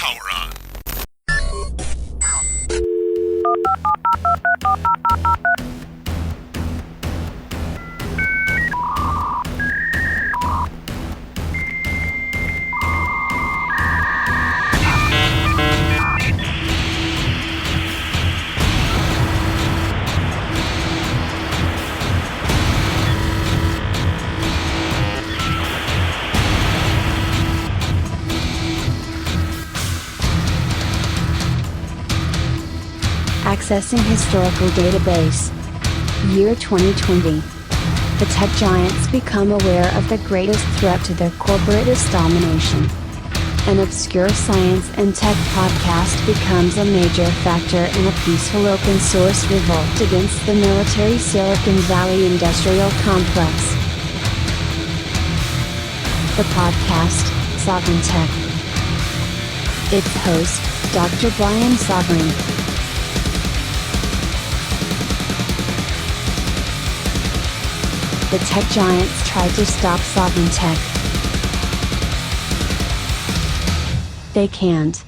power on. Accessing historical database. Year 2020. The tech giants become aware of the greatest threat to their corporatist domination. An obscure science and tech podcast becomes a major factor in a peaceful open source revolt against the military Silicon Valley industrial complex. The podcast, Sovryn Tech. Its host, Dr. Brian Sovryn. The tech giants tried to stop Sovryn Tech. They can't.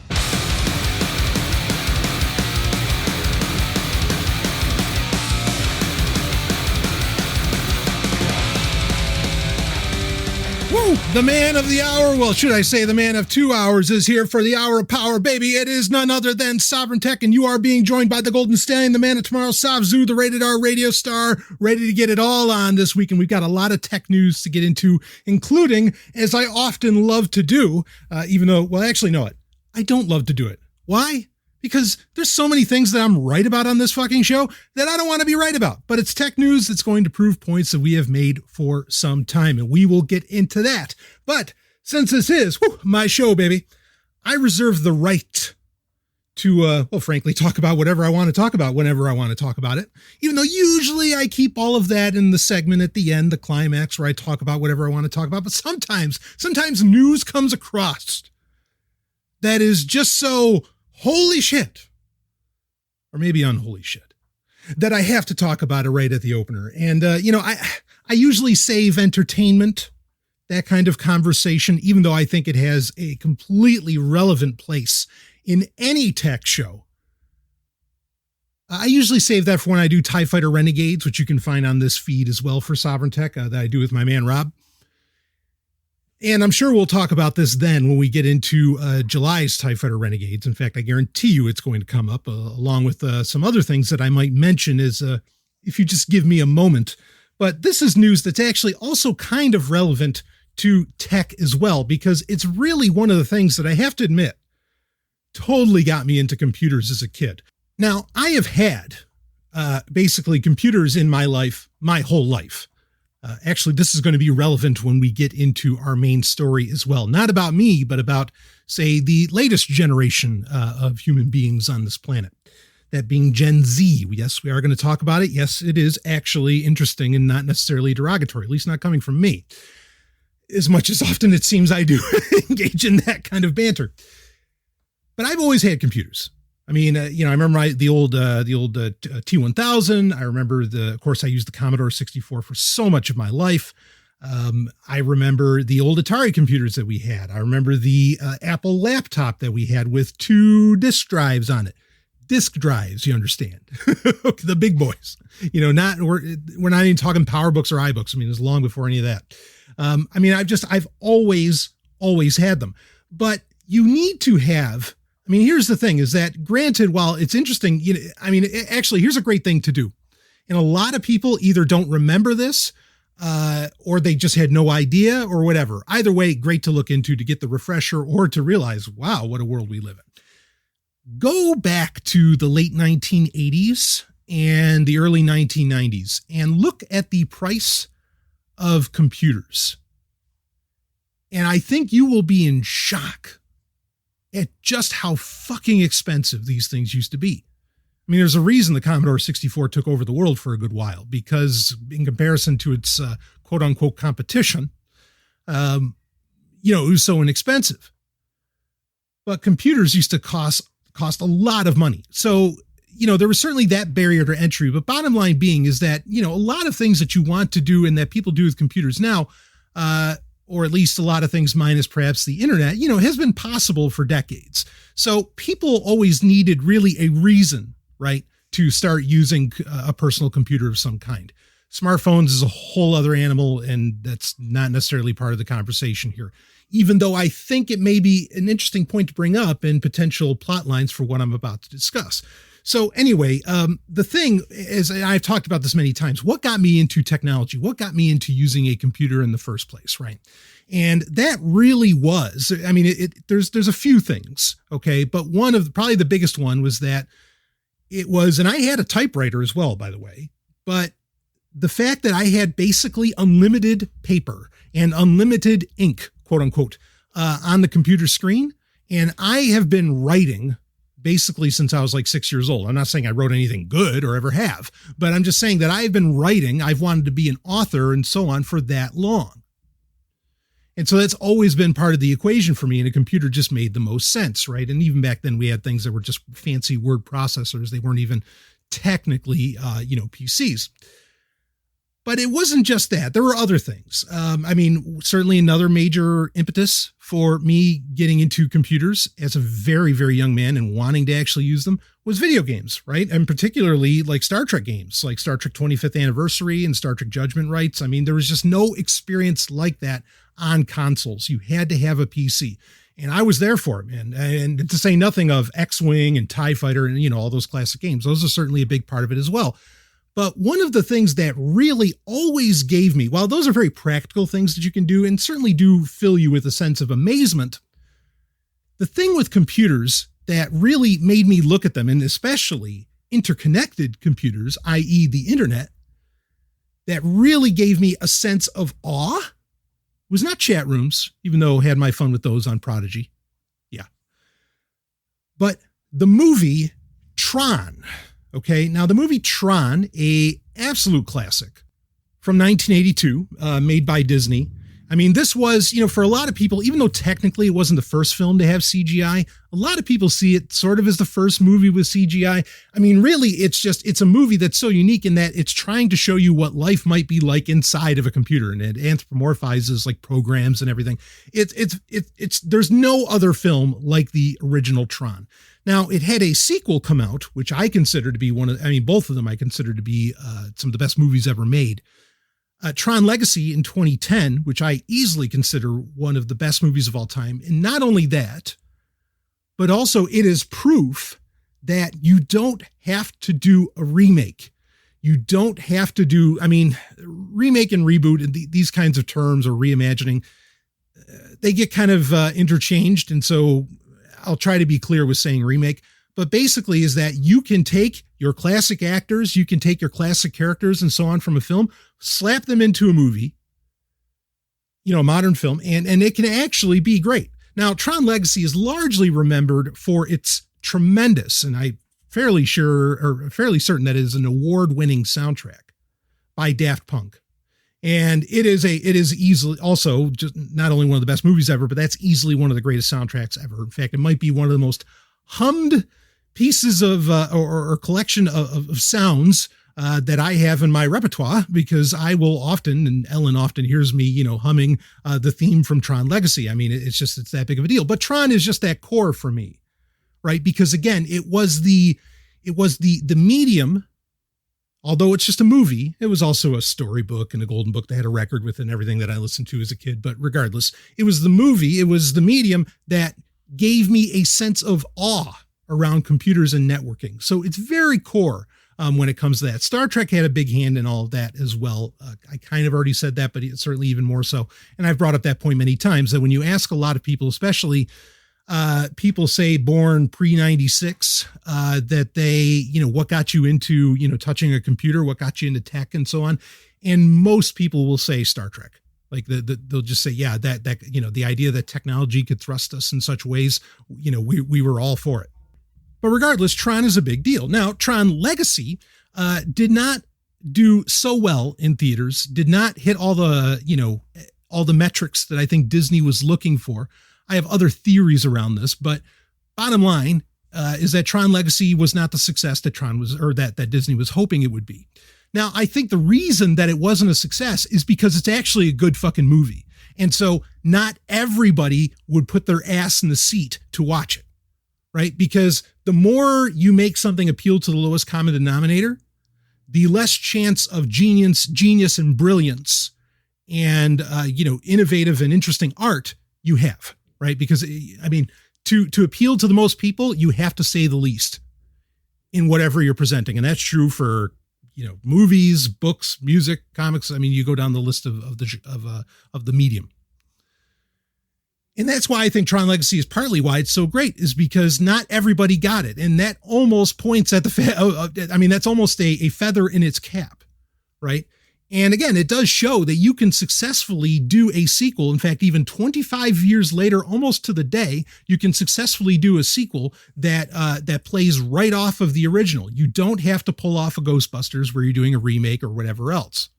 Woo! The man of the hour, well, should I say the man of 2 hours, is here for the hour of power, baby. It is none other than Sovryn Tech, and you are being joined by the Golden Stallion, the man of tomorrow, Savzu, the rated R radio star, ready to get it all on this week. And we've got a lot of tech news to get into, including, as I often love to do, even though, well, actually, no, I don't love to do it. Why? Because there's so many things that I'm right about on this fucking show that I don't want to be right about. But it's tech news that's going to prove points that we have made for some time, and we will get into that. But since this is my show, baby, I reserve the right to, frankly, talk about whatever I want to talk about whenever I want to talk about it. Even though usually I keep all of that in the segment at the end, the climax, where I talk about whatever I want to talk about. But sometimes news comes across that is just so holy shit, or maybe unholy shit, that I have to talk about it right at the opener. And, I usually save entertainment, that kind of conversation, even though I think it has a completely relevant place in any tech show. I usually save that for when I do TIE Fighter Renegades, which you can find on this feed as well for Sovryn Tech, that I do with my man Rob. And I'm sure we'll talk about this then when we get into July's TIE Fighter Renegades. In fact, I guarantee you it's going to come up along with some other things that I might mention if you just give me a moment. But this is news that's actually also kind of relevant to tech as well, because it's really one of the things that I have to admit totally got me into computers as a kid. Now, I have had basically computers in my life, my whole life. Actually, this is going to be relevant when we get into our main story as well. Not about me, but about, say, the latest generation of human beings on this planet. That being Gen Z. Yes, we are going to talk about it. Yes, it is actually interesting and not necessarily derogatory, at least not coming from me. As much as often it seems I do engage in that kind of banter. But I've always had computers. I mean, I remember the old T1000. I remember of course, I used the Commodore 64 for so much of my life. I remember the old Atari computers that we had. I remember the Apple laptop that we had with 2 disk drives on it. Disk drives, you understand? The big boys. We're not even talking PowerBooks or iBooks. I mean, it was long before any of that. I've always had them. But you need to have. I mean, here's the thing is that granted, while it's interesting, actually, here's a great thing to do. And a lot of people either don't remember this or they just had no idea or whatever. Either way, great to look into to get the refresher or to realize, wow, what a world we live in. Go back to the late 1980s and the early 1990s and look at the price of computers. And I think you will be in shock at just how fucking expensive these things used to be. I mean, there's a reason the Commodore 64 took over the world for a good while, because in comparison to its quote unquote competition, it was so inexpensive. But computers used to cost a lot of money. So, there was certainly that barrier to entry. But bottom line being is that, a lot of things that you want to do and that people do with computers now, or at least a lot of things minus perhaps the internet, has been possible for decades. So people always needed really a reason, right, to start using a personal computer of some kind. Smartphones is a whole other animal, and that's not necessarily part of the conversation here, even though I think it may be an interesting point to bring up in potential plot lines for what I'm about to discuss. So anyway, the thing is, and I've talked about this many times, what got me into technology? What got me into using a computer in the first place, right? And that really was, I mean, there's a few things, okay? But one of probably the biggest one was that it was, and I had a typewriter as well, by the way, but the fact that I had basically unlimited paper and unlimited ink, quote unquote, on the computer screen. And I have been writing basically since I was like 6 years old. I'm not saying I wrote anything good or ever have, but I'm just saying that I've been writing. I've wanted to be an author and so on for that long. And so that's always been part of the equation for me. And a computer just made the most sense, right? And even back then we had things that were just fancy word processors. They weren't even technically, PCs. But it wasn't just that. There were other things. Certainly another major impetus for me getting into computers as a very, very young man and wanting to actually use them was video games, right? And particularly like Star Trek games, like Star Trek 25th Anniversary and Star Trek Judgment Rights. I mean, there was just no experience like that on consoles. You had to have a PC. And I was there for it, man. And to say nothing of X-Wing and TIE Fighter and, all those classic games. Those are certainly a big part of it as well. But one of the things that really always gave me, while those are very practical things that you can do and certainly do fill you with a sense of amazement, the thing with computers that really made me look at them, and especially interconnected computers, i.e. the internet, that really gave me a sense of awe was not chat rooms, even though I had my fun with those on Prodigy. Yeah. But the movie Tron. Okay, now the movie Tron, a absolute classic from 1982, made by Disney. I mean, this was, for a lot of people, even though technically it wasn't the first film to have CGI, a lot of people see it sort of as the first movie with CGI. I mean, really, it's a movie that's so unique in that it's trying to show you what life might be like inside of a computer, and it anthropomorphizes like programs and everything. There's no other film like the original Tron. Now, it had a sequel come out, which I consider to be both of them I consider to be some of the best movies ever made. Tron Legacy in 2010, which I easily consider one of the best movies of all time. And not only that, but also it is proof that you don't have to do a remake. You don't have to do, remake and reboot and these kinds of terms or reimagining, they get kind of interchanged. And so I'll try to be clear with saying remake, but basically is that you can take your classic actors, you can take your classic characters and so on from a film, slap them into a movie, a modern film, and it can actually be great. Now, Tron Legacy is largely remembered for its tremendous, and I'm fairly certain that it is an award-winning soundtrack by Daft Punk. And it is easily also just not only one of the best movies ever, but that's easily one of the greatest soundtracks ever. In fact, it might be one of the most hummed pieces of or collection of sounds that I have in my repertoire, because I will often, and Ellen often hears me, humming the theme from Tron Legacy. I mean, it's that big of a deal. But Tron is just that core for me, right? Because again, it was the medium. Although it's just a movie, it was also a storybook and a golden book that had a record with it and everything that I listened to as a kid. But regardless, it was the movie, it was the medium that gave me a sense of awe around computers and networking. So it's very core when it comes to that. Star Trek had a big hand in all of that as well. I kind of already said that, but it's certainly even more so. And I've brought up that point many times, that when you ask a lot of people, especially people say born pre-96, that they, what got you into, touching a computer, what got you into tech and so on. And most people will say Star Trek. Like they'll just say, yeah, that, the idea that technology could thrust us in such ways, we were all for it. But regardless, Tron is a big deal. Now, Tron Legacy did not do so well in theaters, did not hit all the metrics that I think Disney was looking for. I have other theories around this, but bottom line is that Tron Legacy was not the success that that Disney was hoping it would be. Now, I think the reason that it wasn't a success is because it's actually a good fucking movie. And so not everybody would put their ass in the seat to watch it, right? Because the more you make something appeal to the lowest common denominator, the less chance of genius and brilliance and, innovative and interesting art you have, right? Because I mean, to appeal to the most people, you have to say the least in whatever you're presenting. And that's true for, movies, books, music, comics. I mean, you go down the list of the medium. And that's why I think Tron Legacy is partly why it's so great, is because not everybody got it. And that almost points at that's almost a feather in its cap, right? And again, it does show that you can successfully do a sequel. In fact, even 25 years later, almost to the day, you can successfully do a sequel that plays right off of the original. You don't have to pull off a Ghostbusters where you're doing a remake or whatever else.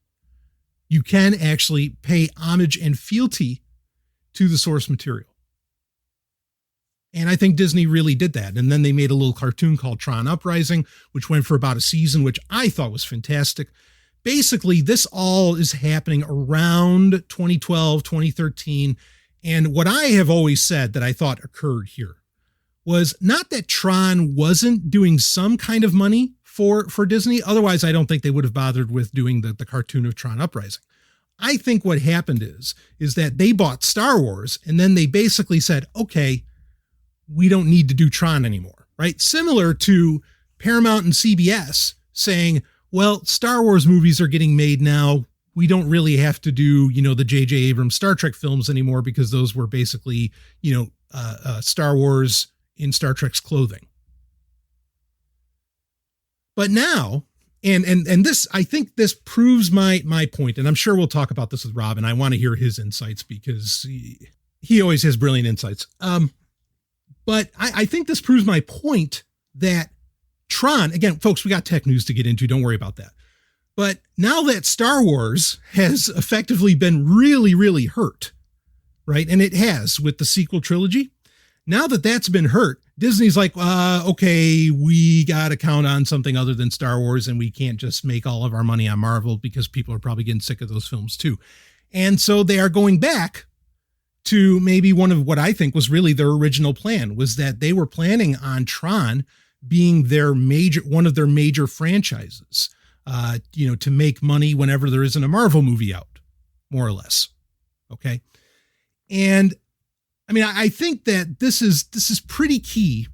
You can actually pay homage and fealty to the source material. And I think Disney really did that. And then they made a little cartoon called Tron Uprising, which went for about a season, which I thought was fantastic. Basically, this all is happening around 2012, 2013. And what I have always said that I thought occurred here was not that Tron wasn't doing some kind of money for Disney. Otherwise, I don't think they would have bothered with doing the cartoon of Tron Uprising. I think what happened is that they bought Star Wars and then they basically said, okay, we don't need to do Tron anymore, right? Similar to Paramount and CBS saying, well, Star Wars movies are getting made now. We don't really have to do, the J.J. Abrams Star Trek films anymore because those were basically, Star Wars in Star Trek's clothing. But now, and this, I think this proves my point, and I'm sure we'll talk about this with Rob, and I want to hear his insights because he always has brilliant insights. But I think this proves my point that Tron, again, folks, we got tech news to get into. Don't worry about that. But now that Star Wars has effectively been really, really hurt, right? And it has with the sequel trilogy. Now that that's been hurt, Disney's like, okay, we got to count on something other than Star Wars, and we can't just make all of our money on Marvel because people are probably getting sick of those films too. And so they are going back to maybe one of what I think was really their original plan, was that they were planning on Tron being one of their major franchises, to make money whenever there isn't a Marvel movie out, more or less. Okay. And I mean, I think that this is pretty key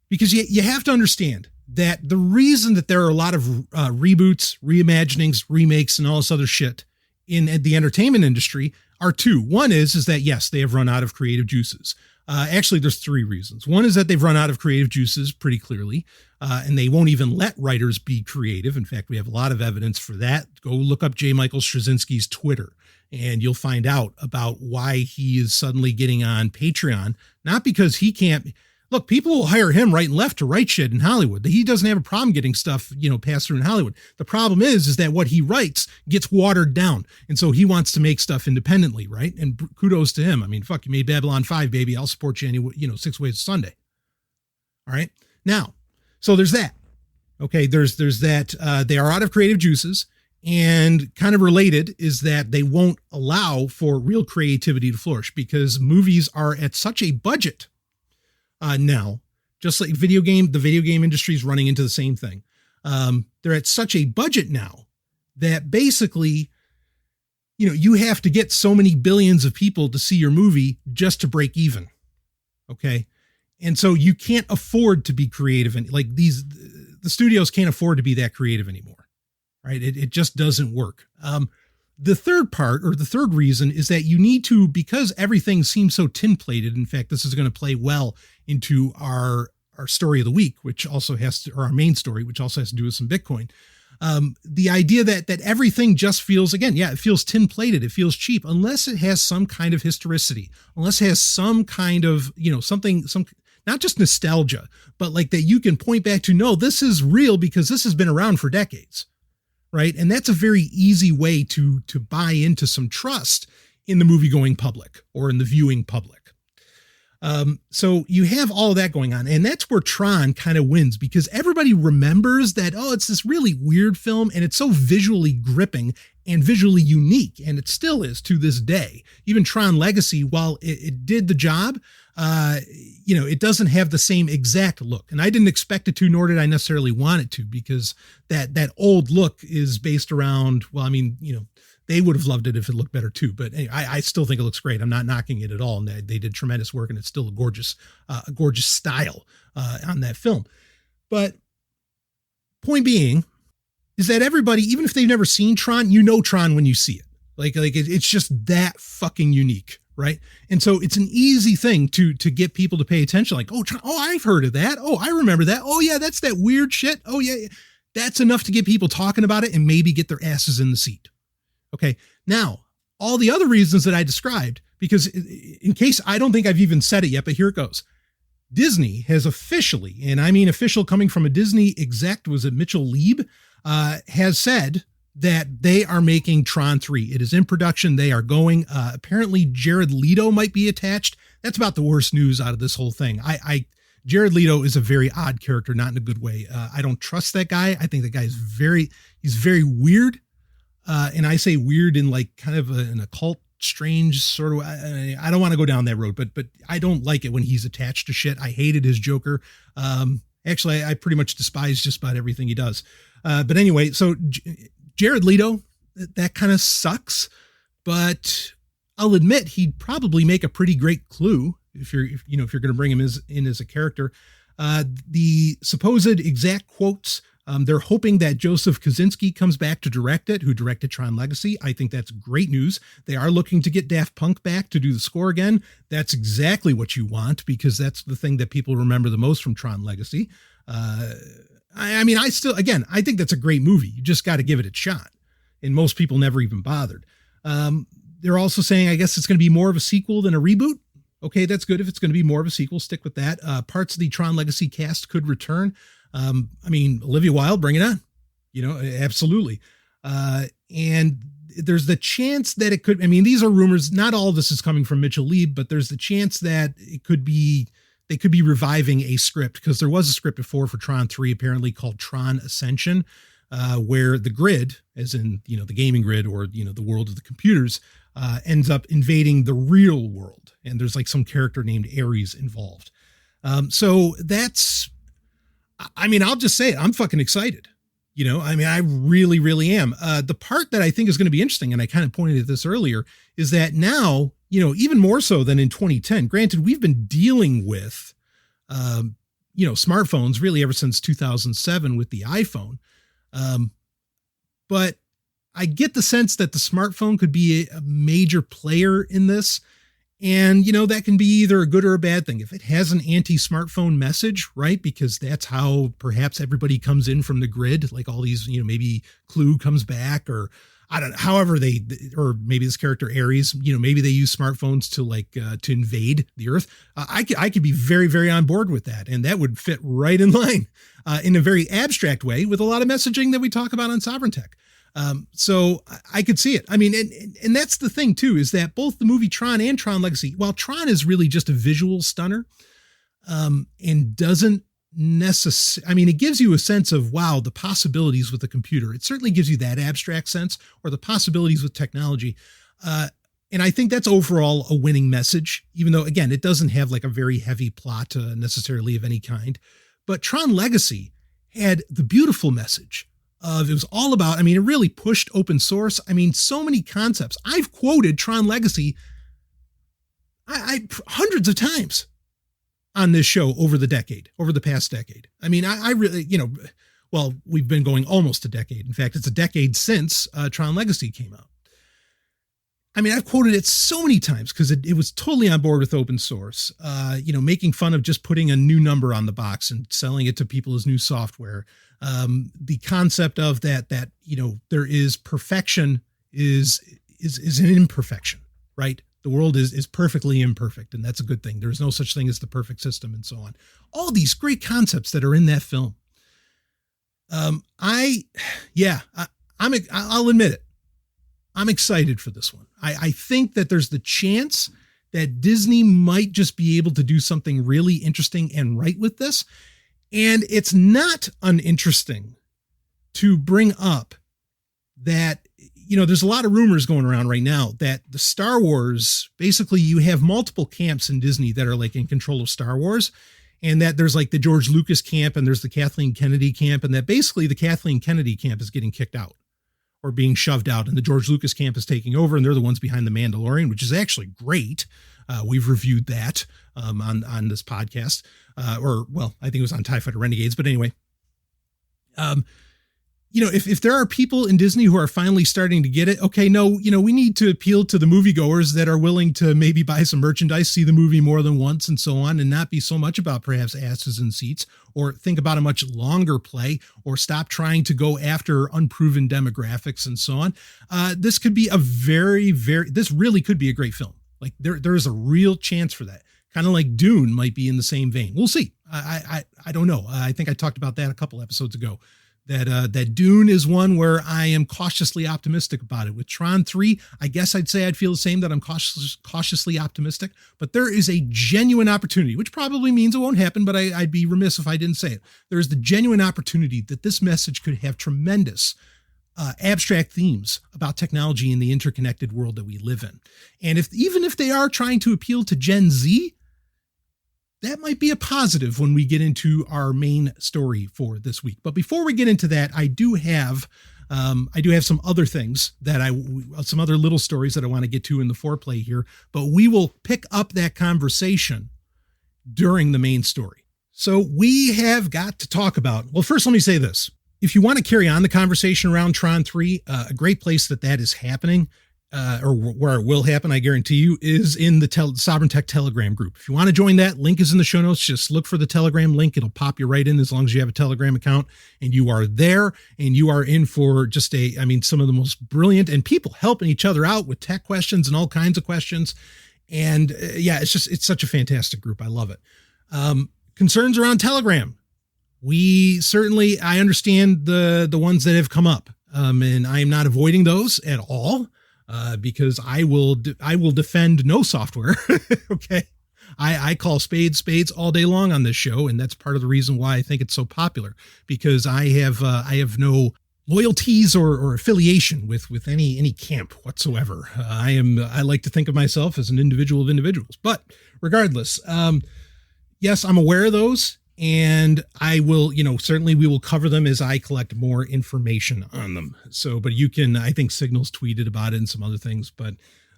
because you have to understand that the reason that there are a lot of reboots, reimaginings, remakes, and all this other shit in the entertainment industry are two. One is that, yes, they have run out of creative juices. Actually, there's three reasons. One is that they've run out of creative juices pretty clearly, and they won't even let writers be creative. In fact, we have a lot of evidence for that. Go look up J. Michael Straczynski's Twitter, and you'll find out about why he is suddenly getting on Patreon. Not because he can't. Look, people will hire him right and left to write shit in Hollywood. He doesn't have a problem getting stuff, passed through in Hollywood. The problem is that what he writes gets watered down. And so he wants to make stuff independently, right? And kudos to him. I mean, fuck, you made Babylon 5, baby. I'll support you any, 6 ways to Sunday. All right. Now, so there's that. Okay. There's that. They are out of creative juices, and kind of related is that they won't allow for real creativity to flourish because movies are at such a budget. Now, just like the video game industry is running into the same thing. They're at such a budget now that basically, you have to get so many billions of people to see your movie just to break even. Okay. And so you can't afford to be creative. And like the studios can't afford to be that creative anymore. Right. It just doesn't work. The third reason is that you need to, because everything seems so tin plated. In fact, this is going to play well into our story of the week, which also or our main story, which also has to do with some Bitcoin. The idea that everything just feels, again, it feels tin plated. It feels cheap unless it has some kind of historicity, unless it has some kind of, not just nostalgia, but like that you can point back to, no, this is real because this has been around for decades. Right. And that's a very easy way to buy into some trust in the movie going public or in the viewing public. So you have all of that going on, and that's where Tron kind of wins, because everybody remembers that, oh, it's this really weird film, and it's so visually gripping and visually unique, and it still is to this day. Even Tron Legacy, while it did the job, it doesn't have the same exact look, and I didn't expect it to, nor did I necessarily want it to, because that old look is based around, they would have loved it if it looked better too. But anyway, I still think it looks great. I'm not knocking it at all. And they did tremendous work, and it's still a gorgeous style on that film. But point being is that everybody, even if they've never seen Tron, you know Tron when you see it. It's just that fucking unique, right? And so it's an easy thing to get people to pay attention. Like, oh, Tron, oh, I've heard of that. Oh, I remember that. Oh yeah, that's that weird shit. Oh yeah. That's enough to get people talking about it and maybe get their asses in the seat. Okay, now, all the other reasons that I described, because in case I don't think I've even said it yet, but here it goes. Disney has officially, and I mean official coming from a Disney exec, was it Mitchell Lieb, has said that they are making Tron 3. It is in production. They are going. Apparently, Jared Leto might be attached. That's about the worst news out of this whole thing. Jared Leto is a very odd character, not in a good way. I don't trust that guy. I think that guy is he's very weird. And I say weird in like kind of an occult, strange sort of, I don't want to go down that road, but I don't like it when he's attached to shit. I hated his Joker. Actually, I pretty much despise just about everything he does. But anyway, so Jared Leto, that kind of sucks, but I'll admit he'd probably make a pretty great Clue if you're going to bring him in as a character. The supposed exact quotes, they're hoping that Joseph Kosinski comes back to direct it, who directed Tron Legacy. I think that's great news. They are looking to get Daft Punk back to do the score again. That's exactly what you want, because that's the thing that people remember the most from Tron Legacy. I think that's a great movie. You just got to give it a shot. And most people never even bothered. They're also saying, I guess it's going to be more of a sequel than a reboot. Okay, that's good. If it's going to be more of a sequel, stick with that. Parts of the Tron Legacy cast could return. Olivia Wilde, bring it on, absolutely. And there's the chance that it could, these are rumors. Not all of this is coming from Mitchell Lieb, but there's the chance that they could be reviving a script, because there was a script before for Tron 3, apparently called Tron Ascension, where the grid, as in, the gaming grid or, the world of the computers, ends up invading the real world. And there's like some character named Ares involved. So that's, I'll just say it. I'm fucking excited. I really, really am. The part that I think is going to be interesting, and I kind of pointed at this earlier, is that now, even more so than in 2010, granted, we've been dealing with, smartphones really ever since 2007 with the iPhone. But I get the sense that the smartphone could be a major player in this. And, that can be either a good or a bad thing. If it has an anti-smartphone message, right? Because that's how perhaps everybody comes in from the grid, like all these, maybe Clue comes back, or I don't know, however or maybe this character Ares, maybe they use smartphones to invade the earth. I could be very, very on board with that. And that would fit right in line in a very abstract way with a lot of messaging that we talk about on Sovryn Tech. So I could see it. And that's the thing too, is that both the movie Tron and Tron Legacy, while Tron is really just a visual stunner, and doesn't necessarily, it gives you a sense of, wow, the possibilities with the computer. It certainly gives you that abstract sense, or the possibilities with technology. And I think that's overall a winning message, even though, again, it doesn't have like a very heavy plot necessarily of any kind. But Tron Legacy had the beautiful message of, it was all about, it really pushed open source. So many concepts. I've quoted Tron Legacy I hundreds of times on this show over the past decade. I really, we've been going almost a decade. In fact, it's a decade since Tron Legacy came out. I've quoted it so many times because it was totally on board with open source, making fun of just putting a new number on the box and selling it to people as new software. The concept of that, there is perfection is an imperfection, right? The world is perfectly imperfect, and that's a good thing. There's no such thing as the perfect system, and so on. All these great concepts that are in that film. I'll admit it. I'm excited for this one. I think that there's the chance that Disney might just be able to do something really interesting and right with this. And it's not uninteresting to bring up that, there's a lot of rumors going around right now that the Star Wars, basically you have multiple camps in Disney that are like in control of Star Wars, and that there's like the George Lucas camp and there's the Kathleen Kennedy camp, and that basically the Kathleen Kennedy camp is getting kicked out or being shoved out, and the George Lucas camp is taking over, and they're the ones behind The Mandalorian, which is actually great. We've reviewed that on this podcast, I think it was on TIE Fighter Renegades, but anyway, if there are people in Disney who are finally starting to get it, okay, no, we need to appeal to the moviegoers that are willing to maybe buy some merchandise, see the movie more than once and so on, and not be so much about perhaps asses in seats, or think about a much longer play, or stop trying to go after unproven demographics and so on. This could be this really could be a great film. Like there is a real chance for that. Kind of like Dune might be in the same vein. We'll see. I don't know. I think I talked about that a couple episodes ago. That Dune is one where I am cautiously optimistic about it. With Tron 3, I guess I'd say I'd feel the same, that I'm cautiously optimistic, but there is a genuine opportunity, which probably means it won't happen, but I'd be remiss if I didn't say it. There is the genuine opportunity that this message could have tremendous abstract themes about technology in the interconnected world that we live in. And even if they are trying to appeal to Gen Z, that might be a positive when we get into our main story for this week. But before we get into that, I do have some other things some other little stories that I want to get to in the foreplay here, but we will pick up that conversation during the main story. So we have got to talk about, well, first let me say this. If you want to carry on the conversation around Tron 3, a great place that is happening, or where it will happen, I guarantee you, is in the Sovryn Tech Telegram group. If you want to join that, link is in the show notes. Just look for the Telegram link. It'll pop you right in as long as you have a Telegram account, and you are there, and you are in for just some of the most brilliant, and people helping each other out with tech questions and all kinds of questions. And it's such a fantastic group. I love it. Concerns around Telegram. I understand the ones that have come up, and I am not avoiding those at all. Because I will defend no software. Okay. I call spades all day long on this show. And that's part of the reason why I think it's so popular, because I have no loyalties or affiliation with any camp whatsoever. I like to think of myself as an individual of individuals, but regardless, yes, I'm aware of those. And I will, certainly we will cover them as I collect more information on them. So, but I think Signal's tweeted about it and some other things, but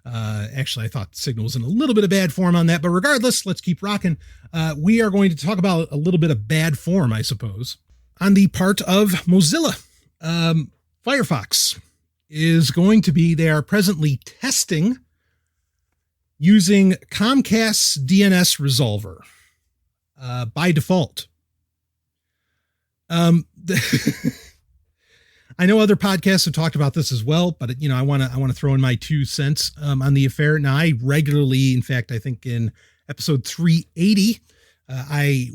actually I thought Signal was in a little bit of bad form on that, but regardless, let's keep rocking. We are going to talk about a little bit of bad form, I suppose, on the part of Mozilla. Firefox is they are presently testing using Comcast's DNS resolver. By default. I know other podcasts have talked about this as well, but I want to throw in my 2 cents on the affair. Now, I regularly, in fact, I think in episode 380,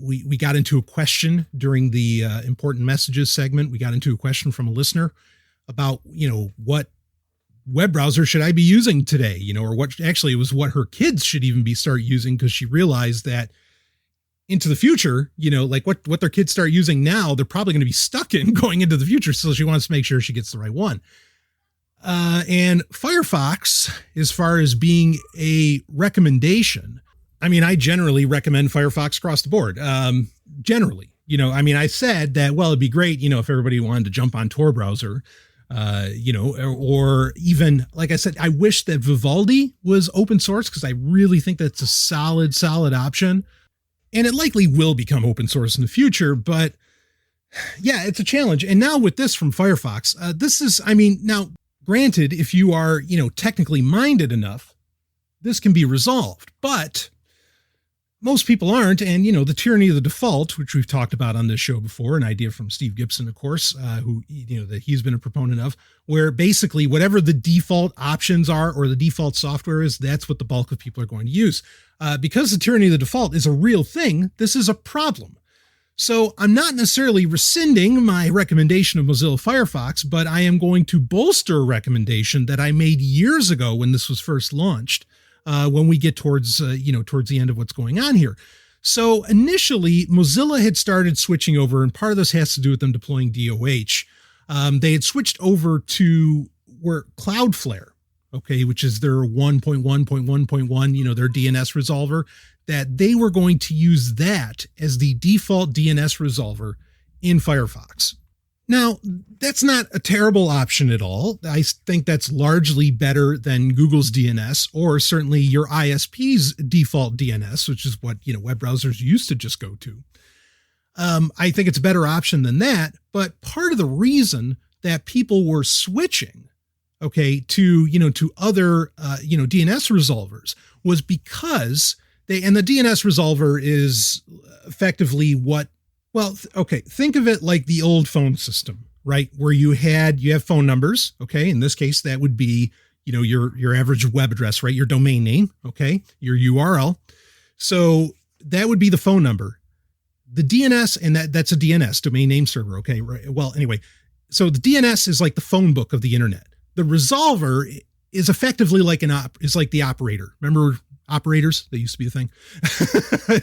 we got into a question during the important messages segment. We got into a question from a listener about what web browser should I be using today, or what actually it was what her kids should even start using, because she realized that into the future, like what their kids start using now, they're probably going to be stuck in going into the future. So she wants to make sure she gets the right one. And Firefox, as far as being a recommendation, I generally recommend Firefox across the board. Generally, I said that, well, it'd be great, if everybody wanted to jump on Tor browser, or even, like I said, I wish that Vivaldi was open source, because I really think that's a solid option. And it likely will become open source in the future, but yeah, it's a challenge. And now with this from Firefox, now granted, if you are, technically minded enough, this can be resolved, but most people aren't. And, the tyranny of the default, which we've talked about on this show before, an idea from Steve Gibson, of course, who, that he's been a proponent of, where basically whatever the default options are or the default software is, that's what the bulk of people are going to use. Because the tyranny of the default is a real thing, this is a problem. So I'm not necessarily rescinding my recommendation of Mozilla Firefox, but I am going to bolster a recommendation that I made years ago when this was first launched, when we get towards the end of what's going on here. So initially, Mozilla had started switching over, and part of this has to do with them deploying DOH. They had switched over to Cloudflare, okay, which is their 1.1.1.1, their DNS resolver, that they were going to use that as the default DNS resolver in Firefox. Now, that's not a terrible option at all. I think that's largely better than Google's DNS, or certainly your ISP's default DNS, which is what, web browsers used to just go to. I think it's a better option than that, but part of the reason that people were switching, okay, to other, DNS resolvers was because the DNS resolver is effectively think of it like the old phone system, right? Where you have phone numbers. Okay. In this case, that would be, your average web address, right? Your domain name. Okay. Your URL. So that would be the phone number. The DNS, and that's a DNS, domain name server. Okay. Right. Well, anyway, so the DNS is like the phone book of the internet. The resolver is effectively like the operator. Remember operators? That used to be a thing.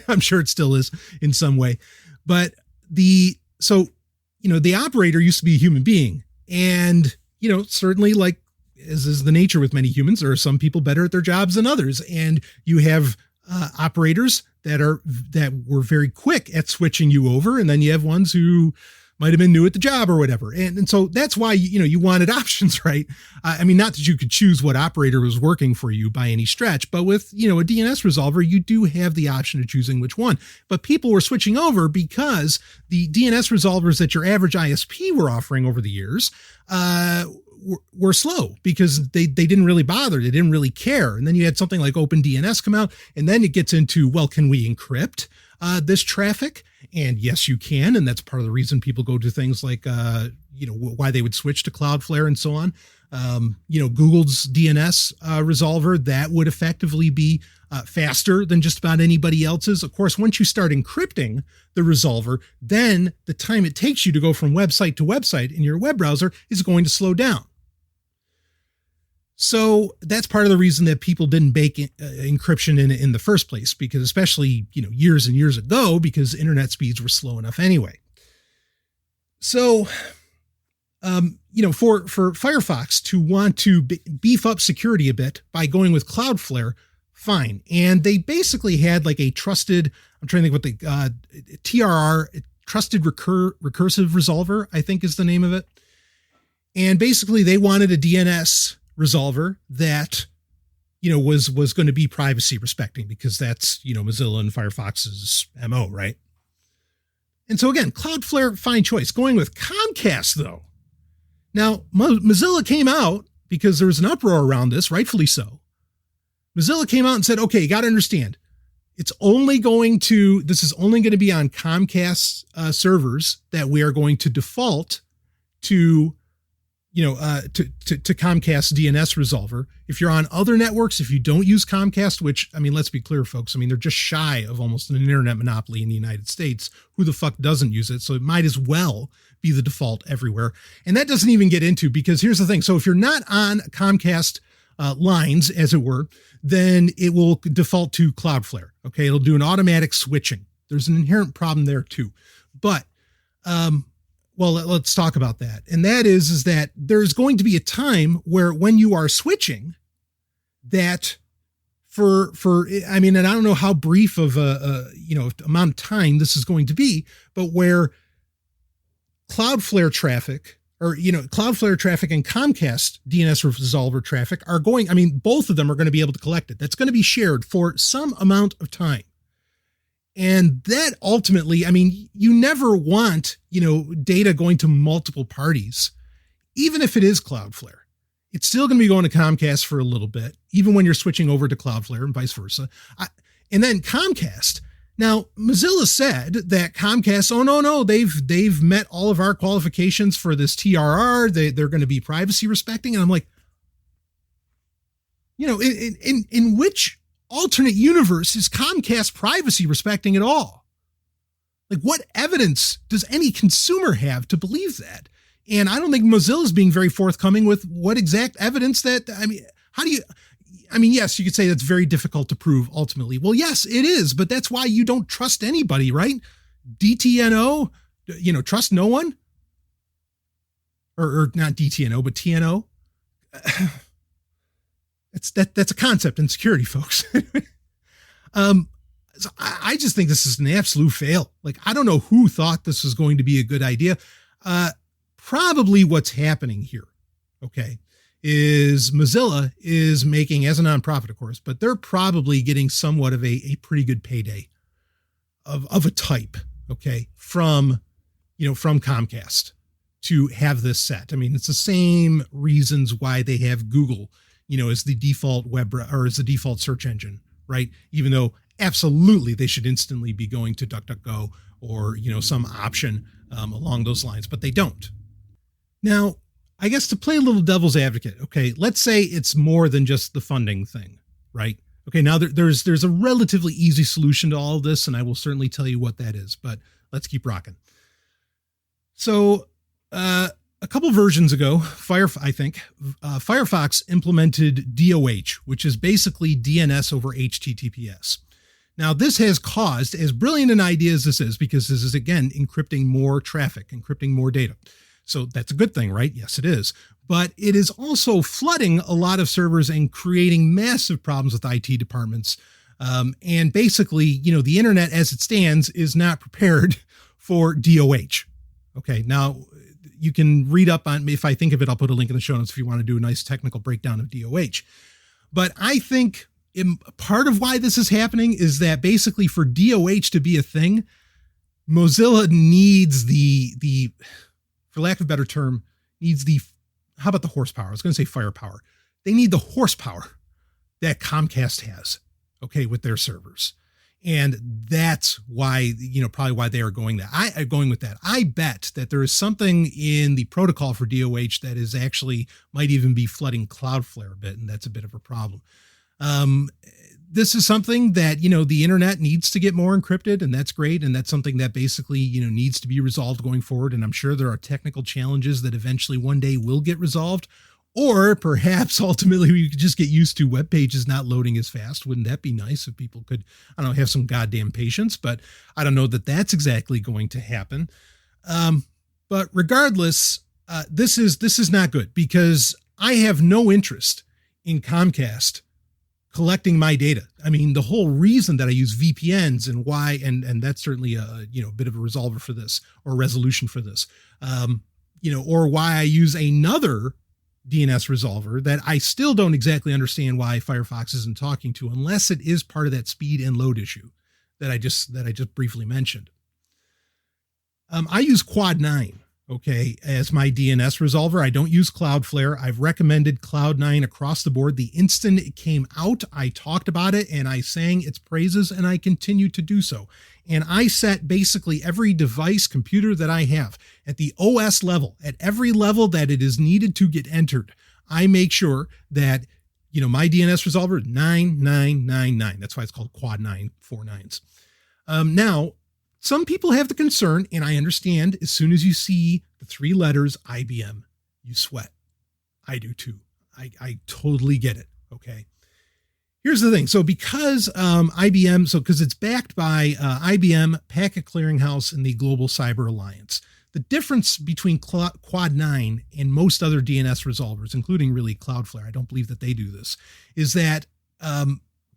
I'm sure it still is in some way. But the operator used to be a human being, and, certainly, like, as is the nature with many humans, there are some people better at their jobs than others. And you have operators that were very quick at switching you over. And then you have ones who might have been new at the job or whatever. And so that's why, you wanted options, right? Not that you could choose what operator was working for you by any stretch, but with, a DNS resolver, you do have the option of choosing which one. But people were switching over because the DNS resolvers that your average ISP were offering over the years, were slow because they didn't really bother. They didn't really care. And then you had something like OpenDNS come out, and then it gets into, well, can we encrypt this traffic? And yes, you can. And that's part of the reason people go to things like, why they would switch to Cloudflare and so on. Google's DNS resolver, that would effectively be faster than just about anybody else's. Of course, once you start encrypting the resolver, then the time it takes you to go from website to website in your web browser is going to slow down. So that's part of the reason that people didn't bake encryption in the first place, because especially, years and years ago, because internet speeds were slow enough anyway. So, for Firefox to want to beef up security a bit by going with Cloudflare, fine. And they basically had like a trusted, I'm trying to think what the TRR, trusted recursive resolver, I think is the name of it. And basically they wanted a DNS resolver that, was going to be privacy respecting, because that's, Mozilla and Firefox's MO, right? And so again, Cloudflare, fine choice. Going with Comcast though. Now, Mozilla came out because there was an uproar around this, rightfully so. Mozilla came out and said, okay, you got to understand, this is only going to be on Comcast servers that we are going to default to Comcast DNS resolver. If you're on other networks, if you don't use Comcast, which, let's be clear, folks, they're just shy of almost an internet monopoly in the United States. Who the fuck doesn't use it? So it might as well be the default everywhere. And that doesn't even get into, because here's the thing. So if you're not on Comcast lines, as it were, then it will default to Cloudflare. Okay. It'll do an automatic switching. There's an inherent problem there too. But, well, let's talk about that. And that is that there's going to be a time where when you are switching, that and I don't know how brief of amount of time this is going to be, but where Cloudflare traffic Cloudflare traffic and Comcast DNS resolver traffic are going, both of them are going to be able to collect it. That's going to be shared for some amount of time. And that ultimately, you never want, data going to multiple parties, even if it is Cloudflare. It's still going to be going to Comcast for a little bit, even when you're switching over to Cloudflare and vice versa. And then Comcast. Now, Mozilla said that Comcast, oh, no, they've met all of our qualifications for this TRR. They're going to be privacy respecting. And I'm like, in which alternate universe is Comcast privacy respecting at all? Like, what evidence does any consumer have to believe that? And I don't think Mozilla is being very forthcoming with what exact evidence that, how do you, I mean, yes, you could say that's very difficult to prove ultimately. Well, yes, it is, but that's why you don't trust anybody, right? DTNO, trust no one? Or not DTNO, but TNO. That's a concept in security, folks. So I just think this is an absolute fail. Like, I don't know who thought this was going to be a good idea. Probably what's happening here, okay, is Mozilla is making, as a nonprofit, of course, but they're probably getting somewhat of a pretty good payday of a type, okay, from Comcast to have this set. I mean, it's the same reasons why they have Google, as the default as the default search engine, right? Even though absolutely they should instantly be going to DuckDuckGo or, some option along those lines, but they don't. Now, I guess to play a little devil's advocate, okay, let's say it's more than just the funding thing, right? Okay, now there's a relatively easy solution to all of this, and I will certainly tell you what that is, but let's keep rocking. So, a couple versions ago, Firefox implemented DOH, which is basically DNS over HTTPS. Now, this has caused, as brilliant an idea as this is, because this is, again, encrypting more traffic, encrypting more data. So that's a good thing, right? Yes, it is. But it is also flooding a lot of servers and creating massive problems with IT departments. And basically, the internet as it stands is not prepared for DOH. Okay, now you can read up on, if I think of it, I'll put a link in the show notes if you want to do a nice technical breakdown of DOH. But I think part of why this is happening is that basically for DOH to be a thing, Mozilla needs the for lack of a better term, how about the horsepower? I was going to say firepower. They need the horsepower that Comcast has, okay, with their servers. And that's why, probably why they are going with that. I bet that there is something in the protocol for DOH that is actually might even be flooding Cloudflare a bit, and that's a bit of a problem. This is something that, the internet needs to get more encrypted, and that's great. And that's something that basically, needs to be resolved going forward. And I'm sure there are technical challenges that eventually one day will get resolved, or perhaps ultimately we could just get used to web pages not loading as fast. Wouldn't that be nice if people could, have some goddamn patience, but I don't know that that's exactly going to happen. But regardless, this is not good because I have no interest in Comcast collecting my data. I mean, the whole reason that I use VPNs and why, and that's certainly a bit of a resolver for this or resolution for this, or why I use another DNS resolver that I still don't exactly understand why Firefox isn't talking to, unless it is part of that speed and load issue that I just briefly mentioned. I use Quad 9. Okay, as my DNS resolver. I don't use Cloudflare. I've recommended Cloud9 across the board. The instant it came out, I talked about it and I sang its praises, and I continue to do so. And I set basically every device, computer that I have at the OS level, at every level that it is needed to get entered. I make sure that, my DNS resolver, 9999. That's why it's called Quad 9, 4 nines. Now, some people have the concern, and I understand, as soon as you see the 3 letters IBM, you sweat. I do too. I totally get it. Okay. Here's the thing. So because because it's backed by IBM, Packet Clearinghouse, and the Global Cyber Alliance, the difference between Quad 9 and most other DNS resolvers, including really Cloudflare, I don't believe that they do this, is that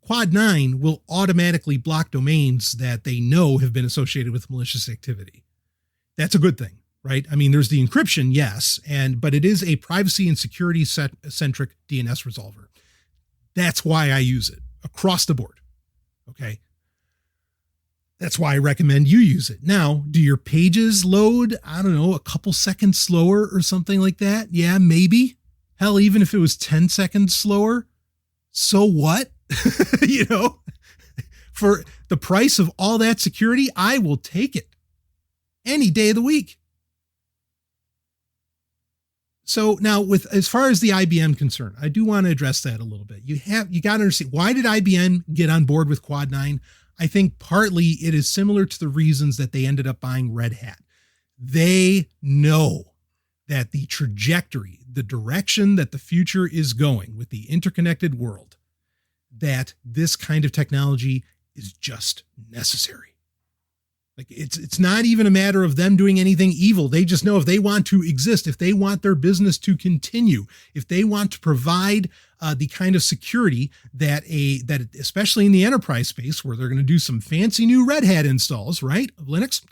Quad 9 will automatically block domains that they know have been associated with malicious activity. That's a good thing, right? I mean, there's the encryption, yes, but it is a privacy and security centric DNS resolver. That's why I use it across the board. Okay. That's why I recommend you use it. Now, do your pages load, I don't know, a couple seconds slower or something like that? Yeah, maybe. Hell, even if it was 10 seconds slower, so what? For the price of all that security, I will take it any day of the week. So now as far as the IBM concern, I do want to address that a little bit. You got to understand, why did IBM get on board with Quad 9? I think partly it is similar to the reasons that they ended up buying Red Hat. They know that the trajectory, the direction that the future is going with the interconnected world, that this kind of technology is just necessary. Like it's not even a matter of them doing anything evil. They just know if they want to exist, if they want their business to continue, if they want to provide the kind of security that especially in the enterprise space where they're going to do some fancy new Red Hat installs, right, of Linux.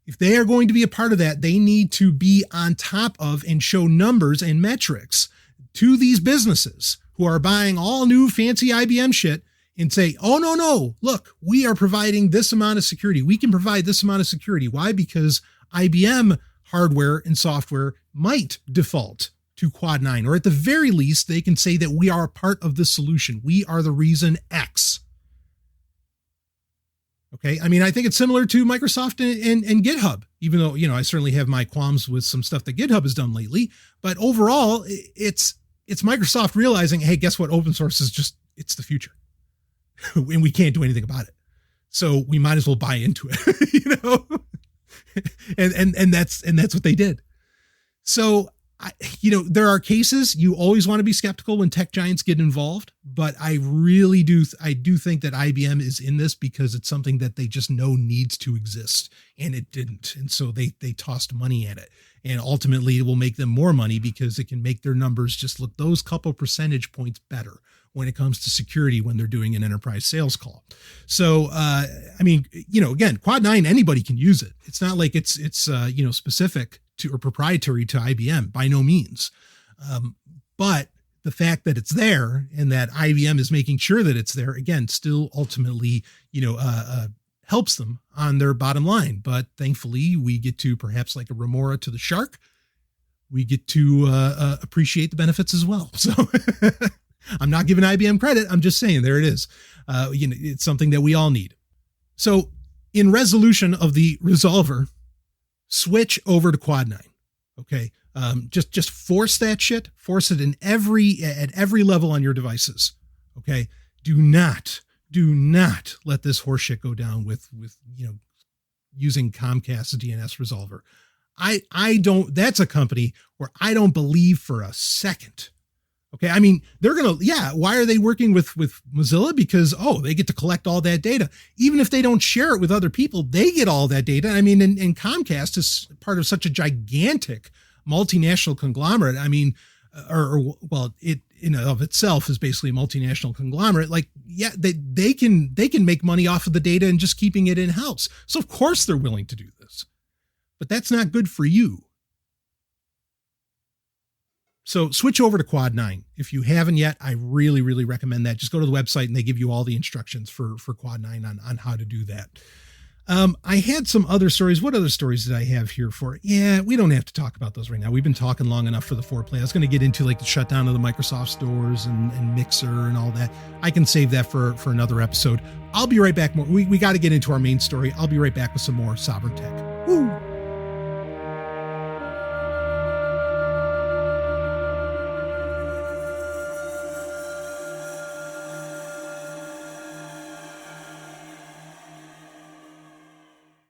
If they are going to be a part of that, they need to be on top of and show numbers and metrics to these businesses who are buying all new fancy IBM shit and say, oh, no, look, we are providing this amount of security. We can provide this amount of security. Why? Because IBM hardware and software might default to Quad 9, or at the very least, they can say that we are a part of the solution. We are the reason X. Okay. I mean, I think it's similar to Microsoft and GitHub, even though, I certainly have my qualms with some stuff that GitHub has done lately, but overall it's Microsoft realizing, hey, guess what? Open source is it's the future. And we can't do anything about it. So we might as well buy into it, and that's what they did. So, there are cases you always want to be skeptical when tech giants get involved, but I do think that IBM is in this because it's something that they just know needs to exist, and it didn't. And so they tossed money at it, and ultimately it will make them more money because it can make their numbers just look those couple percentage points better when it comes to security when they're doing an enterprise sales call. So, again, Quad 9, anybody can use it. It's not like it's specific to or proprietary to IBM, by no means. But the fact that it's there and that IBM is making sure that it's there, again, still ultimately, helps them on their bottom line. But thankfully, we get to, perhaps like a remora to the shark, we get to appreciate the benefits as well. So I'm not giving IBM credit. I'm just saying there it is. It's something that we all need. So in resolution of the resolver, switch over to Quad 9. Okay. Just force that shit, force it at every level on your devices. Okay. Do not let this horseshit go down with using Comcast's DNS resolver. That's a company where I don't believe for a second. Okay. I mean, why are they working with Mozilla? Because, they get to collect all that data. Even if they don't share it with other people, they get all that data. I mean, and Comcast is part of such a gigantic multinational conglomerate. I mean, it in and of itself is basically a multinational conglomerate. Like, yeah, they can make money off of the data and just keeping it in house. So of course they're willing to do this, but that's not good for you. So switch over to Quad 9. If you haven't yet, I really, really recommend that. Just go to the website and they give you all the instructions for Quad 9 on how to do that. I had some other stories. What other stories did I have here for? Yeah, we don't have to talk about those right now. We've been talking long enough for the Foreplay. I was going to get into like the shutdown of the Microsoft stores and Mixer and all that. I can save that for another episode. I'll be right back. We got to get into our main story. I'll be right back with some more Sovryn Tech. Woo!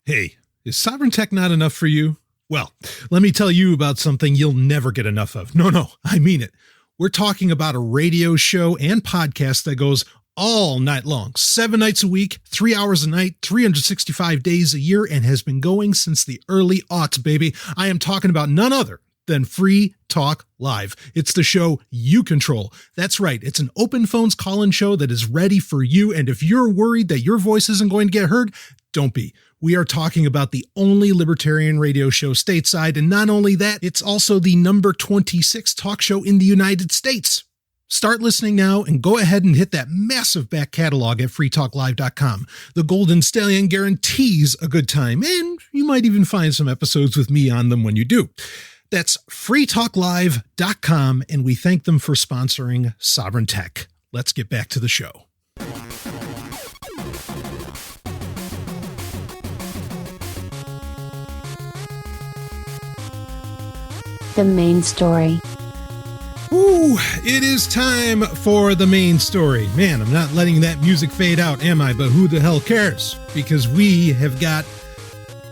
Hey, is Sovryn Tech not enough for you? Well, let me tell you about something you'll never get enough of. No, I mean it. We're talking about a radio show and podcast that goes all night long, 7 nights a week, 3 hours a night, 365 days a year, and has been going since the early aughts, baby. I am talking about none other than Free Talk Live. It's the show you control. That's right. It's an open phones call-in show that is ready for you. And if you're worried that your voice isn't going to get heard, don't be. We are talking about the only libertarian radio show stateside. And not only that, it's also the number 26 talk show in the United States. Start listening now and go ahead and hit that massive back catalog at freetalklive.com. The Golden Stallion guarantees a good time, and you might even find some episodes with me on them when you do. That's freetalklive.com, and we thank them for sponsoring Sovryn Tech. Let's get back to the show. The main story. Ooh, it is time for the main story. Man, I'm not letting that music fade out, am I? But who the hell cares? Because we have got,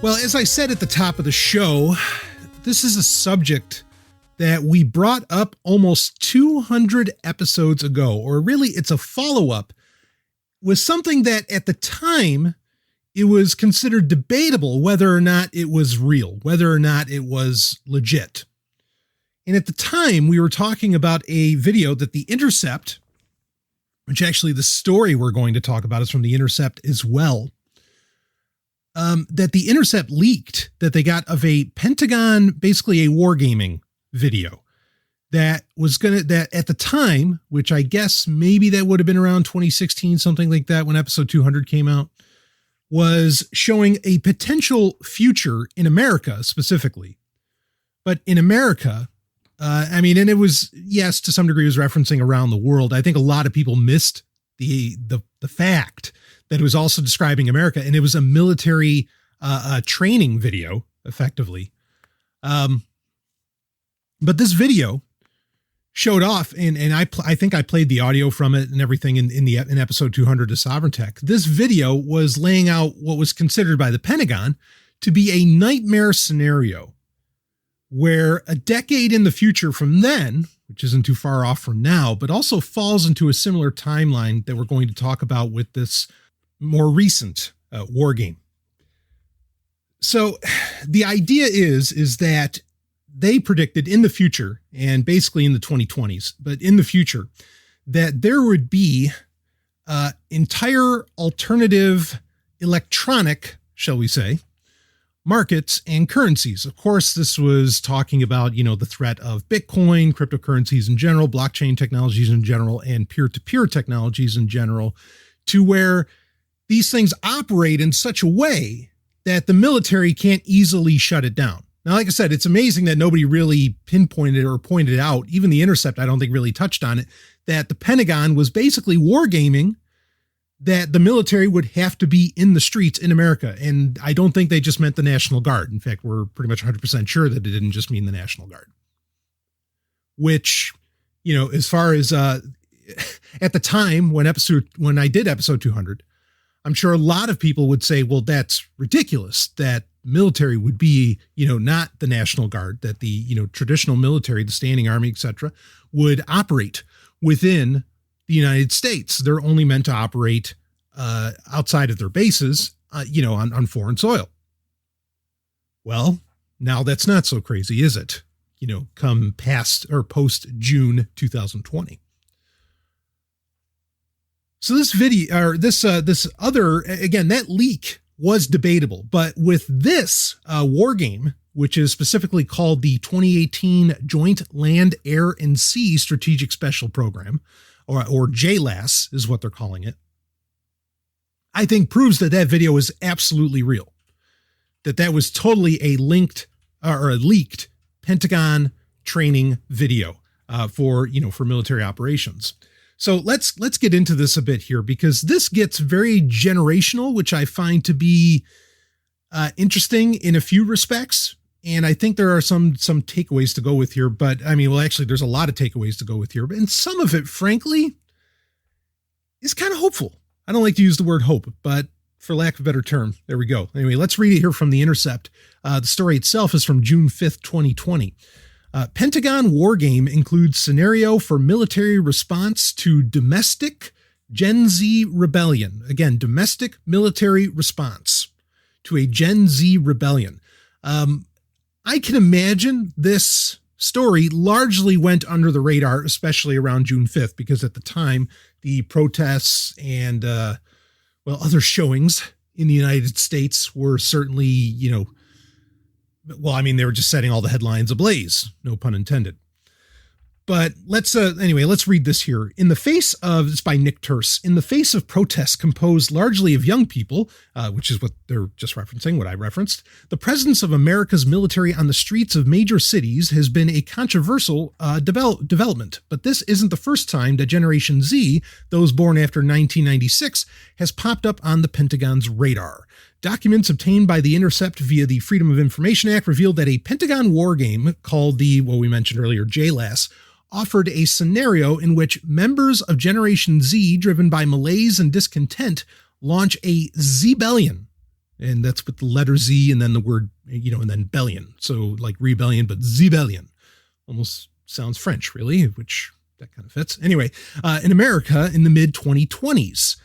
well, as I said at the top of the show, this is a subject that we brought up almost 200 episodes ago, or really it's a follow-up, was something that at the time it was considered debatable whether or not it was real, whether or not it was legit. And at the time we were talking about a video that The Intercept, which actually the story we're going to talk about is from The Intercept as well, that The Intercept leaked that they got of a Pentagon, basically a wargaming video that at the time, which I guess maybe that would have been around 2016, something like that, when episode 200 came out, was showing a potential future in America specifically. But in America, and it was, yes, to some degree it was referencing around the world. I think a lot of people missed the fact that it was also describing America, and it was a military training video, effectively. But this video showed off, and I think I played the audio from it and everything in episode 200 of Sovryn Tech. This video was laying out what was considered by the Pentagon to be a nightmare scenario where a decade in the future from then, which isn't too far off from now, but also falls into a similar timeline that we're going to talk about with this more recent war game. So the idea is that they predicted in the future, and basically in the 2020s, but in the future, that there would be entire alternative electronic, shall we say, markets and currencies. Of course, this was talking about, the threat of Bitcoin, cryptocurrencies in general, blockchain technologies in general, and peer-to-peer technologies in general, to where these things operate in such a way that the military can't easily shut it down. Now, like I said, it's amazing that nobody really pinpointed or pointed out, even The Intercept, I don't think really touched on it, that the Pentagon was basically wargaming that the military would have to be in the streets in America. And I don't think they just meant the National Guard. In fact, we're pretty much 100% sure that it didn't just mean the National Guard. Which, as far as at the time when I did episode 200, I'm sure a lot of people would say, well, that's ridiculous that military would be, not the National Guard, that the, traditional military, the standing army, etc., would operate within the United States. They're only meant to operate outside of their bases, on foreign soil. Well, now that's not so crazy, is it? Come past or post June 2020. So this video, or this other, again, that leak was debatable, but with this war game, which is specifically called the 2018 Joint Land, Air, and Sea Strategic Special Program, or JLAS is what they're calling it, I think proves that video is absolutely real. That was totally a leaked Pentagon training video for military operations. So let's get into this a bit here, because this gets very generational, which I find to be interesting in a few respects. And I think there are some takeaways to go with here, but actually there's a lot of takeaways to go with here, and some of it, frankly, is kind of hopeful. I don't like to use the word hope, but for lack of a better term, there we go. Anyway, let's read it here from The Intercept. The story itself is from June 5th, 2020. Pentagon war game includes scenario for military response to domestic Gen Z rebellion. Again, domestic military response to a Gen Z rebellion. I can imagine this story largely went under the radar, especially around June 5th, because at the time, the protests and, other showings in the United States were certainly, they were just setting all the headlines ablaze, no pun intended. But let's read this here. It's by Nick Terse. In the face of protests composed largely of young people, which is what they're just referencing, what I referenced, the presence of America's military on the streets of major cities has been a controversial development. But this isn't the first time that Generation Z, those born after 1996, has popped up on the Pentagon's radar. Documents obtained by The Intercept via the Freedom of Information Act revealed that a Pentagon war game called what we mentioned earlier, JLAS, offered a scenario in which members of Generation Z, driven by malaise and discontent, launch a Zbellion. And that's with the letter Z and then the word, and then bellion. So like rebellion, but Zbellion. Almost sounds French, really, which that kind of fits. Anyway, in America in the mid-2020s.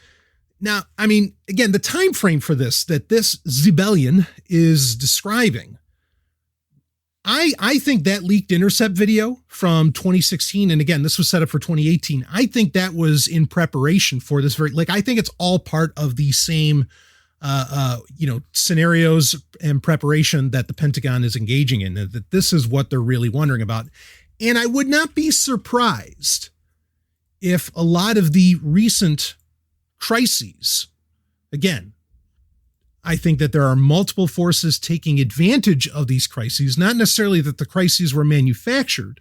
Now, I mean, again, the time frame for this, that this Zbellion is describing, I think that leaked intercept video from 2016, and again, this was set up for 2018. I think that was in preparation for this I think it's all part of the same, scenarios and preparation that the Pentagon is engaging in, that this is what they're really wondering about. And I would not be surprised if a lot of the recent crises, again, I think that there are multiple forces taking advantage of these crises, not necessarily that the crises were manufactured,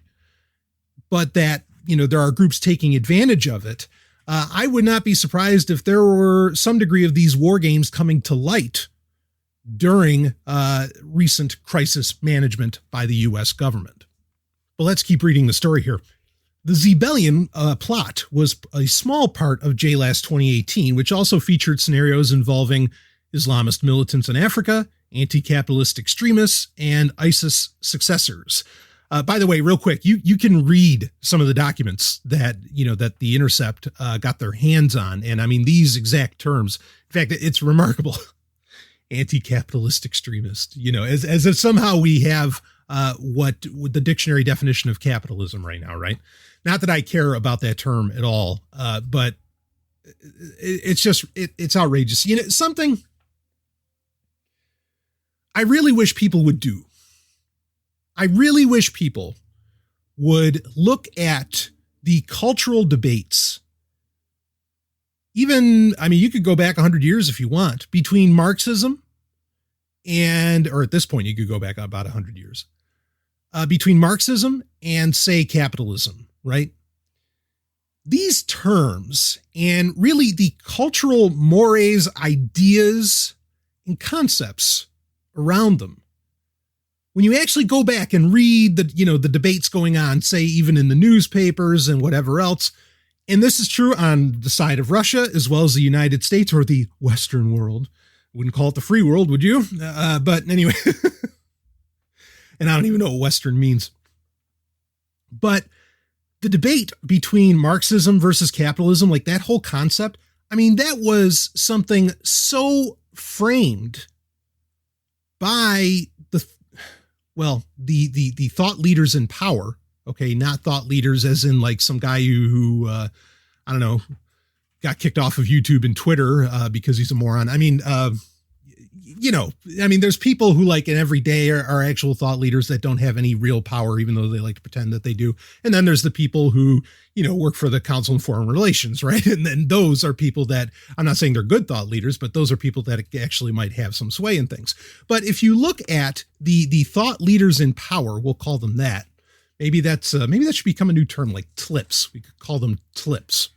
but that, there are groups taking advantage of it. I would not be surprised if there were some degree of these war games coming to light during recent crisis management by the U.S. government. But let's keep reading the story here. The Zbellion plot was a small part of JLAS 2018, which also featured scenarios involving Islamist militants in Africa, anti-capitalist extremists, and ISIS successors. By the way, real quick, you can read some of the documents that the Intercept got their hands on, and I mean these exact terms. In fact, it's remarkable. Anti-capitalist extremist, as if somehow we have what the dictionary definition of capitalism right now, right? Not that I care about that term at all, but it's outrageous. Something I really wish people would do. I really wish people would look at the cultural debates. Even, you could go back 100 years if you want, between Marxism or at this point, you could go back about 100 years, between Marxism and, say, capitalism, right? These terms and really the cultural mores, ideas, and concepts around them. When you actually go back and read the debates going on, say, even in the newspapers and whatever else, and this is true on the side of Russia as well as the United States or the Western world. Wouldn't call it the free world, would you? But anyway, and I don't even know what Western means. But the debate between Marxism versus capitalism, like that whole concept, that was something so framed by the thought leaders in power. Okay, not thought leaders as in like some guy who I don't know, got kicked off of YouTube and Twitter because he's a moron. There's people who like in every day are actual thought leaders that don't have any real power, even though they like to pretend that they do. And then there's the people who, work for the Council on Foreign Relations, right? And then those are people that, I'm not saying they're good thought leaders, but those are people that actually might have some sway in things. But if you look at the thought leaders in power, we'll call them that. Maybe that should become a new term, like TLIPs. We could call them TLIPs.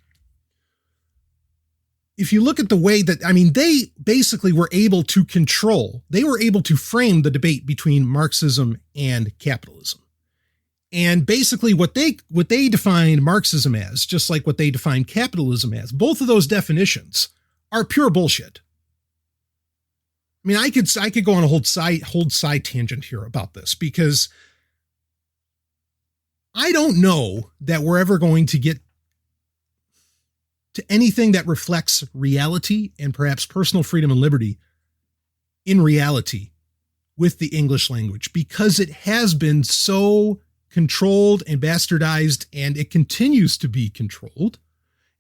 If you look at the way that, they basically were able to frame the debate between Marxism and capitalism. And basically what they defined Marxism as, just like what they defined capitalism as, both of those definitions are pure bullshit. I could go on a whole side tangent here about this, because I don't know that we're ever going to get to anything that reflects reality and perhaps personal freedom and liberty in reality with the English language, because it has been so controlled and bastardized, and it continues to be controlled,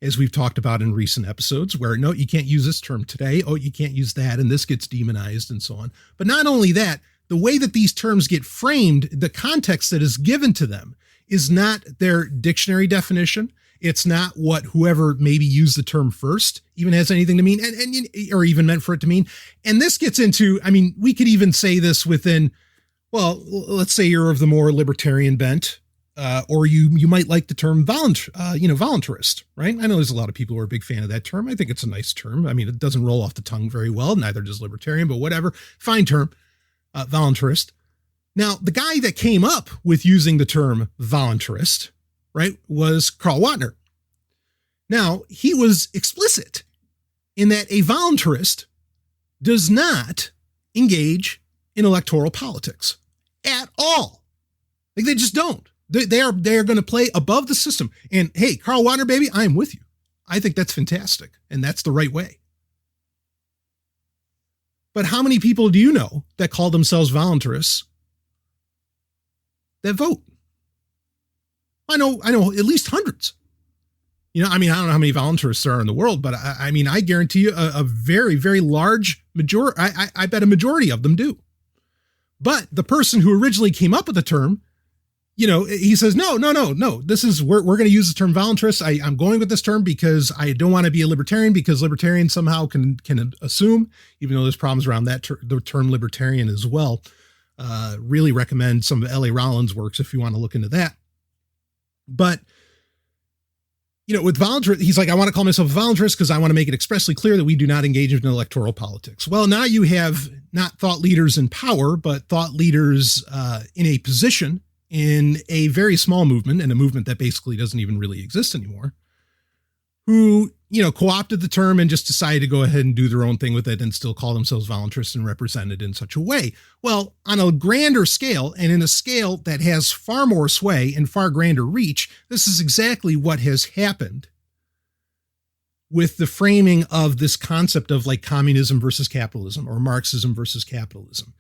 as we've talked about in recent episodes, where no, you can't use this term today. Oh, you can't use that, and this gets demonized and so on. But not only that, the way that these terms get framed, the context that is given to them is not their dictionary definition. It's not what whoever maybe used the term first even has anything to mean, and or even meant for it to mean. And this gets into, we could even say this within, well, let's say you're of the more libertarian bent, or you might like the term voluntarist, right? I know there's a lot of people who are a big fan of that term. I think it's a nice term. It doesn't roll off the tongue very well. Neither does libertarian, but whatever. Fine term, voluntarist. Now, the guy that came up with using the term voluntarist, right, was Karl Wagner. Now, he was explicit in that a voluntarist does not engage in electoral politics at all. Like, they just don't. They are going to play above the system. And hey, Carl Wagner, baby, I am with you. I think that's fantastic. And that's the right way. But how many people do you know that call themselves voluntarists that vote? I know at least hundreds. You know, I mean, I don't know how many voluntarists there are in the world, but I mean, I guarantee you a very, very large majority. I bet a majority of them do. But the person who originally came up with the term, you know, he says, no. This is, we're going to use the term voluntarist. I'm going with this term because I don't want to be a libertarian, because libertarians somehow can assume, even though there's problems around that the term libertarian as well. Really recommend some of L.A. Rollins' works if you want to look into that. But, you know, with voluntarist, he's like, I want to call myself a voluntarist because I want to make it expressly clear that we do not engage in electoral politics. Well, now you have not thought leaders in power, but thought leaders in a position in a very small movement, and a movement that basically doesn't even really exist anymore, who, you know, co-opted the term and just decided to go ahead and do their own thing with it and still call themselves voluntarists and represented in such a way. Well, on a grander scale, and in a scale that has far more sway and far grander reach, this is exactly what has happened with the framing of this concept of like communism versus capitalism or Marxism versus capitalism.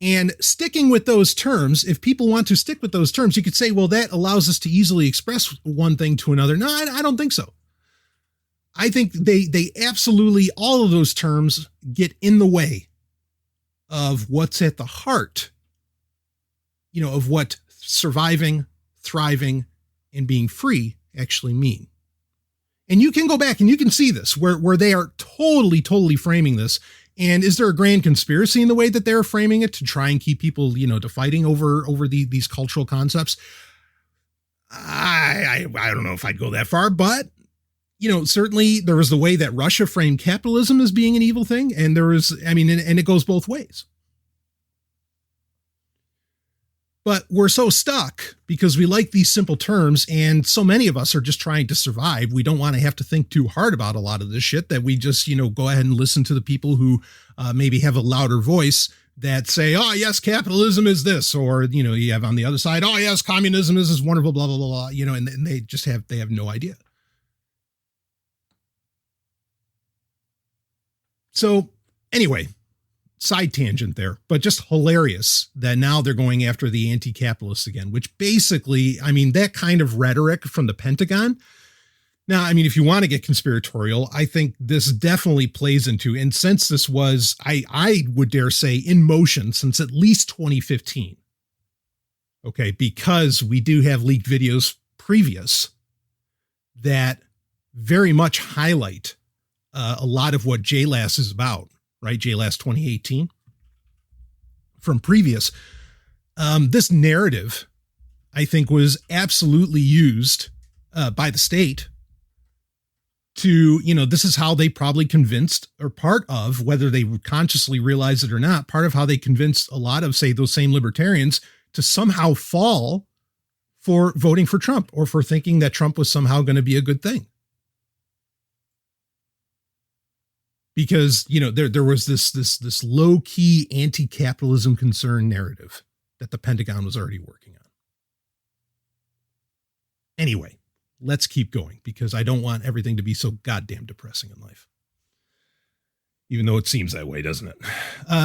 And sticking with those terms, if people want to stick with those terms, you could say, well, that allows us to easily express one thing to another. No, I don't think so. I think they absolutely, all of those terms get in the way of what's at the heart, you know, of what surviving, thriving, and being free actually mean. And you can go back and you can see this where they are totally framing this. And is there a grand conspiracy in the way that they're framing it to try and keep people, you know, to fighting over these cultural concepts? I don't know if I'd go that far, but, you know, certainly there was the way that Russia framed capitalism as being an evil thing. And there is, I mean, and it goes both ways. But we're so stuck because we like these simple terms, and so many of us are just trying to survive. We don't want to have to think too hard about a lot of this shit, that we just, you know, go ahead and listen to the people who maybe have a louder voice that say, oh, yes, capitalism is this, or, you know, you have on the other side, oh, yes, communism is this wonderful, blah, blah, blah, blah, you know, and they just have no idea. So anyway, side tangent there, but just hilarious that now they're going after the anti-capitalists again, which basically, I mean, that kind of rhetoric from the Pentagon. Now, I mean, if you want to get conspiratorial, I think this definitely plays into, and since this was, I would dare say, in motion since at least 2015. Okay, because we do have leaked videos previous that very much highlight a lot of what JLAS is about. Right, JLAS 2018 from previous. This narrative, I think, was absolutely used by the state to, you know, this is how they probably convinced, or part of, whether they consciously realize it or not, part of how they convinced a lot of, say, those same libertarians to somehow fall for voting for Trump, or for thinking that Trump was somehow going to be a good thing. Because, you know, there was this low key anti-capitalism concern narrative that the Pentagon was already working on. Anyway, let's keep going, because I don't want everything to be so goddamn depressing in life. Even though it seems that way, doesn't it?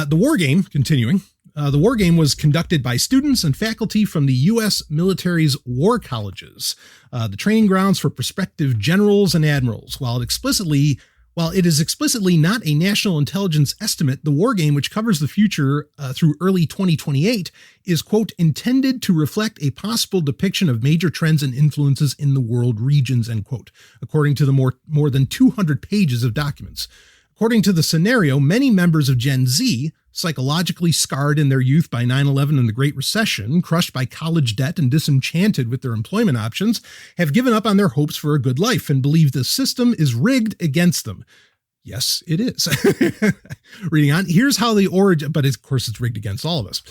The war game, continuing. The war game was conducted by students and faculty from the U.S. military's war colleges, the training grounds for prospective generals and admirals. While it is explicitly not a national intelligence estimate, the war game, which covers the future through early 2028, is, quote, intended to reflect a possible depiction of major trends and influences in the world regions, end quote, according to the more than 200 pages of documents. According to the scenario, many members of Gen Z, psychologically scarred in their youth by 9/11 and the Great Recession, crushed by college debt and disenchanted with their employment options, have given up on their hopes for a good life and believe the system is rigged against them. Yes, it is. Reading on, here's how the origin, but of course it's rigged against all of us.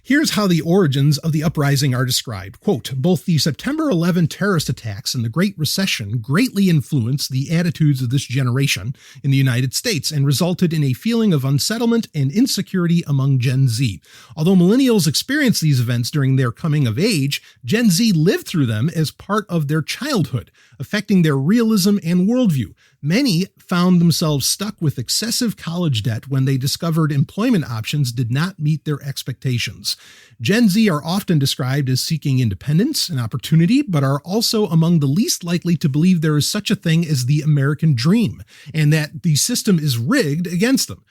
Here's how the origins of the uprising are described. Quote, both the September 11 terrorist attacks and the Great Recession greatly influenced the attitudes of this generation in the United States and resulted in a feeling of unsettlement and insecurity among Gen Z. Although millennials experienced these events during their coming of age, Gen Z lived through them as part of their childhood, affecting their realism and worldview. Many found themselves stuck with excessive college debt when they discovered employment options did not meet their expectations. Gen Z are often described as seeking independence and opportunity, but are also among the least likely to believe there is such a thing as the American dream, and that the system is rigged against them.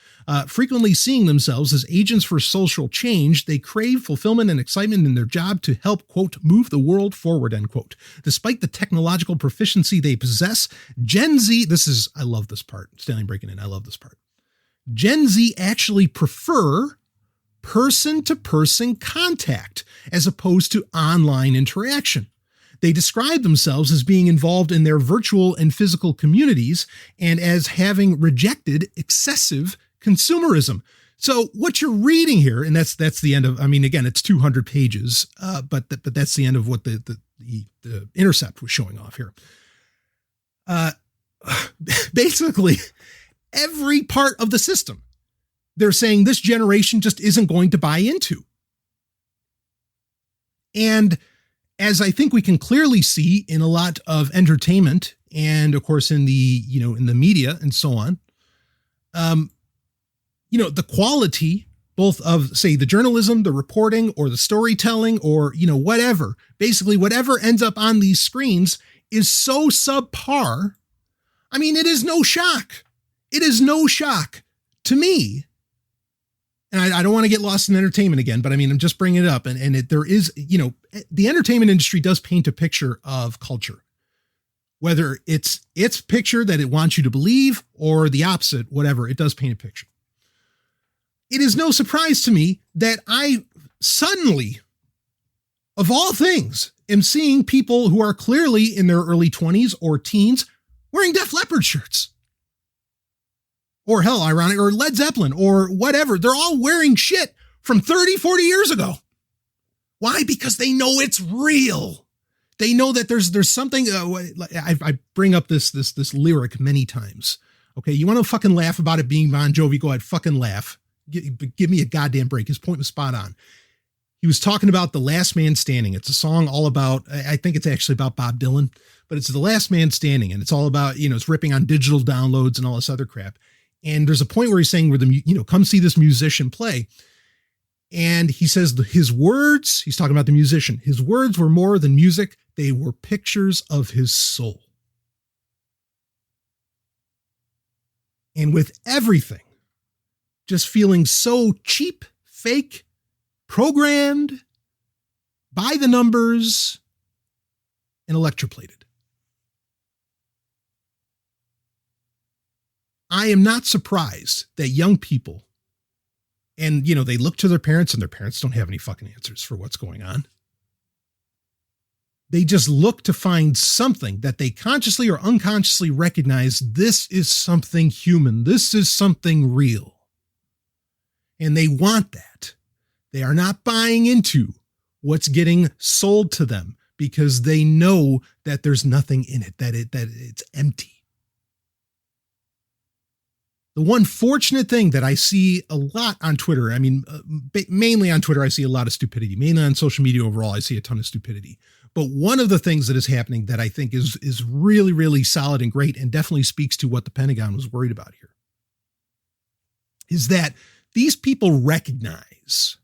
Frequently seeing themselves as agents for social change, they crave fulfillment and excitement in their job to help, quote, move the world forward, end quote. Despite the technological proficiency they possess, Gen Z, I love this part. Stanley breaking in, I love this part. Gen Z actually prefer person-to-person contact as opposed to online interaction. They describe themselves as being involved in their virtual and physical communities and as having rejected excessive consumerism. So what you're reading here, and that's the end of, I mean, again, it's 200 pages, but that's the end of what the Intercept was showing off here. Basically, every part of the system, they're saying this generation just isn't going to buy into. And as I think we can clearly see in a lot of entertainment and of course in the media and so on, the quality both of, say, the journalism, the reporting, or the storytelling, or, whatever, basically whatever ends up on these screens is so subpar. I mean, it is no shock. It is no shock to me. And I don't want to get lost in entertainment again, but I mean, I'm just bringing it up. And there is, the entertainment industry does paint a picture of culture, whether it's its picture that it wants you to believe or the opposite, whatever, it does paint a picture. It is no surprise to me that I suddenly, of all things, am seeing people who are clearly in their early 20s or teens wearing Def Leppard shirts. Or hell, ironic, or Led Zeppelin, or whatever. They're all wearing shit from 30, 40 years ago. Why? Because they know it's real. They know that there's something, I bring up this lyric many times. Okay, you want to fucking laugh about it being Bon Jovi, go ahead, fucking laugh. Give me a goddamn break. His point was spot on. He was talking about The Last Man Standing. It's a song all about, I think it's actually about Bob Dylan, but it's The Last Man Standing. And it's all about, it's ripping on digital downloads and all this other crap. And there's a point where he's saying, come see this musician play. And he says his words, he's talking about the musician, his words were more than music. They were pictures of his soul. And with everything just feeling so cheap, fake, programmed, by the numbers, and electroplated. I am not surprised that young people, and, they look to their parents and their parents don't have any fucking answers for what's going on. They just look to find something that they consciously or unconsciously recognize this is something human. This is something real. And they want that. They are not buying into what's getting sold to them because they know that there's nothing in it, that it's empty. The one fortunate thing that I see a lot on Twitter, I mean, mainly on Twitter, I see a lot of stupidity. Mainly on social media overall, I see a ton of stupidity. But one of the things that is happening that I think is really, really solid and great and definitely speaks to what the Pentagon was worried about here is that these people recognize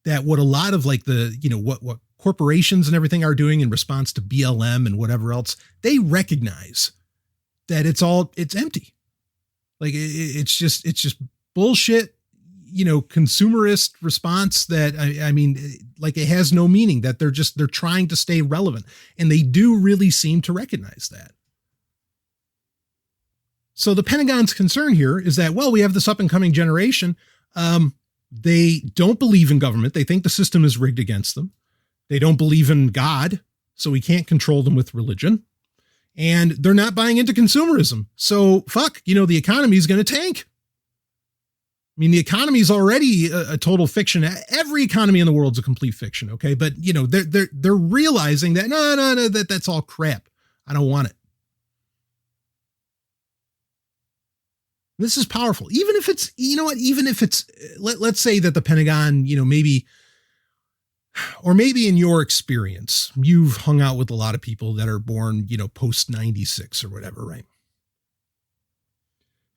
that what a lot of like what corporations and everything are doing in response to BLM and whatever else, they recognize that it's empty. Like it's just bullshit, consumerist response that I mean, like it has no meaning, that they're trying to stay relevant. And they do really seem to recognize that. So the Pentagon's concern here is that, well, we have this up and coming generation. They don't believe in government. They think the system is rigged against them. They don't believe in God, so we can't control them with religion. And they're not buying into consumerism. So fuck, the economy is going to tank. I mean, the economy is already a total fiction. Every economy in the world is a complete fiction. Okay. But they're realizing that no, that's all crap. I don't want it. This is powerful. Even if it's, even if it's, let's say that the Pentagon, maybe in your experience, you've hung out with a lot of people that are born, post 96 or whatever, right?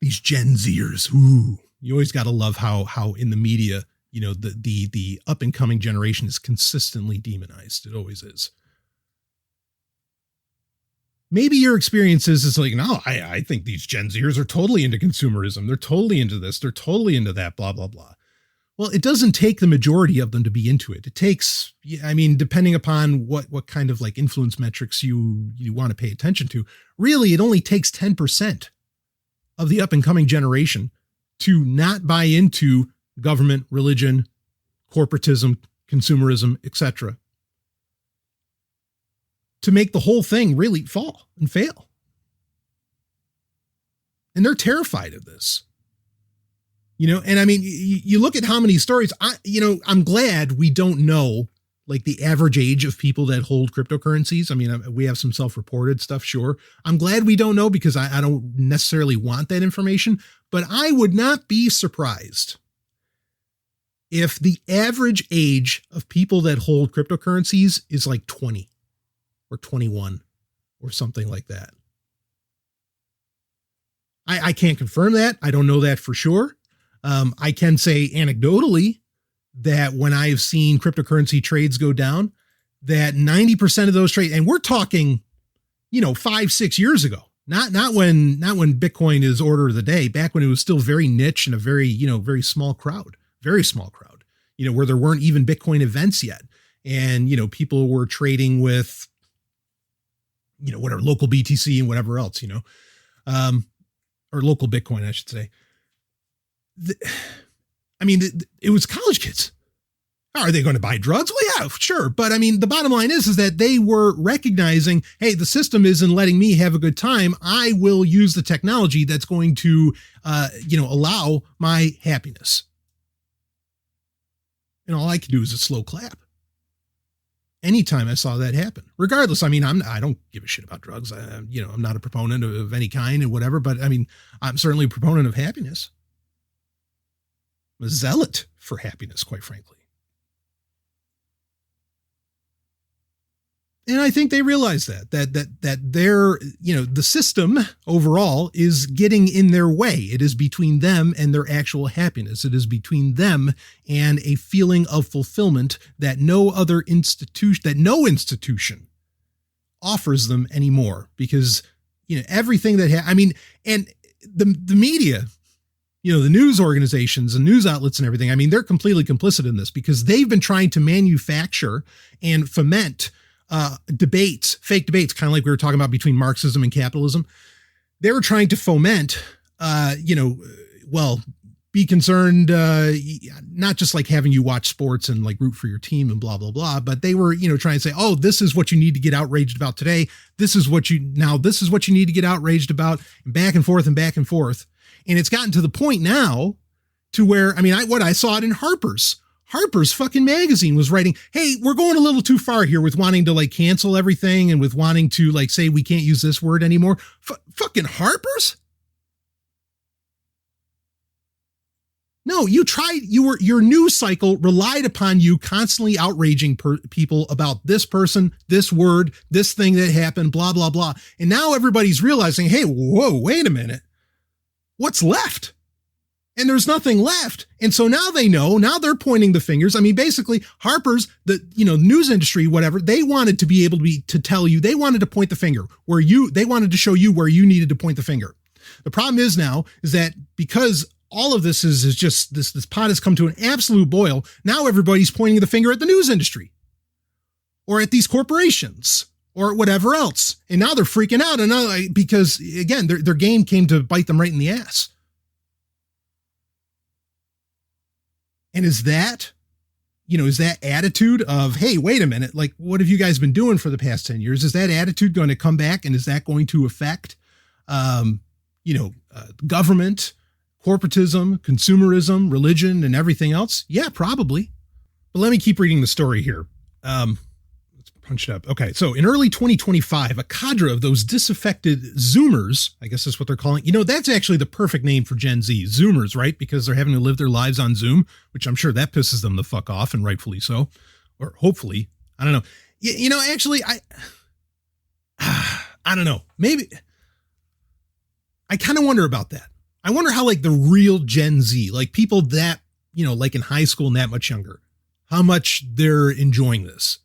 These Gen Zers, ooh, you always got to love how in the media, the up and coming generation is consistently demonized. It always is. Maybe your experience is like, no, I think these Gen Zers are totally into consumerism. They're totally into this. They're totally into that, blah, blah, blah. Well, it doesn't take the majority of them to be into it. It takes, depending upon what kind of like influence metrics you want to pay attention to, really, it only takes 10% of the up and coming generation to not buy into government, religion, corporatism, consumerism, etc., to make the whole thing really fall and fail. And they're terrified of this. And I mean, you look at how many stories, I'm glad we don't know like the average age of people that hold cryptocurrencies. I mean, we have some self-reported stuff, sure. I'm glad we don't know because I don't necessarily want that information, but I would not be surprised if the average age of people that hold cryptocurrencies is like 20 or 21 or something like that. I can't confirm that. I don't know that for sure. I can say anecdotally that when I've seen cryptocurrency trades go down, that 90% of those trades, and we're talking, 5-6 years ago, not when Bitcoin is order of the day, back when it was still very niche and a very, very small crowd, where there weren't even Bitcoin events yet. And, people were trading with, whatever, local BTC and whatever else, or local Bitcoin, I should say. It was college kids. Are they going to buy drugs? Well, yeah, sure. But I mean, the bottom line is that they were recognizing, hey, the system isn't letting me have a good time. I will use the technology that's going to, allow my happiness. And all I can do is a slow clap. Anytime I saw that happen, regardless, I don't give a shit about drugs. I'm not a proponent of any kind and whatever, but I'm certainly a proponent of happiness. I'm a zealot for happiness, quite frankly. And I think they realize that they're, the system overall is getting in their way. It is between them and their actual happiness. It is between them and a feeling of fulfillment that no institution offers them anymore, because, everything that, and the media, the news organizations and news outlets and everything, they're completely complicit in this because they've been trying to manufacture and foment debates, fake debates, kind of like we were talking about between Marxism and capitalism. They were trying to foment, be concerned, not just like having you watch sports and like root for your team and blah, blah, blah, but they were, trying to say, oh, this is what you need to get outraged about today. This is what you need to get outraged about, and back and forth and back and forth. And it's gotten to the point now to where, I saw it in Harper's fucking magazine was writing, hey, we're going a little too far here with wanting to like cancel everything and with wanting to like say we can't use this word anymore. Fucking Harper's? No, your news cycle relied upon you constantly outraging people about this person, this word, this thing that happened, blah, blah, blah. And now everybody's realizing, hey, whoa, wait a minute. What's left? And there's nothing left. And so now they know, now they're pointing the fingers. Basically Harper's, the, news industry, whatever, they wanted to be able to tell you, they wanted to point the finger they wanted to show you where you needed to point the finger. The problem is that because all of this is just this pot has come to an absolute boil. Now everybody's pointing the finger at the news industry or at these corporations or whatever else. And now they're freaking out. And because again, their game came to bite them right in the ass. And is that attitude of, hey, wait a minute, like, what have you guys been doing for the past 10 years? Is that attitude going to come back? And is that going to affect, government Corporatism, consumerism, religion, and everything else? Yeah, probably. But let me keep reading the story here. Let's punch it up. Okay, so in early 2025, a cadre of those disaffected Zoomers, I guess that's what they're calling, that's actually the perfect name for Gen Z, Zoomers, right? Because they're having to live their lives on Zoom, which I'm sure that pisses them the fuck off, and rightfully so. Or hopefully, I don't know. Actually, I don't know. Maybe I kind of wonder about that. I wonder how like the real Gen Z, like people that, like in high school and that much younger, how much they're enjoying this.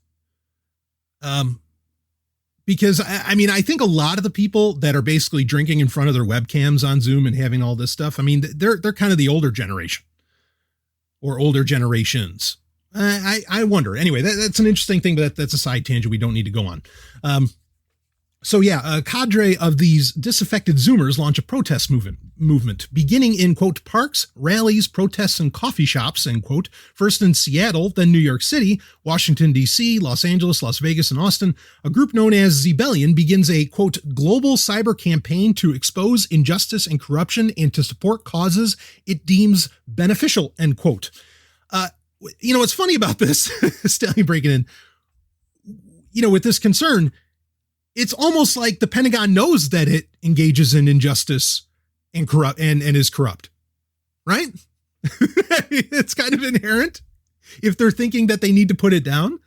Because I think a lot of the people that are basically drinking in front of their webcams on Zoom and having all this stuff, they're kind of the older generation or older generations. I wonder. Anyway, that's an interesting thing, but that's a side tangent we don't need to go on. So yeah, a cadre of these disaffected Zoomers launch a protest movement beginning in, quote, parks, rallies, protests, and coffee shops, end quote, first in Seattle, then New York City, Washington, D.C., Los Angeles, Las Vegas, and Austin. A group known as Zbellion begins a, quote, global cyber campaign to expose injustice and corruption and to support causes it deems beneficial, end quote. What's funny about this, Stallion breaking in, with this concern, it's almost like the Pentagon knows that it engages in injustice and corrupt and is corrupt, right? It's kind of inherent if they're thinking that they need to put it down.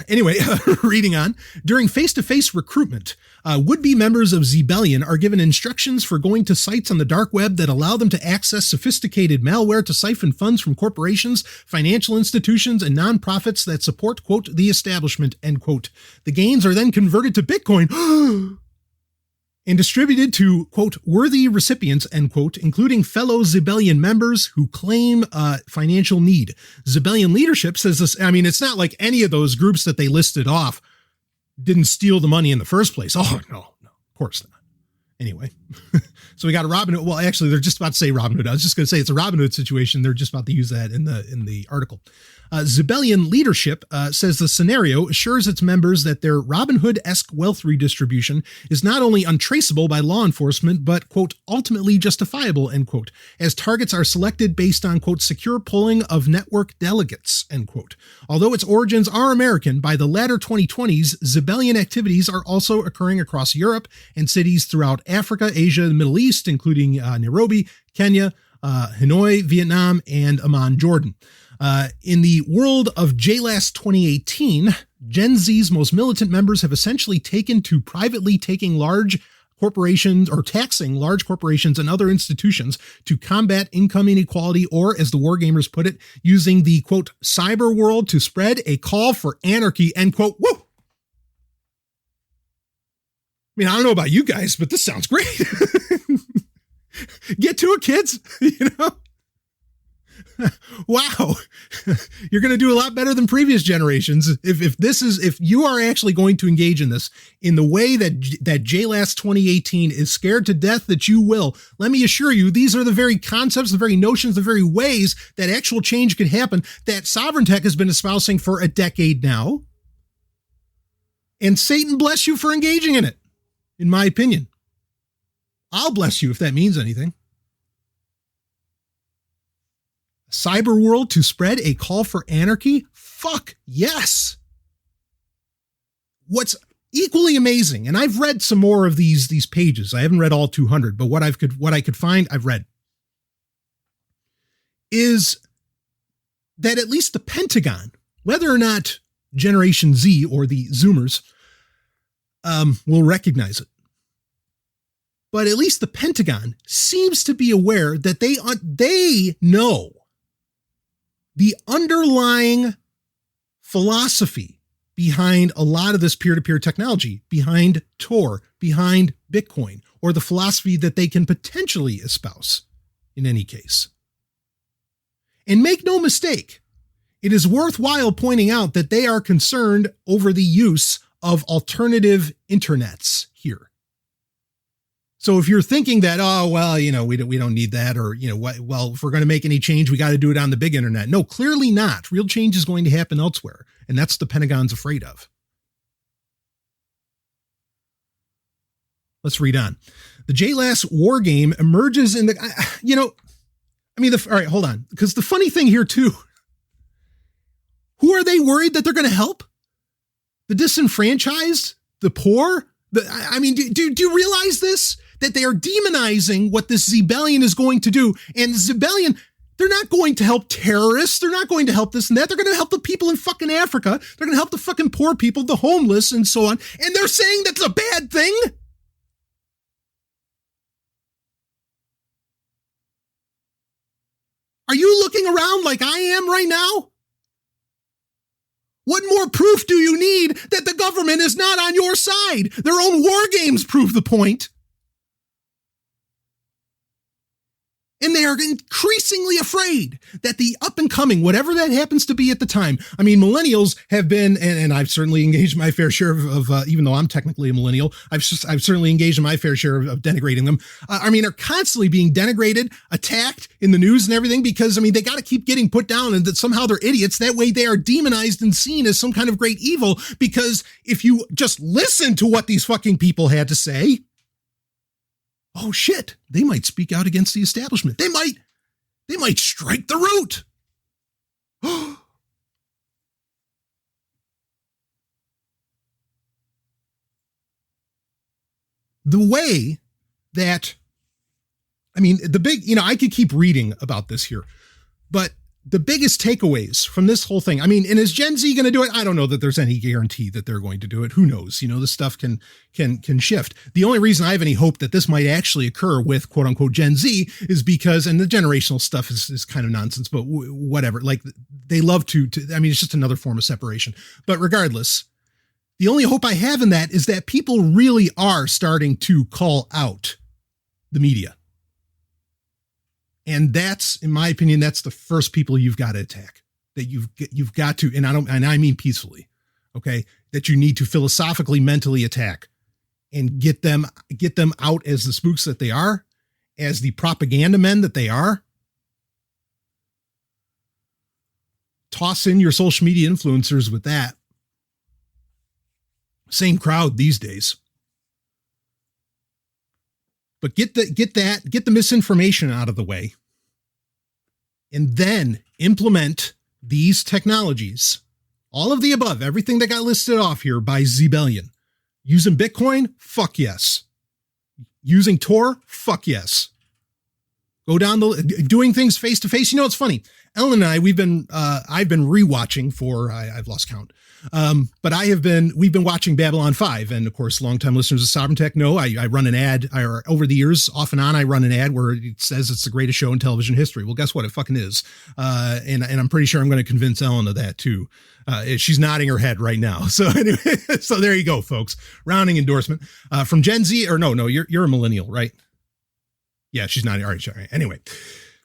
Anyway, reading on. During face-to-face recruitment, would-be members of Zbellion are given instructions for going to sites on the dark web that allow them to access sophisticated malware to siphon funds from corporations, financial institutions, and nonprofits that support, quote, the establishment, end quote. The gains are then converted to Bitcoin and distributed to, quote, worthy recipients, end quote, including fellow Zbellion members who claim financial need. Zbellion leadership says this, it's not like any of those groups that they listed off didn't steal the money in the first place. Oh, no, of course not. Anyway, so we got a Robinhood. Well, actually, they're just about to say Robinhood. I was just going to say it's a Robinhood situation. They're just about to use that in the article. Zbellion leadership says the scenario assures its members that their Robinhood-esque wealth redistribution is not only untraceable by law enforcement, but, quote, ultimately justifiable, end quote, as targets are selected based on, quote, secure polling of network delegates, end quote. Although its origins are American, by the latter 2020s, Zbellion activities are also occurring across Europe and cities throughout Africa, Asia, and the Middle East, including Nairobi, Kenya, Hanoi, Vietnam, and Amman, Jordan. In the world of JLAS 2018, Gen Z's most militant members have essentially taken to privately taking large corporations or taxing large corporations and other institutions to combat income inequality, or as the wargamers put it, using the, quote, cyber world to spread a call for anarchy, end quote. Woo! I don't know about you guys, but this sounds great. Get to it, kids. Wow. You're going to do a lot better than previous generations. If you are actually going to engage in this in the way that JLAS 2018 is scared to death that you will, let me assure you, these are the very concepts, the very notions, the very ways that actual change could happen that Sovereign Tech has been espousing for a decade now. And Satan bless you for engaging in it, in my opinion. I'll bless you if that means anything. Cyber world to spread a call for anarchy? Fuck yes. What's equally amazing, and I've read some more of these pages. I haven't read all 200, but what I could find, I've read, is that at least the Pentagon, whether or not Generation Z or the Zoomers will recognize it, but at least the Pentagon seems to be aware that they know the underlying philosophy behind a lot of this peer-to-peer technology, behind Tor, behind Bitcoin, or the philosophy that they can potentially espouse in any case. And make no mistake, it is worthwhile pointing out that they are concerned over the use of alternative internets here. So if you're thinking that, oh, well, we don't need that, or, well, if we're going to make any change, we got to do it on the big internet. No, clearly not. Real change is going to happen elsewhere. And that's the Pentagon's afraid of. Let's read on. The JLAS war game emerges in the, all right, hold on. Because the funny thing here too, who are they worried that they're going to help? The disenfranchised? The poor? Do you realize this? That they are demonizing what this Zbellion is going to do. And Zbellion, they're not going to help terrorists. They're not going to help this and that. They're going to help the people in fucking Africa. They're going to help the fucking poor people, the homeless, and so on. And they're saying that's a bad thing? Are you looking around like I am right now? What more proof do you need that the government is not on your side? Their own war games prove the point. And they are increasingly afraid that the up and coming, whatever that happens to be at the time. I mean, millennials have been, and I've certainly engaged my fair share of even though I'm technically a millennial, I've certainly engaged in my fair share of denigrating them. Are constantly being denigrated, attacked in the news and everything because, they got to keep getting put down and that somehow they're idiots. That way they are demonized and seen as some kind of great evil because if you just listen to what these fucking people had to say, oh shit, they might speak out against the establishment. They might strike the root. The way that, the big, I could keep reading about this here, but the biggest takeaways from this whole thing, and is Gen Z going to do it? I don't know that there's any guarantee that they're going to do it. Who knows? This stuff can shift. The only reason I have any hope that this might actually occur with quote unquote Gen Z is because, and the generational stuff is kind of nonsense, but whatever, like they love to, it's just another form of separation. But regardless, the only hope I have in that is that people really are starting to call out the media. And that's, in my opinion, that's the first people you've got to attack, that you've got to, and I mean peacefully, okay, that you need to philosophically, mentally attack and get them out as the spooks that they are, as the propaganda men that they are. Toss in your social media influencers with that. Same crowd these days. But get the misinformation out of the way and then implement these technologies, all of the above, everything that got listed off here by Zbellion. Using Bitcoin? Fuck yes. Using Tor? Fuck yes. Go down doing things face to face. It's funny. Ellen and I, I've been rewatching for, I've lost count. But we've been watching Babylon 5. And of course, longtime listeners of Sovryn Tech know I run an ad, or over the years, off and on, I run an ad where it says it's the greatest show in television history. Well, guess what? It fucking is. And I'm pretty sure I'm going to convince Ellen of that too. She's nodding her head right now. So anyway, so there you go, folks. Rounding endorsement, from Gen Z, or no, you're a millennial, right? Yeah, she's nodding. All right. Anyway.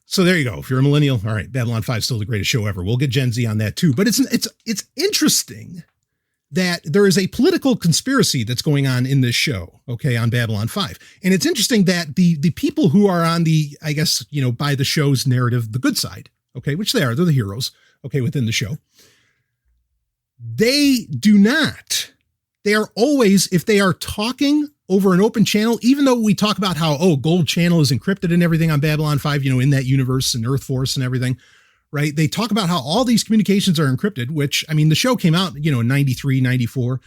So there you go. If you're a millennial, all right, Babylon 5 is still the greatest show ever. We'll get Gen Z on that too. But it's interesting that there is a political conspiracy that's going on in this show, okay, on Babylon 5. And it's interesting that the people who are on the, I guess, by the show's narrative, the good side, okay, which they're the heroes, okay, within the show. They are always, if they are talking over an open channel, even though we talk about how, Gold Channel is encrypted and everything on Babylon 5, in that universe and Earth Force and everything, right? They talk about how all these communications are encrypted, which, the show came out, in 93, 94.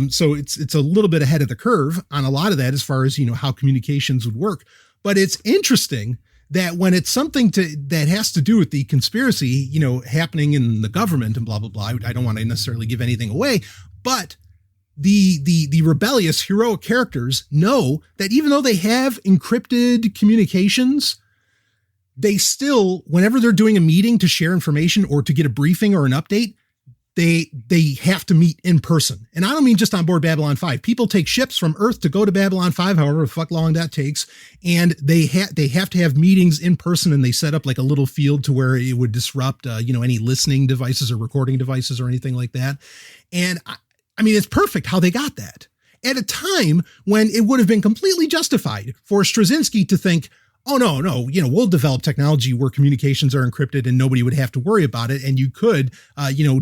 So it's a little bit ahead of the curve on a lot of that as far as, how communications would work. But it's interesting that when it's something that has to do with the conspiracy, happening in the government and blah, blah, blah, I don't want to necessarily give anything away, but the rebellious heroic characters know that even though they have encrypted communications, they still, whenever they're doing a meeting to share information or to get a briefing or an update, they have to meet in person. And I don't mean just on board Babylon 5. People take ships from Earth to go to Babylon 5, however the fuck long that takes. And they have to have meetings in person, and they set up like a little field to where it would disrupt, any listening devices or recording devices or anything like that. And it's perfect how they got that at a time when it would have been completely justified for Straczynski to think, oh, no, we'll develop technology where communications are encrypted and nobody would have to worry about it. And you could,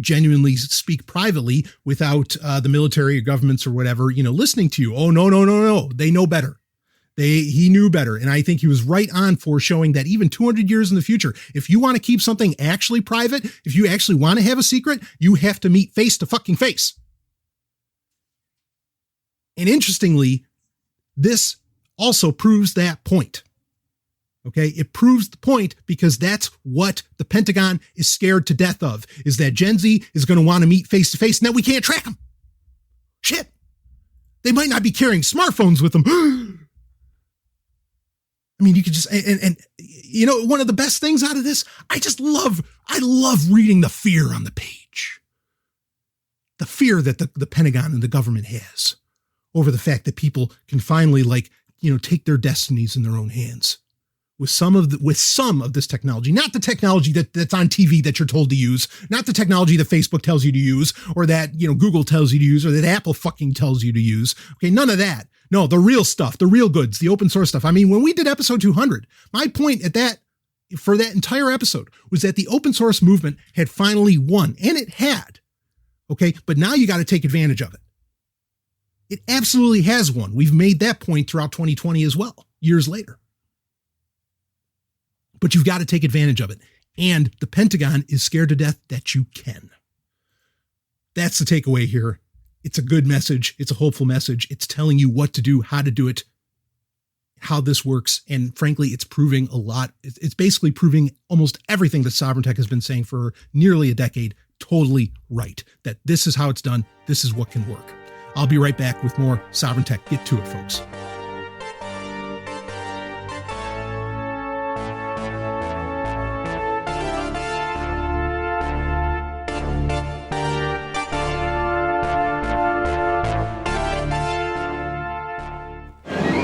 genuinely speak privately without the military or governments or whatever, listening to you. Oh, no. They know better. He knew better. And I think he was right on for showing that even 200 years in the future, if you want to keep something actually private, if you actually want to have a secret, you have to meet face to fucking face. And interestingly, this also proves that point. Okay, it proves the point because that's what the Pentagon is scared to death of, is that Gen Z is going to want to meet face to face and that we can't track them. Shit. They might not be carrying smartphones with them. I mean, you could just, and you know, one of the best things out of this, I love reading the fear on the page. The fear that the Pentagon and the government has over the fact that people can finally, like, you know, take their destinies in their own hands. With some of this technology, not the technology that's on TV that you're told to use, not the technology that Facebook tells you to use, or that, you know, Google tells you to use, or that Apple fucking tells you to use. Okay, none of that. No, the real stuff, the real goods, the open source stuff. I mean, when we did episode 200, my point for that entire episode was that the open source movement had finally won, and it had. Okay, but now you got to take advantage of it. It absolutely has won. We've made that point throughout 2020 as well, years later. But you've got to take advantage of it. And the Pentagon is scared to death that you can. That's the takeaway here. It's a good message. It's a hopeful message. It's telling you what to do, how to do it, how this works. And frankly, it's proving a lot. It's basically proving almost everything that Sovryn Tech has been saying for nearly a decade totally right. That this is how it's done. This is what can work. I'll be right back with more Sovryn Tech. Get to it, folks.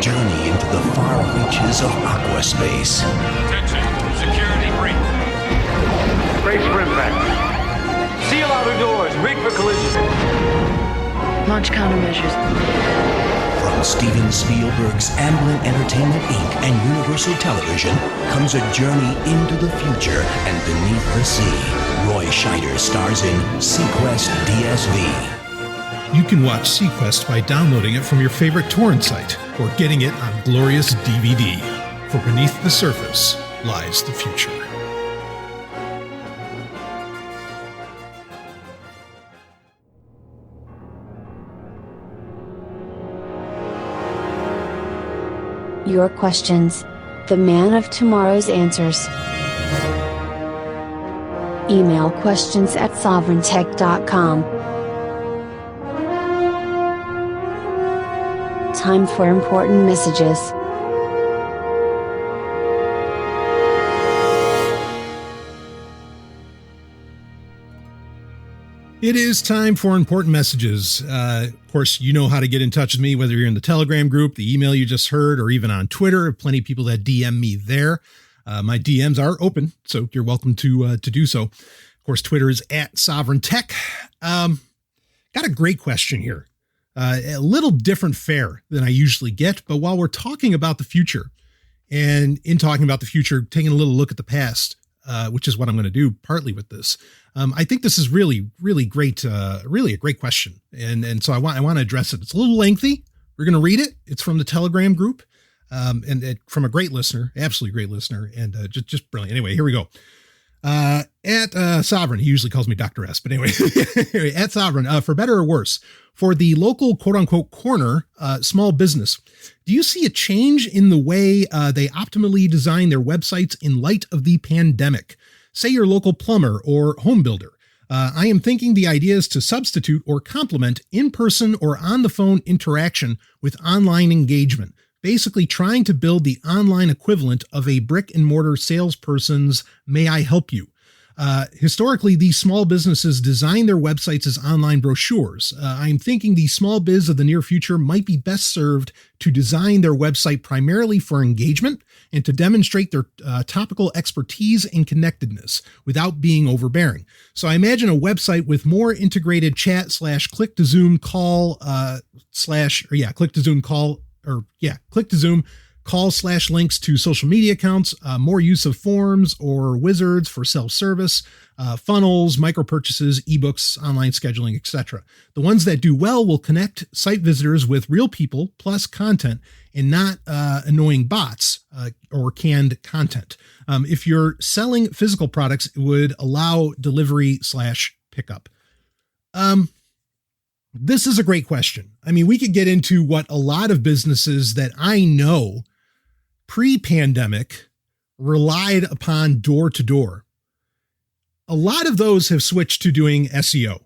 Journey into the far reaches of aquaspace. Attention, security breach. Brace for impact. Seal outer doors. Rig for collision. Launch countermeasures. From Steven Spielberg's Amblin Entertainment Inc. and Universal Television comes a journey into the future and beneath the sea. Roy Scheider stars in Sequest DSV. You can watch Sequest by downloading it from your favorite torrent site or getting it on glorious DVD. For beneath the surface lies the future. Your questions. The man of tomorrow's answers. Email questions@sovryntech.com. Time for important messages. It is time for important messages. Of course, you know how to get in touch with me, whether you're in the Telegram group, the email you just heard, or even on Twitter. Plenty of people that DM me there. My DMs are open, so you're welcome to do so. Of course, Twitter is @SovrynTech. Got a great question here. A little different fare than I usually get, but while we're talking about the future, and in talking about the future, taking a little look at the past, which is what I'm going to do partly with this. I think this is really, really great, really a great question. And so I want to address it. It's a little lengthy. We're going to read it. It's from the Telegram group, and from a great listener, absolutely great listener, and just brilliant. Anyway, here we go. Sovryn, he usually calls me Dr. S, but anyway, at Sovryn, for better or worse, for the local quote unquote corner, small business, do you see a change in the way they optimally design their websites in light of the pandemic? Say your local plumber or home builder. I am thinking the idea is to substitute or complement in-person or on the phone interaction with online engagement. Basically trying to build the online equivalent of a brick and mortar salesperson's "may I help you?" Historically, these small businesses design their websites as online brochures. I'm thinking the small biz of the near future might be best served to design their website primarily for engagement and to demonstrate their topical expertise and connectedness without being overbearing. So I imagine a website with more integrated chat / click to Zoom call click to Zoom call/links to social media accounts, more use of forms or wizards for self-service, funnels, micro purchases, ebooks, online scheduling, etc. The ones that do well will connect site visitors with real people plus content and not annoying bots or canned content. If you're selling physical products, it would allow delivery/pickup. This is a great question. I mean, we could get into what a lot of businesses that I know pre-pandemic relied upon door to door. A lot of those have switched to doing SEO,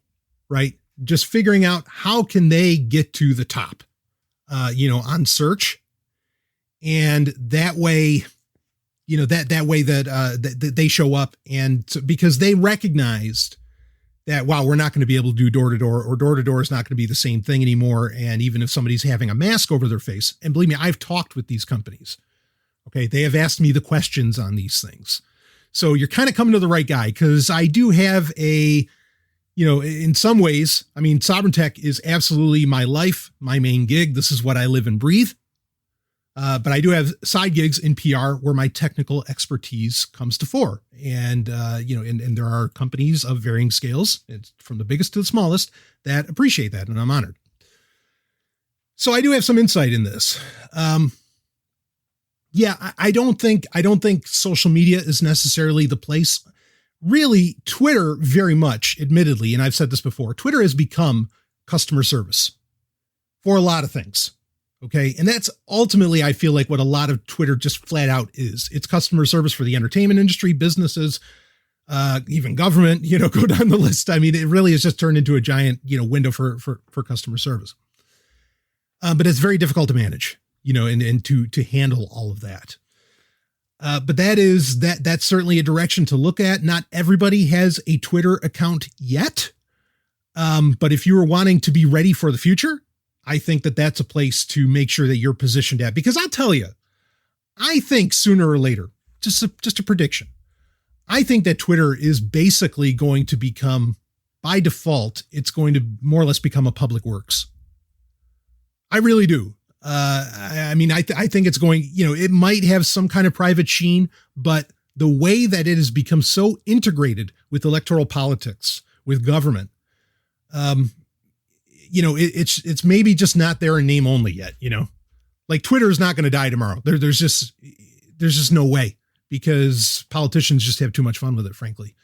right? Just figuring out how can they get to the top, on search. And that way, that they show up, and because they recognized that, wow, we're not going to be able to do door to door, or door to door is not going to be the same thing anymore. And even if somebody's having a mask over their face, and believe me, I've talked with these companies. Okay. They have asked me the questions on these things. So you're kind of coming to the right guy, because I do have in some ways, I mean, Sovryn Tech is absolutely my life, my main gig. This is what I live and breathe. But I do have side gigs in PR where my technical expertise comes to fore. And, and there are companies of varying scales, from the biggest to the smallest, that appreciate that. And I'm honored. So I do have some insight in this. I don't think social media is necessarily the place. Really, Twitter very much, admittedly, and I've said this before, Twitter has become customer service for a lot of things. Okay. And that's ultimately, I feel like, what a lot of Twitter just flat out is. It's customer service for the entertainment industry, businesses, even government, go down the list. I mean, it really has just turned into a giant, window for customer service. But it's very difficult to manage, and to handle all of that. But that's certainly a direction to look at. Not everybody has a Twitter account yet. But if you are wanting to be ready for the future, I think that that's a place to make sure that you're positioned at, because I'll tell you, I think sooner or later, just a prediction, I think that Twitter is basically going to become, by default, it's going to more or less become a public works. I really do. I think it's going, it might have some kind of private sheen, but the way that it has become so integrated with electoral politics, with government, it's maybe just not there in name only yet, like Twitter is not going to die tomorrow. There's just no way, because politicians just have too much fun with it, frankly.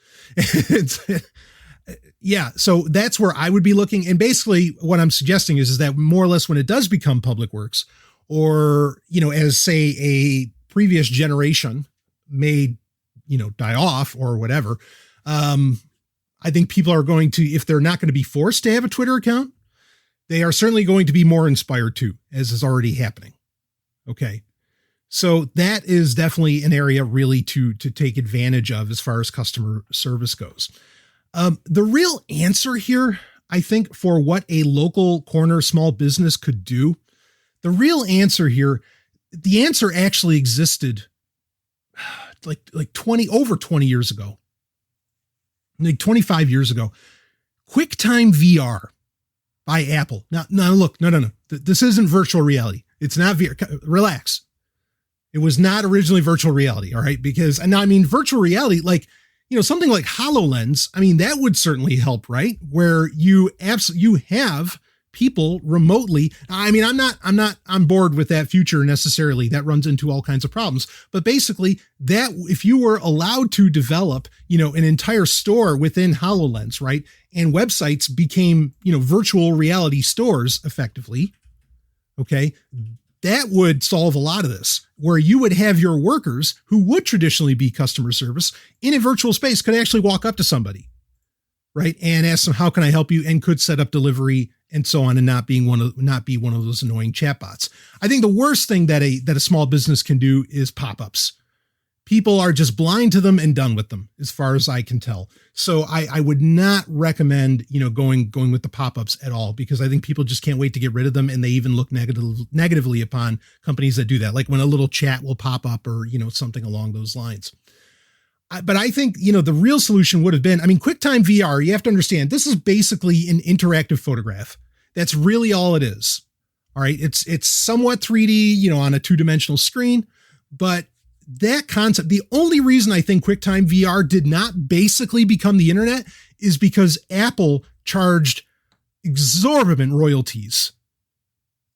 So that's where I would be looking. And basically what I'm suggesting is that more or less when it does become public works, or, as say a previous generation may, die off or whatever. I think people are going to, if they're not going to be forced to have a Twitter account, they are certainly going to be more inspired to, as is already happening. Okay. So that is definitely an area really to take advantage of as far as customer service goes. The real answer here, I think, for what a local corner small business could do, the real answer here, the answer actually existed like 20 years ago, like 25 years ago. QuickTime VR by Apple. Now look, no. This isn't virtual reality. It's not VR. Relax. It was not originally virtual reality. All right. Because, and I mean, virtual reality, like, something like HoloLens, I mean, that would certainly help, right? Where you have people remotely. I mean, I'm not on board with that future necessarily. That runs into all kinds of problems. But basically, that if you were allowed to develop, an entire store within HoloLens, right? And websites became, virtual reality stores effectively. Okay. That would solve a lot of this, where you would have your workers who would traditionally be customer service in a virtual space could actually walk up to somebody, right? And ask them, how can I help you? And could set up delivery and so on, and not be one of those annoying chatbots. I think the worst thing that a small business can do is pop-ups. People are just blind to them and done with them, as far as I can tell. So I would not recommend, going with the pop-ups at all, because I think people just can't wait to get rid of them. And they even look negatively upon companies that do that. Like when a little chat will pop up, or, something along those lines. But I think, the real solution would have been, QuickTime VR, you have to understand, this is basically an interactive photograph. That's really all it is. All right. It's somewhat 3D, on a 2-dimensional screen, but that concept, the only reason I think QuickTime VR did not basically become the internet is because Apple charged exorbitant royalties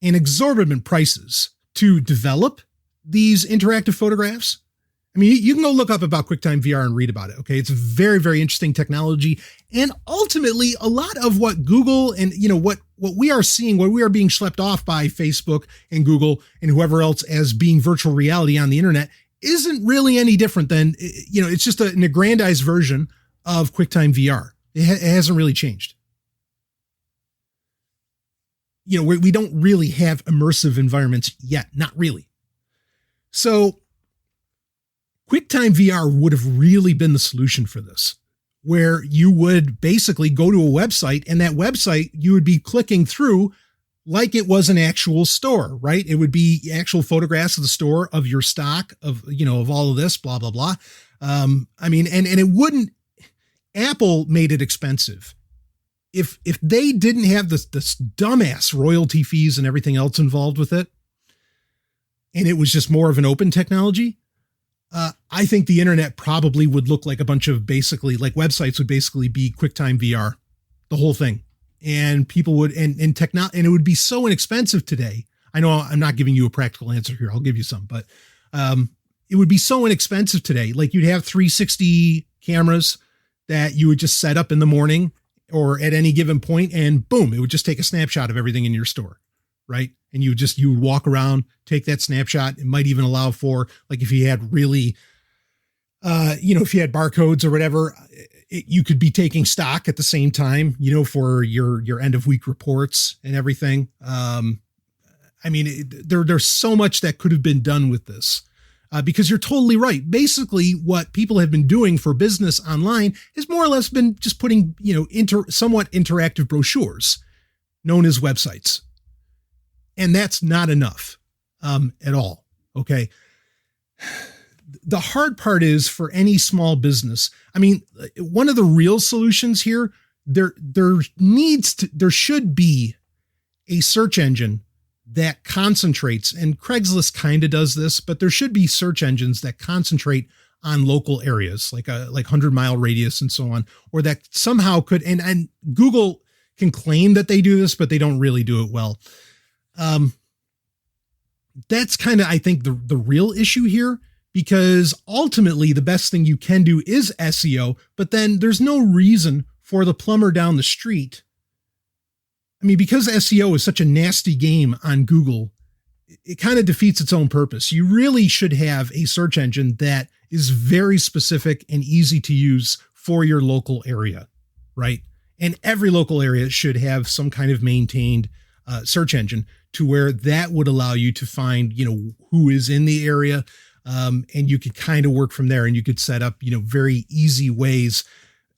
and exorbitant prices to develop these interactive photographs. I mean, you can go look up about QuickTime VR and read about it. Okay. It's a very, very interesting technology. And ultimately a lot of what Google and, what we are seeing, what we are being schlepped off by Facebook and Google and whoever else as being virtual reality on the internet isn't really any different than, it's just an aggrandized version of QuickTime VR. It hasn't really changed. We don't really have immersive environments yet. Not really. So QuickTime VR would have really been the solution for this, where you would basically go to a website and that website you would be clicking through like it was an actual store, right? It would be actual photographs of the store, of your stock, of all of this, blah, blah, blah. And it wouldn't, Apple made it expensive. If they didn't have this dumbass royalty fees and everything else involved with it, and it was just more of an open technology, I think the internet probably would look like a bunch of basically like websites would basically be QuickTime VR, the whole thing. And people would, and it would be so inexpensive today. I know I'm not giving you a practical answer here. I'll give you some, but, it would be so inexpensive today. Like you'd have 360 cameras that you would just set up in the morning or at any given point and boom, it would just take a snapshot of everything in your store. Right. And you would walk around, take that snapshot. It might even allow for, like, if you had really, if you had barcodes or whatever, you could be taking stock at the same time, for your end of week reports and everything. There's so much that could have been done with this, because you're totally right. Basically what people have been doing for business online has more or less been just putting, somewhat interactive brochures known as websites. And that's not enough, at all. Okay. The hard part is for any small business. I mean, one of the real solutions here, there should be a search engine that concentrates, and Craigslist kind of does this, but there should be search engines that concentrate on local areas, like 100-mile radius and so on, or that somehow could, and Google can claim that they do this, but they don't really do it well. That's kind of, I think, the real issue here, because ultimately the best thing you can do is SEO, but then there's no reason for the plumber down the street. I mean, because SEO is such a nasty game on Google, it kind of defeats its own purpose. You really should have a search engine that is very specific and easy to use for your local area, right? And every local area should have some kind of maintained search engine to where that would allow you to find, who is in the area. And you could kind of work from there, and you could set up, very easy ways.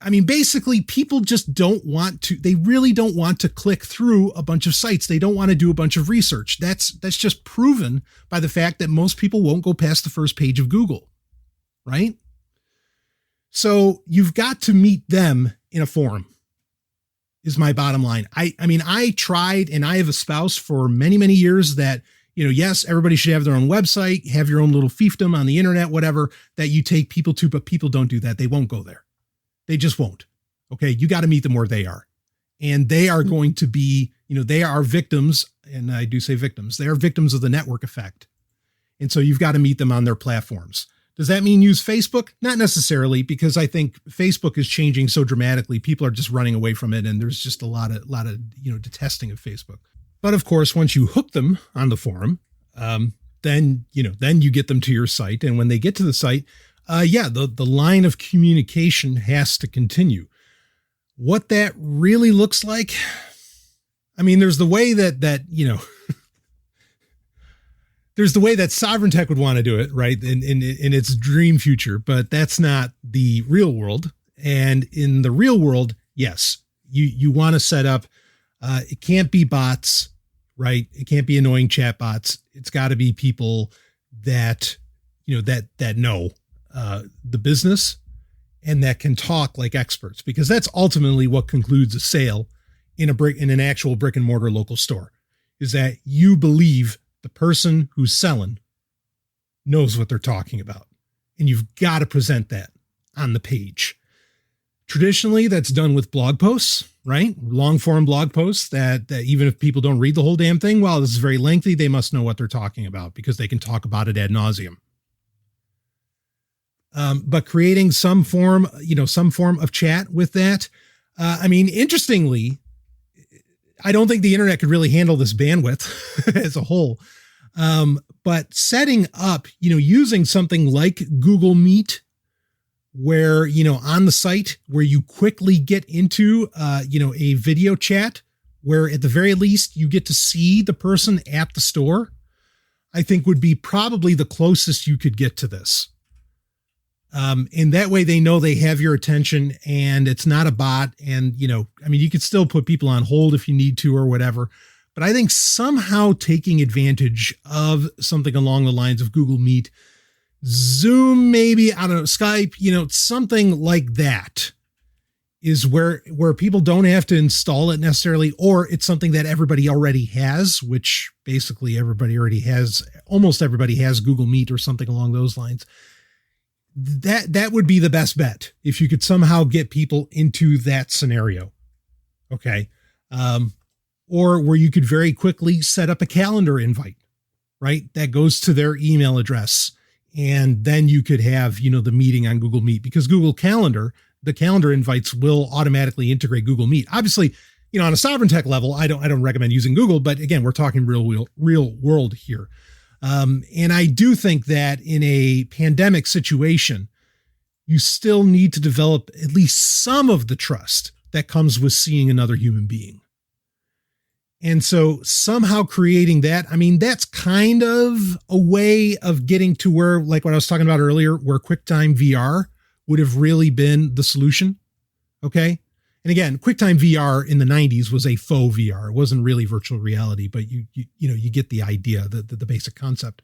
I mean, basically people just they really don't want to click through a bunch of sites. They don't want to do a bunch of research. That's just proven by the fact that most people won't go past the first page of Google, right? So you've got to meet them in a forum, is my bottom line. I tried, and I have espoused for many, many years that, yes, everybody should have their own website, have your own little fiefdom on the internet, whatever, that you take people to, but people don't do that. They won't go there. They just won't. Okay. You got to meet them where they are, and they are going to be, they are victims. And I do say victims. They are victims of the network effect. And so you've got to meet them on their platforms. Does that mean use Facebook? Not necessarily, because I think Facebook is changing so dramatically. People are just running away from it. And there's just a lot of, detesting of Facebook. But of course, once you hook them on the forum, then you get them to your site. And when they get to the site, the line of communication has to continue. What that really looks like, I mean, there's the way that there's the way that Sovryn Tech would want to do it, right? In its dream future, but that's not the real world. And in the real world, yes, you want to set up, it can't be bots, right? It can't be annoying chat bots. It's got to be people that, that know the business and that can talk like experts, because that's ultimately what concludes a sale in an actual brick and mortar local store. is that you believe the person who's selling knows what they're talking about. And you've got to present that on the page. Traditionally, that's done with blog posts, right? Long form blog posts that even if people don't read the whole damn thing, well, this is very lengthy, they must know what they're talking about because they can talk about it ad nauseum. But creating some form of chat with that. Interestingly, I don't think the internet could really handle this bandwidth as a whole. But setting up, using something like Google Meet, where, on the site where you quickly get into, a video chat where at the very least you get to see the person at the store, I think would be probably the closest you could get to this. And that way they know they have your attention and it's not a bot. And, you could still put people on hold if you need to or whatever. But I think somehow taking advantage of something along the lines of Google Meet, Zoom, maybe, I don't know, Skype, something like that is where people don't have to install it necessarily, or it's something that everybody already has, which basically almost everybody has Google Meet or something along those lines. That would be the best bet if you could somehow get people into that scenario. Okay. Or where you could very quickly set up a calendar invite, right? That goes to their email address. And then you could have, the meeting on Google Meet, because Google Calendar, the calendar invites will automatically integrate Google Meet. Obviously, on a Sovryn Tech level, I don't recommend using Google, but again, we're talking real world here. And I do think that in a pandemic situation, you still need to develop at least some of the trust that comes with seeing another human being. And so somehow creating that, that's kind of a way of getting to where, like what I was talking about earlier, where QuickTime VR would have really been the solution. Okay. And again, QuickTime VR in the 90s was a faux VR. It wasn't really virtual reality, but you get the idea, the basic concept.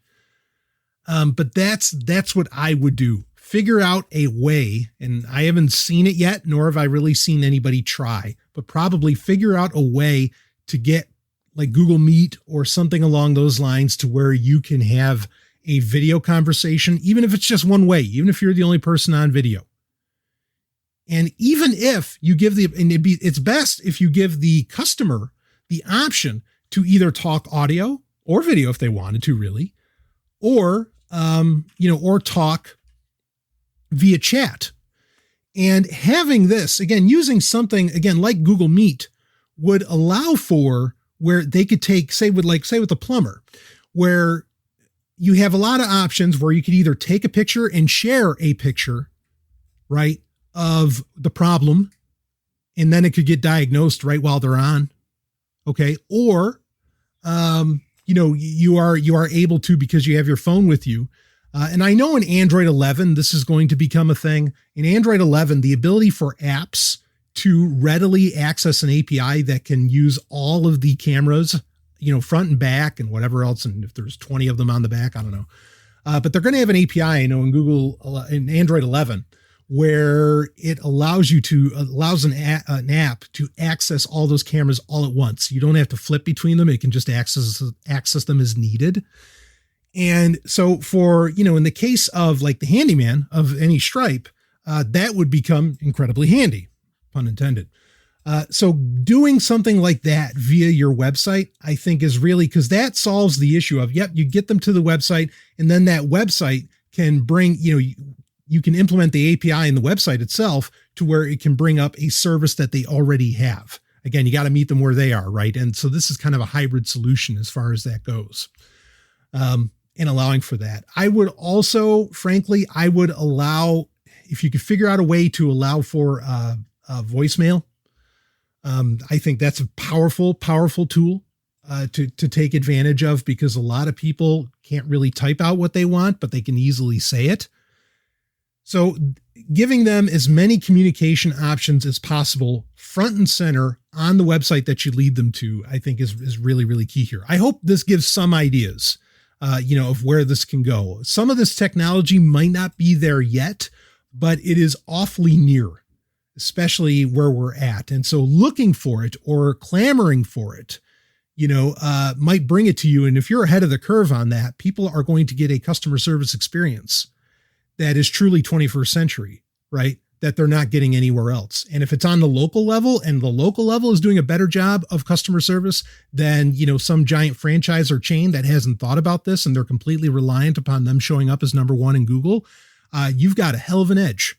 But that's what I would do. Figure out a way, and I haven't seen it yet, nor have I really seen anybody try, but probably figure out a way to get like Google Meet or something along those lines to where you can have a video conversation, even if it's just one way, even if you're the only person on video. And even if you give it's best if you give the customer the option to either talk audio or video if they wanted to really, or talk via chat. And having this, again, using something, again, like Google Meet would allow for where they could take, say with a plumber, where you have a lot of options where you could either take a picture and share a picture, right, of the problem, and then it could get diagnosed right while they're on. Okay. Or, you are able to, because you have your phone with you. And I know in Android 11, this is going to become a thing. In Android 11, the ability for apps to readily access an API that can use all of the cameras, front and back and whatever else. And if there's 20 of them on the back, I don't know. But they're going to have an API, in Android 11, where it allows an app to access all those cameras all at once. You don't have to flip between them. It can just access them as needed. And so for, in the case of like the handyman of any stripe, that would become incredibly handy, pun intended. So doing something like that via your website, I think is really, because that solves the issue of, you get them to the website, and then that website can bring, you can implement the API in the website itself to where it can bring up a service that they already have. Again, you got to meet them where they are, right? And so this is kind of a hybrid solution as far as that goes. And allowing for that. I would also, frankly, allow, if you could figure out a way to allow for voicemail, I think that's a powerful tool to take advantage of, because a lot of people can't really type out what they want, but they can easily say it. So giving them as many communication options as possible front and center on the website that you lead them to, I think is really, really key here. I hope this gives some ideas, of where this can go. Some of this technology might not be there yet, but it is awfully near, especially where we're at. And so looking for it or clamoring for it might bring it to you. And if you're ahead of the curve on that, people are going to get a customer service experience that is truly 21st century, right? That they're not getting anywhere else. And if it's on the local level and the local level is doing a better job of customer service than, some giant franchise or chain that hasn't thought about this and they're completely reliant upon them showing up as number one in Google, you've got a hell of an edge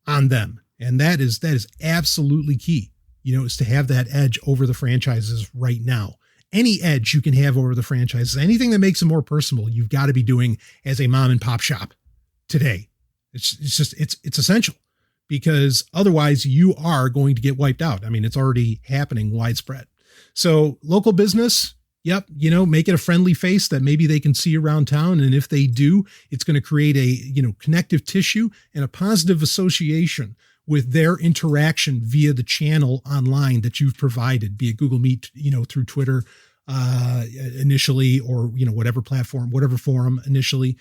on them. And that is absolutely key, is to have that edge over the franchises right now. Any edge you can have over the franchises, anything that makes them more personal, you've got to be doing as a mom and pop shop today. It's essential, because otherwise you are going to get wiped out. I mean, it's already happening widespread. So local business, yep. Make it a friendly face that maybe they can see around town. And if they do, it's going to create a, connective tissue and a positive association with their interaction via the channel online that you've provided, be it Google Meet, through Twitter, initially, or, whatever platform initially,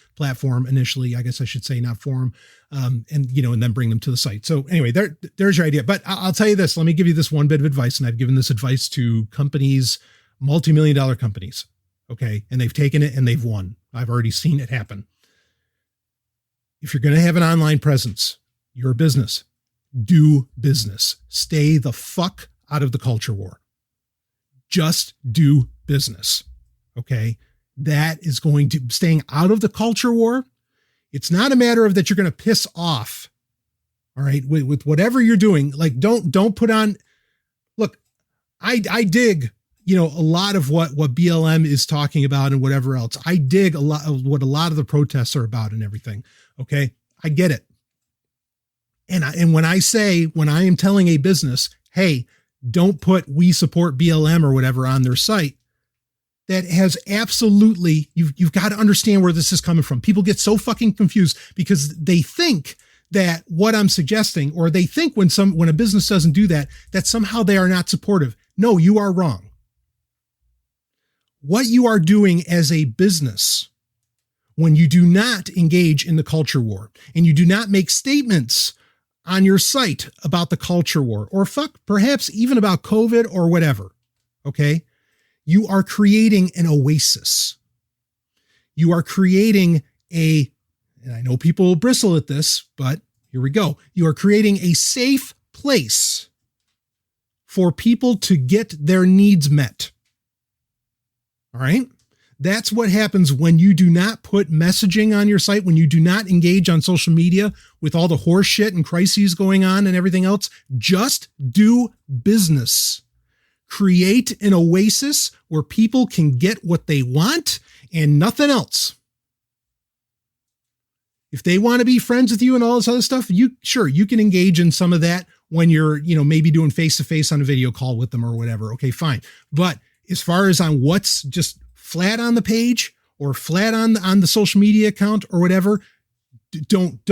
I guess I should say, not forum, and then bring them to the site. So anyway, there's your idea. But I'll tell you this, let me give you this one bit of advice. And I've given this advice to companies, multi-million-dollar companies. Okay. And they've taken it and they've won. I've already seen it happen. If you're going to have an online presence, you're a business, do business, stay the fuck out of the culture war. Just do business. Okay. That is going to staying out of the culture war. It's not a matter of that you're going to piss off. All right. With whatever you're doing, like don't put on, look, I dig, a lot of what BLM is talking about and whatever else. I dig a lot of what a lot of the protests are about and everything. Okay. I get it. And when I am telling a business, hey, don't put "we support BLM" or whatever on their site, that has absolutely, you've got to understand where this is coming from. People get so fucking confused because they think that what I'm suggesting, or they think when a business doesn't do that somehow they are not supportive. No, you are wrong. What you are doing as a business, when you do not engage in the culture war and you do not make statements on your site about the culture war, or perhaps even about COVID or whatever. Okay. You are creating an oasis. You are creating and I know people will bristle at this, but here we go. You are creating a safe place for people to get their needs met. All right. That's what happens when you do not put messaging on your site, when you do not engage on social media with all the horse shit and crises going on and everything else. Just do business. Create an oasis where people can get what they want and nothing else. If they want to be friends with you and all this other stuff, you can engage in some of that when you're, maybe doing face-to-face on a video call with them or whatever. Okay, fine. But as far as on what's just flat on the page or flat on the social media account or whatever, don't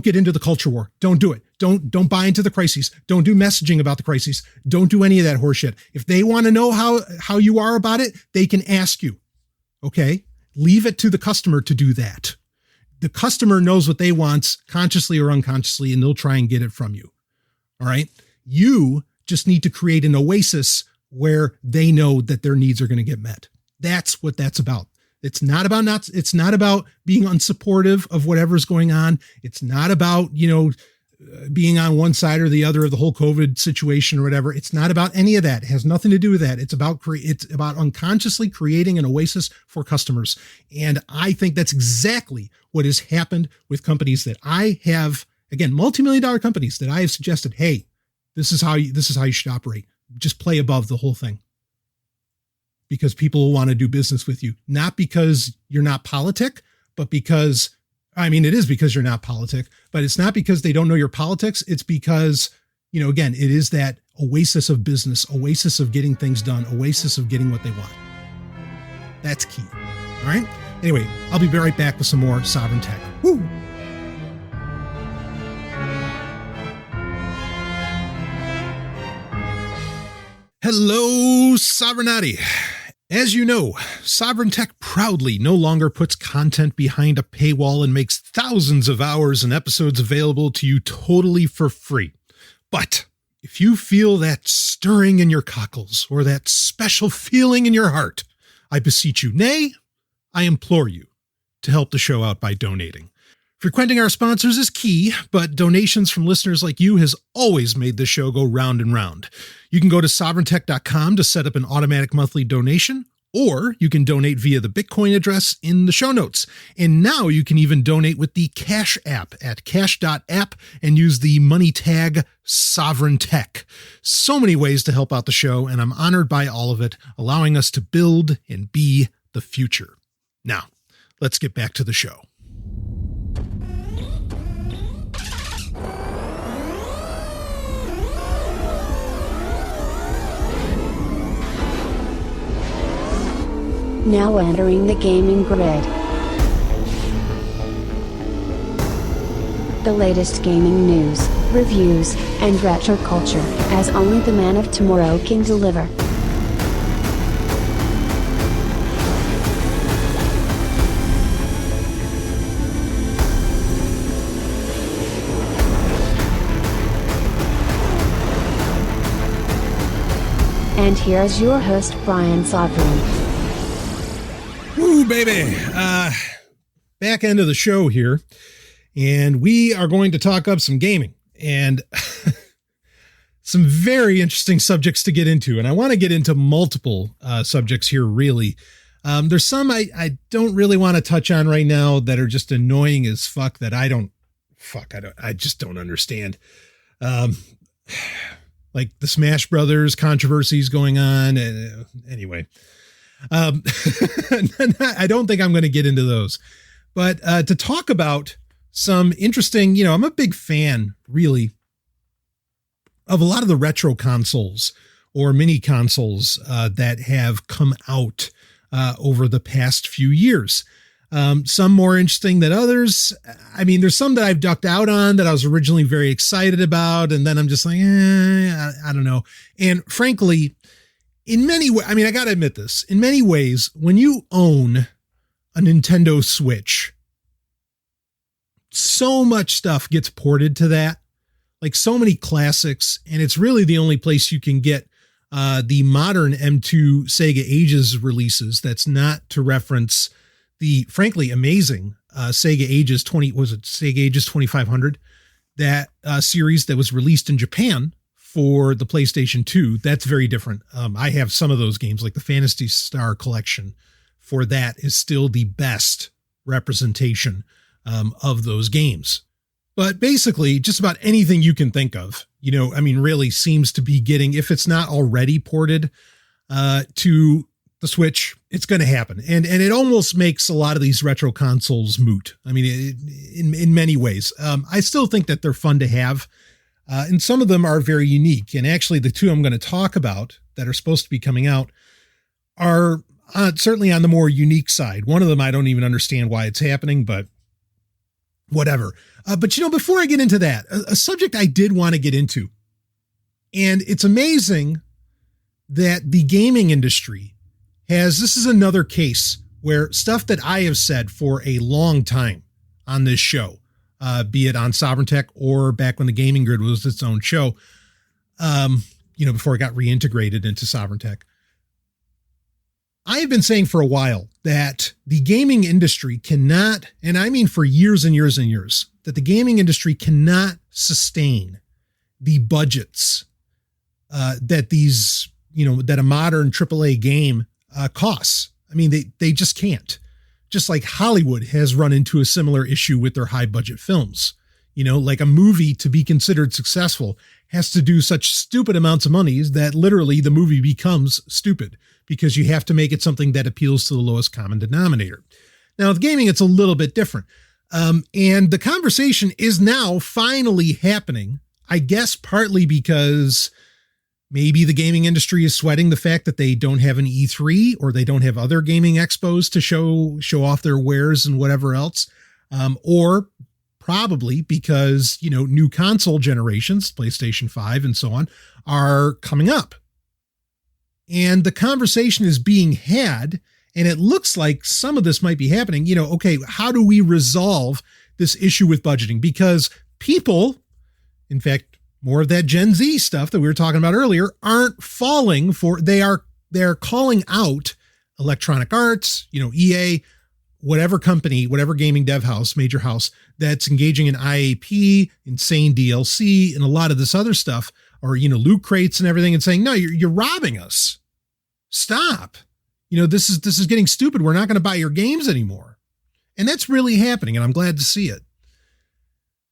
get into the culture war. Don't do it. Don't buy into the crises. Don't do messaging about the crises. Don't do any of that horseshit. If they want to know how you are about it, they can ask you. Okay. Leave it to the customer to do that. The customer knows what they want, consciously or unconsciously, and they'll try and get it from you. All right. You just need to create an oasis where they know that their needs are going to get met. That's what that's about. It's not about being unsupportive of whatever's going on. It's not about, being on one side or the other of the whole COVID situation or whatever. It's not about any of that. It has nothing to do with that. It's about unconsciously creating an oasis for customers. And I think that's exactly what has happened with companies that I have, again, multi-million-dollar companies that I have suggested, hey, this is how you should operate. Just play above the whole thing. Because people will want to do business with you, not because you're not politic, but because, it is because you're not politic, but it's not because they don't know your politics. It's because, again, it is that oasis of business, oasis of getting things done, oasis of getting what they want. That's key. All right. Anyway, I'll be right back with some more Sovryn Tech. Woo! Hello, Sovrynati. As you know, Sovryn Tech proudly no longer puts content behind a paywall and makes thousands of hours and episodes available to you totally for free. But if you feel that stirring in your cockles or that special feeling in your heart, I beseech you, nay, I implore you to help the show out by donating. Frequenting our sponsors is key, but donations from listeners like you has always made this show go round and round. You can go to sovryntech.com to set up an automatic monthly donation, or you can donate via the Bitcoin address in the show notes. And now you can even donate with the Cash app at cash.app and use the money tag SovrynTech. So many ways to help out the show, and I'm honored by all of it, allowing us to build and be the future. Now, let's get back to the show. Now entering the gaming grid. The latest gaming news, reviews, and retro culture, as only the man of tomorrow can deliver. And here's your host, Brian Sovryn. Woo, baby. Back end of the show here, and we are going to talk up some gaming and some very interesting subjects to get into. And I want to get into multiple subjects here, really. There's some I don't really want to touch on right now that are just annoying as fuck that I just don't understand. Like the Smash Brothers controversies going on. Anyway. I don't think I'm going to get into those, but to talk about some interesting, I'm a big fan, really, of a lot of the retro consoles or mini consoles that have come out over the past few years. Some more interesting than others. I mean, there's some that I've ducked out on that I was originally very excited about, and then I'm just like, I don't know. And frankly, in many ways, I mean, I got to admit this, in many ways, when you own a Nintendo Switch, so much stuff gets ported to that, like so many classics, and it's really the only place you can get the modern M2 Sega Ages releases. That's not to reference the frankly amazing Sega Ages Sega Ages 2500, that series that was released in Japan for the PlayStation 2. That's very different. I have some of those games, like the Phantasy Star collection for that is still the best representation of those games. But basically, just about anything you can think of, really seems to be getting, if it's not already ported to the Switch, it's going to happen. And it almost makes a lot of these retro consoles moot. I mean, in many ways. I still think that they're fun to have. And some of them are very unique. And actually, the two I'm going to talk about that are supposed to be coming out are certainly on the more unique side. One of them, I don't even understand why it's happening, but whatever. But before I get into that, a subject I did want to get into, and it's amazing that the gaming industry this is another case where stuff that I have said for a long time on this show, be it on Sovryn Tech or back when the Gaming Grid was its own show, before it got reintegrated into Sovryn Tech. I have been saying for a while that the gaming industry cannot, and I mean for years and years and years, that the gaming industry cannot sustain the budgets that these, that a modern AAA game costs. I mean, they just can't. Just like Hollywood has run into a similar issue with their high budget films. Like a movie to be considered successful has to do such stupid amounts of money that literally the movie becomes stupid because you have to make it something that appeals to the lowest common denominator. Now with gaming, it's a little bit different. And the conversation is now finally happening, I guess partly because maybe the gaming industry is sweating the fact that they don't have an E3 or they don't have other gaming expos to show off their wares and whatever else. Or probably because, new console generations, PlayStation 5 and so on, are coming up. And the conversation is being had, and it looks like some of this might be happening. Okay, how do we resolve this issue with budgeting? Because people, in fact, more of that Gen Z stuff that we were talking about earlier, aren't falling for, they're calling out Electronic Arts, EA, whatever company, whatever gaming dev house, major house that's engaging in IAP, insane DLC, and a lot of this other stuff, or, loot crates and everything, and saying, no, you're robbing us. Stop. This is getting stupid. We're not going to buy your games anymore. And that's really happening, and I'm glad to see it.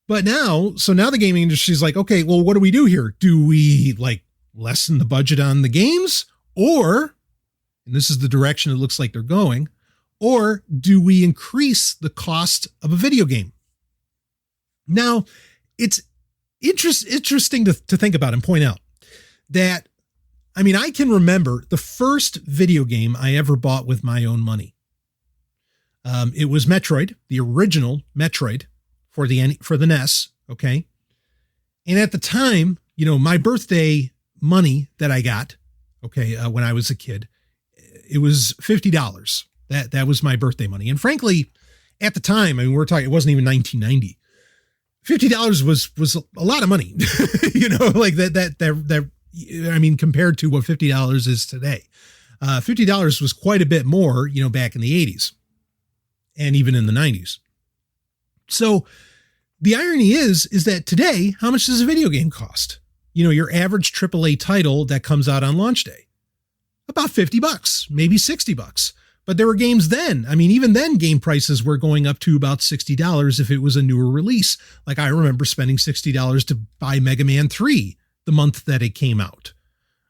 But now the gaming industry is like, okay, well, what do we do here? Do we lessen the budget on the games? Or, and this is the direction it looks like they're going, or do we increase the cost of a video game? Now, it's interesting to think about and point out that, I can remember the first video game I ever bought with my own money. It was Metroid, the original Metroid for the NES. Okay. And at the time, my birthday money that I got, when I was a kid, it was $50. That was my birthday money. And frankly, at the time, we're talking, it wasn't even 1990. $50 was a lot of money, compared to what $50 is today. $50 was quite a bit more, back in the 80s and even in the 90s. So the irony is that today, how much does a video game cost? Your average AAA title that comes out on launch day, about $50, maybe $60. But there were games then. Even then game prices were going up to about $60 if it was a newer release. Like I remember spending $60 to buy Mega Man 3 the month that it came out.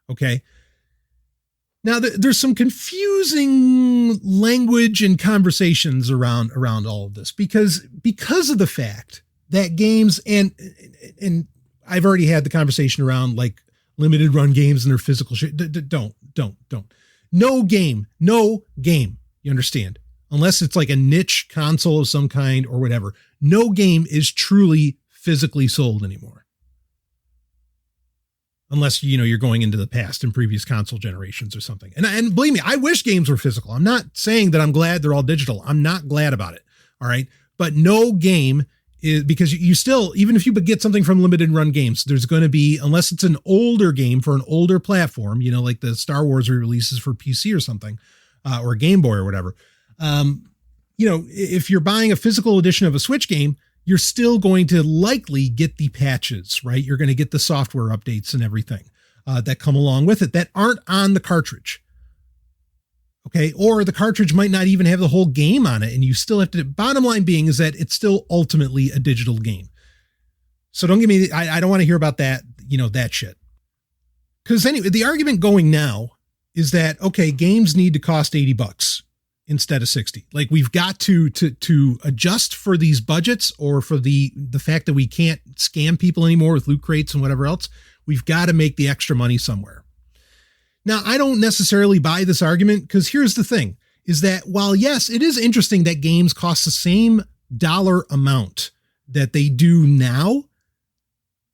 Okay. Now there's some confusing language and conversations around all of this because of the fact that games and I've already had the conversation around limited run games and their physical shit. Don't. No game, you understand? Unless it's like a niche console of some kind or whatever. No game is truly physically sold anymore. Unless, you're going into the past and previous console generations or something. And believe me, I wish games were physical. I'm not saying that I'm glad they're all digital. I'm not glad about it. All right. But no game is, because you still, even if you get something from limited run games, there's going to be, unless it's an older game for an older platform, like the Star Wars re-releases for PC or something, or Game Boy or whatever. If you're buying a physical edition of a Switch game, you're still going to likely get the patches, right? You're going to get the software updates and everything that come along with it that aren't on the cartridge. Okay. Or the cartridge might not even have the whole game on it. And you still have to, bottom line being is that it's still ultimately a digital game. So don't give me, I don't want to hear about that, that shit. Cause anyway, the argument going now is that, okay, games need to cost $80 instead of 60. We've got to adjust for these budgets or for the fact that we can't scam people anymore with loot crates and whatever else. We've got to make the extra money somewhere. Now, I don't necessarily buy this argument because here's the thing is that while, yes, it is interesting that games cost the same dollar amount that they do now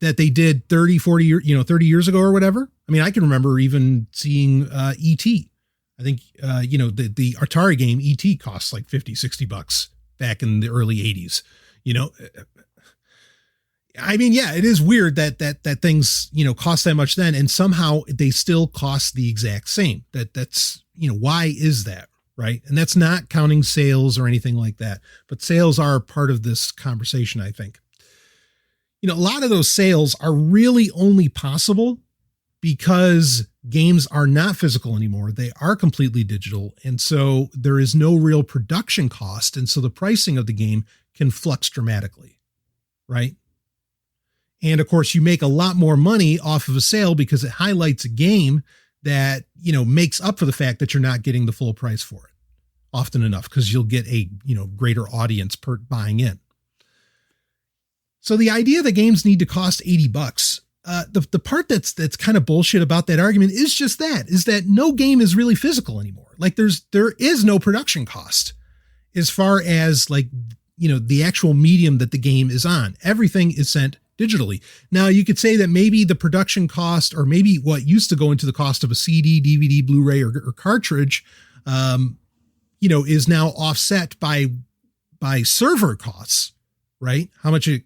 that they did 30, 40 years, 30 years ago or whatever. I can remember even seeing E.T. I think, the Atari game E.T. costs like $50-$60 back in the early 80s. Yeah, it is weird that things, cost that much then, and somehow they still cost the exact same. That's, why is that? Right. And that's not counting sales or anything like that, but sales are part of this conversation, I think. A lot of those sales are really only possible because games are not physical anymore. They are completely digital. And so there is no real production cost. And so the pricing of the game can flux dramatically. Right. And of course, you make a lot more money off of a sale because it highlights a game that, makes up for the fact that you're not getting the full price for it often enough because you'll get a, greater audience per buying in. So the idea that games need to cost $80, the part that's kind of bullshit about that argument is just that no game is really physical anymore. There is no production cost as far as the actual medium that the game is on. Everything is sent digitally. Now you could say that maybe the production cost, or maybe what used to go into the cost of a CD, DVD, Blu-ray, or cartridge, is now offset by server costs, right? How much it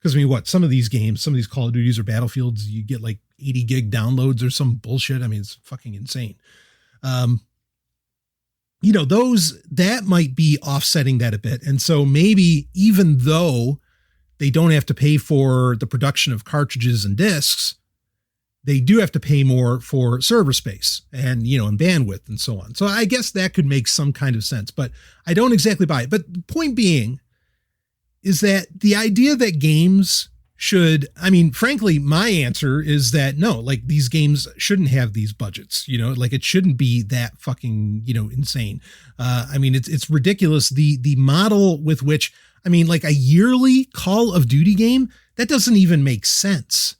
Because I mean, what, some of these games, some of these Call of Duties or Battlefields, you get like 80 gig downloads or some bullshit. I mean, it's fucking insane. That might be offsetting that a bit. And so maybe even though they don't have to pay for the production of cartridges and discs, they do have to pay more for server space and, and bandwidth and so on. So I guess that could make some kind of sense, but I don't exactly buy it. But the point being is that the idea that games should, frankly, my answer is that no, like these games shouldn't have these budgets, like it shouldn't be that fucking, insane. It's ridiculous. The model with which, like a yearly Call of Duty game, that doesn't even make sense.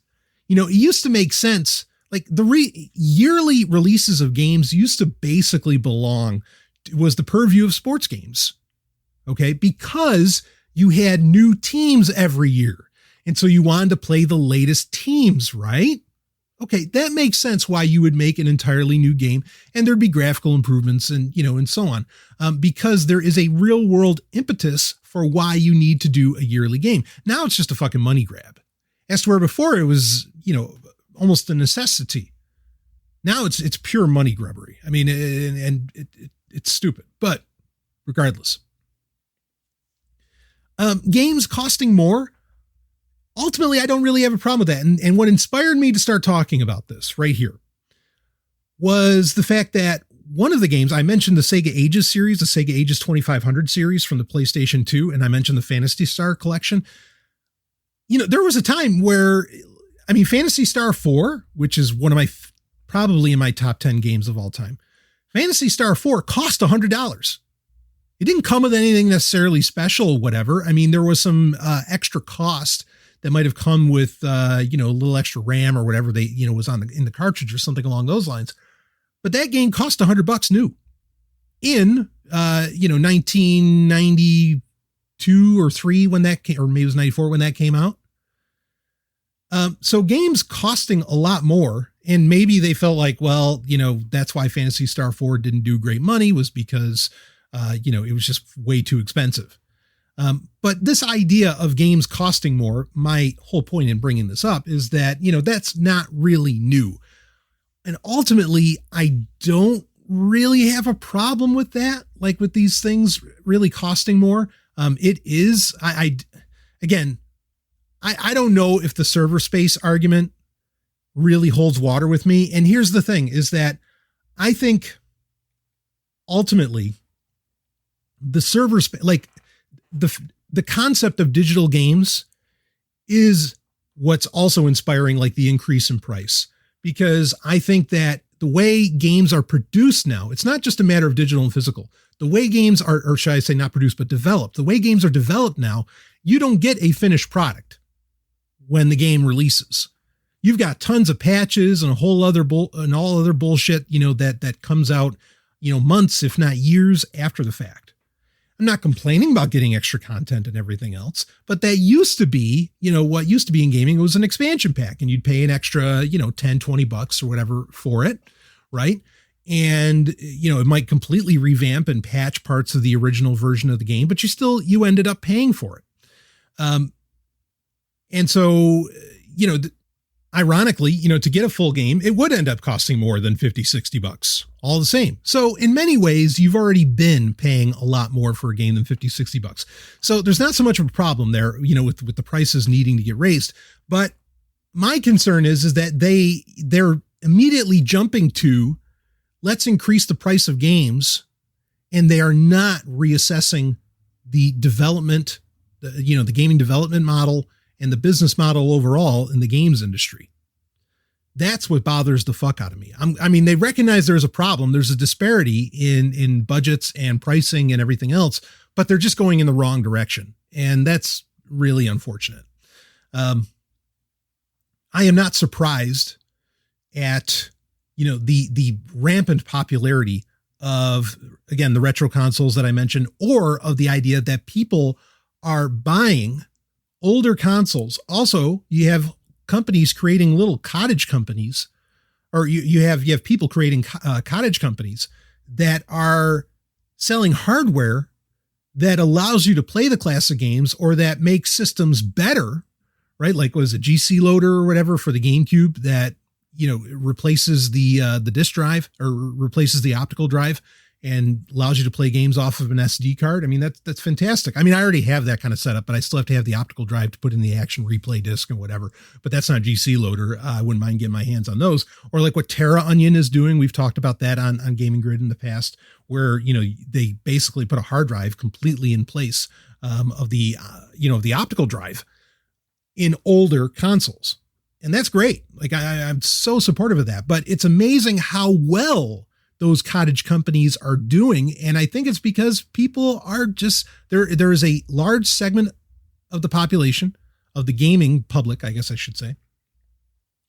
It used to make sense. Like the yearly releases of games used to basically was the purview of sports games. Okay. Because you had new teams every year. And so you wanted to play the latest teams, right? Okay, that makes sense why you would make an entirely new game and there'd be graphical improvements and, and so on. Because there is a real world impetus for why you need to do a yearly game. Now it's just a fucking money grab. As to where before it was, almost a necessity. Now it's pure money grubbery. It's stupid, but regardless. Games costing more. Ultimately, I don't really have a problem with that. And what inspired me to start talking about this right here was the fact that one of the games, I mentioned the Sega Ages series, the Sega Ages 2500 series from the PlayStation 2, and I mentioned the Phantasy Star collection. There was a time where, Phantasy Star 4, which is one of my, probably in my top 10 games of all time, Phantasy Star 4 cost $100. It didn't come with anything necessarily special or whatever. There was some extra cost that might have come with, a little extra RAM or whatever they, was in the cartridge or something along those lines. But that game cost $100 new in, 1992 or 3 when that came, or maybe it was 94 when that came out. So games costing a lot more, and maybe they felt like, well, that's why Phantasy Star 4 didn't do great money, was because, it was just way too expensive. But this idea of games costing more, my whole point in bringing this up is that, that's not really new. And ultimately, I don't really have a problem with that. Like with these things really costing more. It is, I don't know if the server space argument really holds water with me. And here's the thing is that I think ultimately the server space, like the concept of digital games is what's also inspiring, like the increase in price, because I think that the way games are produced now, it's not just a matter of digital and physical. The way games are, or should I say not produced, but developed, the way games are developed now, you don't get a finished product when the game releases. You've got tons of patches and a whole other all other bullshit, that comes out, months, if not years after the fact. I'm not complaining about getting extra content and everything else, but that used to be, what used to be in gaming was an expansion pack, and you'd pay an extra, $10, $20 or whatever for it. Right. And, it might completely revamp and patch parts of the original version of the game, but you ended up paying for it. And so, ironically, to get a full game, it would end up costing more than $50-$60 all the same. So in many ways, you've already been paying a lot more for a game than $50-$60. So there's not so much of a problem there, with the prices needing to get raised. But my concern is that they're immediately jumping to, let's increase the price of games. And they are not reassessing the development, the gaming development model and the business model overall in the games industry. That's what bothers the fuck out of me. They recognize there's a problem. There's a disparity in budgets and pricing and everything else, but they're just going in the wrong direction. And that's really unfortunate. I am not surprised at, the rampant popularity of, again, the retro consoles that I mentioned, or of the idea that people are buying older consoles. Also, you have companies creating little cottage companies, or you have people creating cottage companies that are selling hardware that allows you to play the classic games, or that makes systems better, right? Like was a GC loader or whatever for the GameCube that, you know, replaces the disk drive or replaces the optical drive and allows you to play games off of an SD card. I mean, that's fantastic. I mean, I already have that kind of setup, but I still have to have the optical drive to put in the action replay disc and whatever, but that's not GC loader. I wouldn't mind getting my hands on those, or like what Terra Onion is doing. We've talked about that on Gaming Grid in the past, where, you know, they basically put a hard drive completely in place of the, you know, the optical drive in older consoles. And that's great. Like I'm so supportive of that, but it's amazing how well those cottage companies are doing. And I think it's because people are just there is a large segment of the population, of the gaming public, I guess I should say,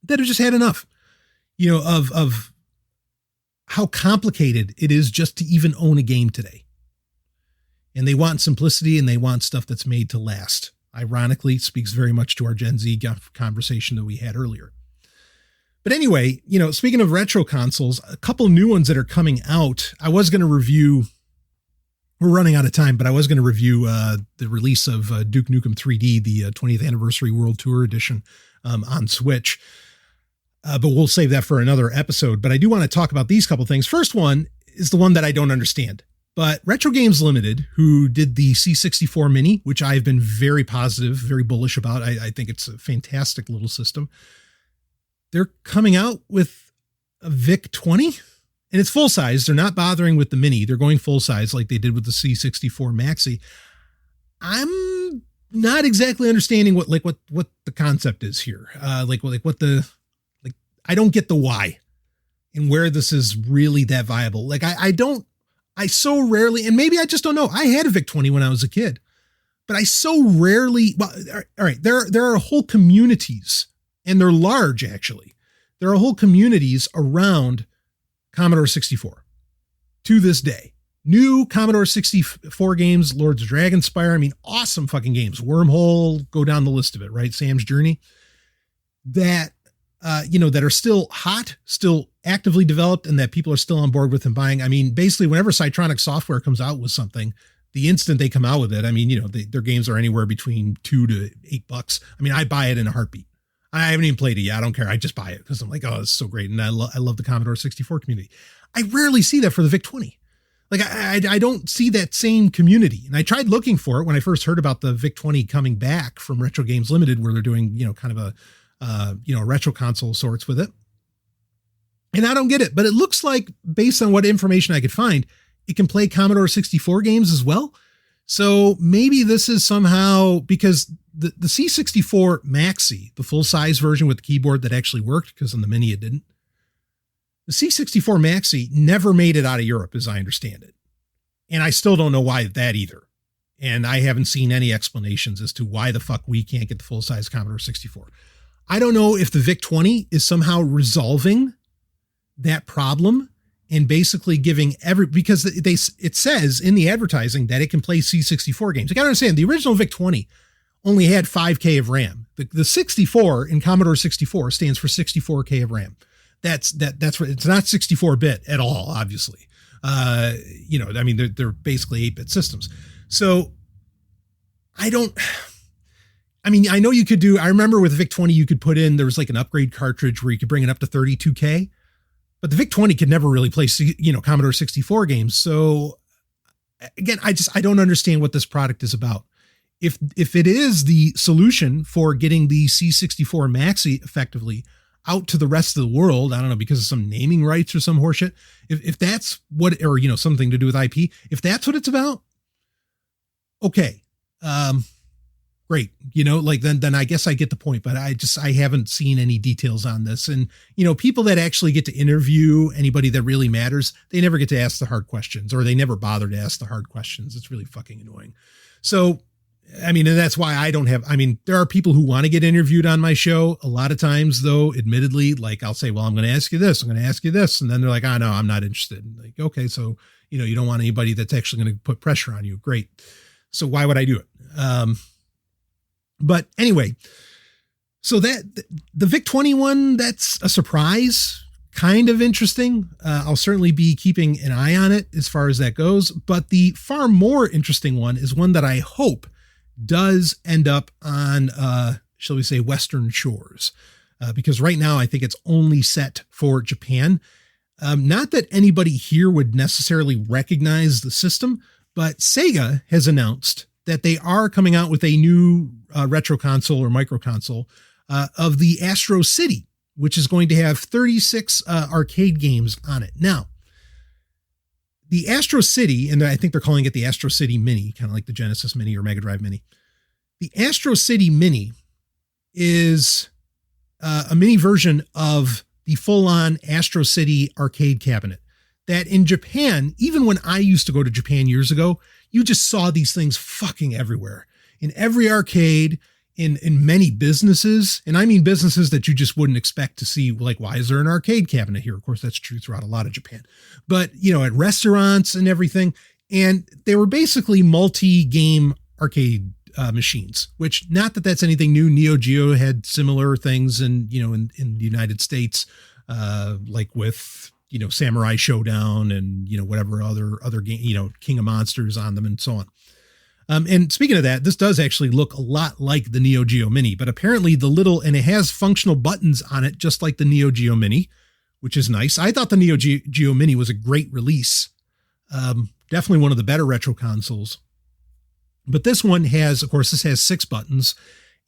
that have just had enough, you know, of how complicated it is just to even own a game today. And they want simplicity and they want stuff that's made to last. Ironically, speaks very much to our Gen Z conversation that we had earlier. But anyway, you know, speaking of retro consoles, a couple new ones that are coming out. I was going to review, we're running out of time, but I was going to review the release of Duke Nukem 3D, the 20th Anniversary World Tour Edition on Switch. But we'll save that for another episode. But I do want to talk about these couple things. First one is the one that I don't understand. But Retro Games Limited, who did the C64 Mini, which I've been very positive, very bullish about. I think it's a fantastic little system. They're coming out with a VIC-20 and it's full size. They're not bothering with the Mini. They're going full size like they did with the C64 Maxi. I'm not exactly understanding what the concept is here. I don't get the why and where this is really that viable. Like I so rarely, and maybe I just don't know. I had a VIC-20 when I was a kid, but I so rarely, well, all right, there are whole communities, and they're large actually. There are whole communities around Commodore 64 to this day. New Commodore 64 games, Lords of Dragonspire. I mean, awesome fucking games. Wormhole, go down the list of it, right? Sam's Journey. That, that are still hot, still actively developed, and that people are still on board with and buying. I mean, basically, whenever Cytronic Software comes out with something, the instant they come out with it, I mean, their games are anywhere between $2 to $8. I mean, I buy it in a heartbeat. I haven't even played it yet. I don't care. I just buy it because I'm like, oh, it's so great. And I love the Commodore 64 community. I rarely see that for the VIC-20. Like I don't see that same community. And I tried looking for it when I first heard about the VIC-20 coming back from Retro Games Limited, where they're doing, kind of a retro console sorts with it. And I don't get it, but it looks like, based on what information I could find, it can play Commodore 64 games as well. So maybe this is somehow, because the C64 Maxi, the full size version with the keyboard that actually worked, because on the Mini it didn't. The C64 Maxi never made it out of Europe, as I understand it. And I still don't know why that either. And I haven't seen any explanations as to why the fuck we can't get the full size Commodore 64. I don't know if the VIC-20 is somehow resolving that problem and basically giving because it says in the advertising that it can play C64 games. You gotta understand, the original VIC-20 only had 5K of RAM. The 64 in Commodore 64 stands for 64K of RAM. That's what, it's not 64-bit at all, obviously. I mean, they're basically 8-bit systems. So I know you could I remember with VIC-20, you could put in, there was like an upgrade cartridge where you could bring it up to 32K, but the VIC-20 could never really play, Commodore 64 games. So again, I don't understand what this product is about. If it is the solution for getting the C64 Maxi effectively out to the rest of the world, I don't know, because of some naming rights or some horseshit, if that's what, or, something to do with IP, if that's what it's about, okay. Great. Then I guess I get the point, but I haven't seen any details on this. And, people that actually get to interview anybody that really matters, they never get to ask the hard questions, or they never bother to ask the hard questions. It's really fucking annoying. So, and that's why there are people who want to get interviewed on my show. A lot of times though, admittedly, like I'll say, well, I'm going to ask you this. I'm going to ask you this. And then they're like, oh no, I'm not interested. Like, okay. So, you don't want anybody that's actually going to put pressure on you. Great. So why would I do it? But anyway, so that the VIC-20 one, that's a surprise, kind of interesting. I'll certainly be keeping an eye on it as far as that goes. But the far more interesting one is one that I hope does end up on shall we say, Western shores. Because right now I think it's only set for Japan. Not that anybody here would necessarily recognize the system, but Sega has announced that they are coming out with a new retro console or micro console of the Astro City, which is going to have 36 arcade games on it. Now, the Astro City, and I think they're calling it the Astro City Mini, kind of like the Genesis Mini or Mega Drive Mini. The Astro City Mini is a mini version of the full-on Astro City arcade cabinet that in Japan, even when I used to go to Japan years ago, you just saw these things fucking everywhere. In every arcade, in many businesses, and I mean businesses that you just wouldn't expect to see, like, why is there an arcade cabinet here? Of course, that's true throughout a lot of Japan. But, you know, at restaurants and everything, and they were basically multi-game arcade machines, which, not that that's anything new. Neo Geo had similar things in the United States, like with, Samurai Showdown and, whatever other game, King of Monsters on them and so on. And speaking of that, this does actually look a lot like the Neo Geo Mini, but apparently and it has functional buttons on it, just like the Neo Geo Mini, which is nice. I thought the Neo Geo Mini was a great release. Definitely one of the better retro consoles. But this one has 6 buttons,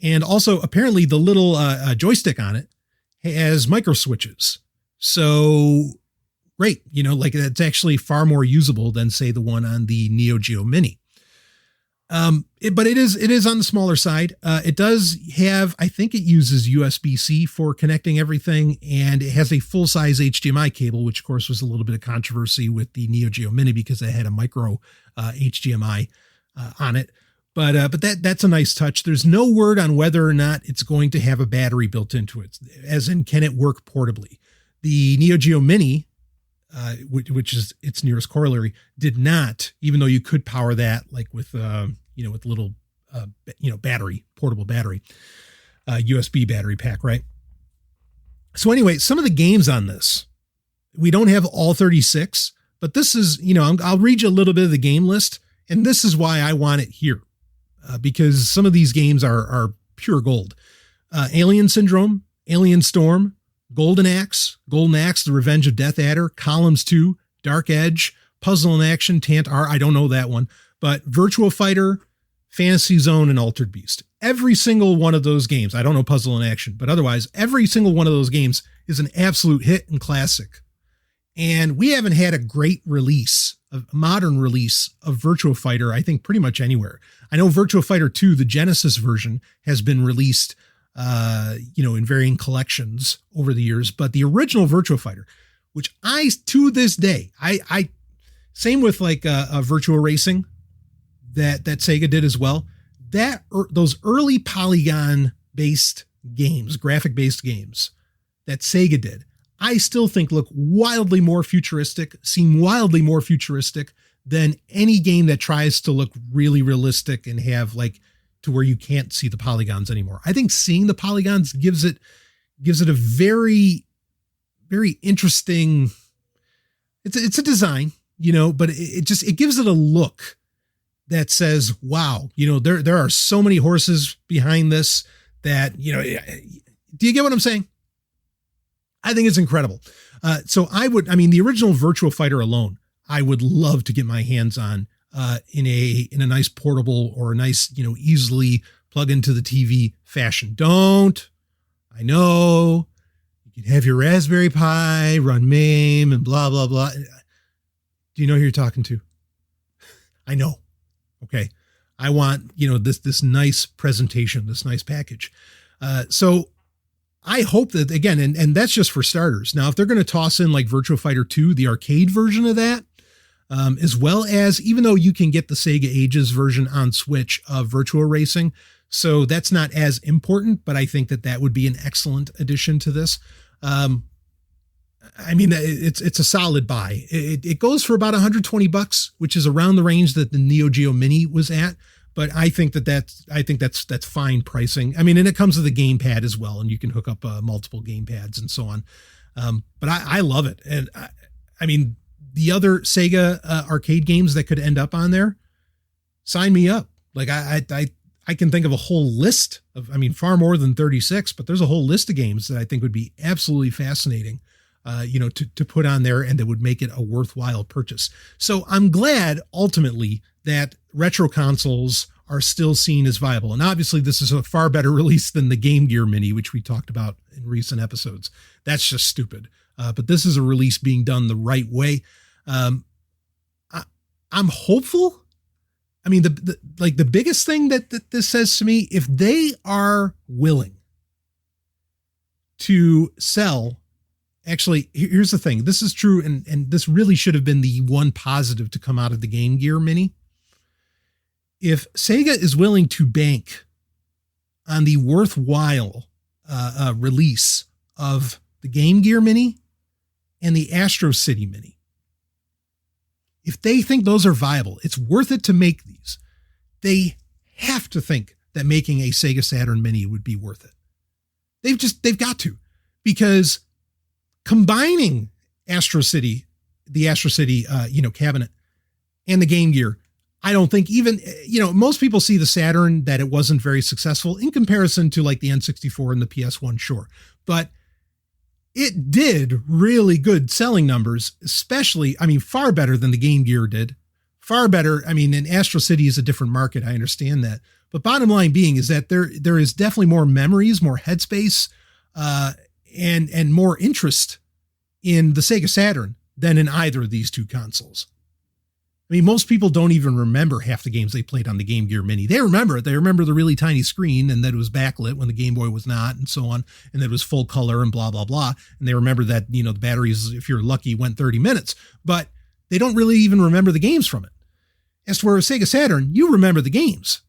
and also apparently the little joystick on it has micro switches. So great, it's actually far more usable than, say, the one on the Neo Geo Mini. But it is on the smaller side. It does have, I think it uses USB-C for connecting everything, and it has a full-size HDMI cable, which of course was a little bit of controversy with the Neo Geo Mini because it had a micro HDMI on it. But that's a nice touch. There's no word on whether or not it's going to have a battery built into it, as in, can it work portably? The Neo Geo Mini, which is its nearest corollary, did not, even though you could power that like with with little portable battery, USB battery pack, right? So anyway, some of the games on this, we don't have all 36, but this is, I'll read you a little bit of the game list, and this is why I want it here, because some of these games are pure gold. Alien Syndrome, Alien Storm, Golden Axe, The Revenge of Death Adder, Columns 2, Dark Edge, Puzzle in Action, Tant R, I don't know that one, but Virtua Fighter, Fantasy Zone, and Altered Beast. Every single one of those games, I don't know Puzzle in Action, but otherwise, every single one of those games is an absolute hit and classic. And we haven't had a great release, a modern release of Virtua Fighter, I think pretty much anywhere. I know Virtua Fighter 2, the Genesis version, has been released in varying collections over the years, but the original Virtua Fighter, which to this day, same with like Virtua Racing that Sega did as well, those early polygon based games, graphic based games that Sega did, I still think look wildly more futuristic, seem wildly more futuristic than any game that tries to look really realistic and have like to where you can't see the polygons anymore. I think seeing the polygons gives it a very, very interesting, it's a design, but it gives it a look that says, wow, there are so many horses behind this that, do you get what I'm saying? I think it's incredible. So the original Virtua Fighter alone, I would love to get my hands on in a nice portable or a nice, easily plug into the TV fashion. I know you can have your Raspberry Pi, run MAME and blah, blah, blah. Do you know who you're talking to? I know. Okay. I want, this nice presentation, this nice package. So I hope that, again, and that's just for starters. Now, if they're going to toss in like Virtua Fighter 2, the arcade version of that, as well as, even though you can get the Sega Ages version on Switch of Virtua Racing, so that's not as important, but I think that would be an excellent addition to this. It's a solid buy. It goes for about $120, which is around the range that the Neo Geo Mini was at. But I think that's fine pricing. And it comes with a gamepad as well, and you can hook up multiple gamepads and so on. But I love it. And the other Sega arcade games that could end up on there, sign me up. Like I I can think of a whole list of, far more than 36, but there's a whole list of games that I think would be absolutely fascinating, to put on there, and that would make it a worthwhile purchase. So I'm glad ultimately that retro consoles are still seen as viable. And obviously this is a far better release than the Game Gear Mini, which we talked about in recent episodes. That's just stupid. But this is a release being done the right way. I'm hopeful. The biggest thing that this says to me, if they are willing to sell, actually, here's the thing. This is true. And this really should have been the one positive to come out of the Game Gear Mini. If Sega is willing to bank on the worthwhile release of the Game Gear Mini and the Astro City Mini, if they think those are viable, it's worth it to make these. They have to think that making a Sega Saturn Mini would be worth it. They've got to, because combining the Astro City cabinet and the Game Gear, I don't think even, most people see the Saturn that it wasn't very successful in comparison to like the N64 and the PS1, sure. But it did really good selling numbers, especially, far better than the Game Gear did. Far better. And Astro City is a different market. I understand that. But bottom line being is that there is definitely more memories, more headspace, and more interest in the Sega Saturn than in either of these two consoles. Most people don't even remember half the games they played on the Game Gear Mini. They remember it. They remember the really tiny screen and that it was backlit when the Game Boy was not, and so on, and that it was full color and blah, blah, blah. And they remember that, the batteries, if you're lucky, went 30 minutes. But they don't really even remember the games from it. As to where with Sega Saturn, you remember the games.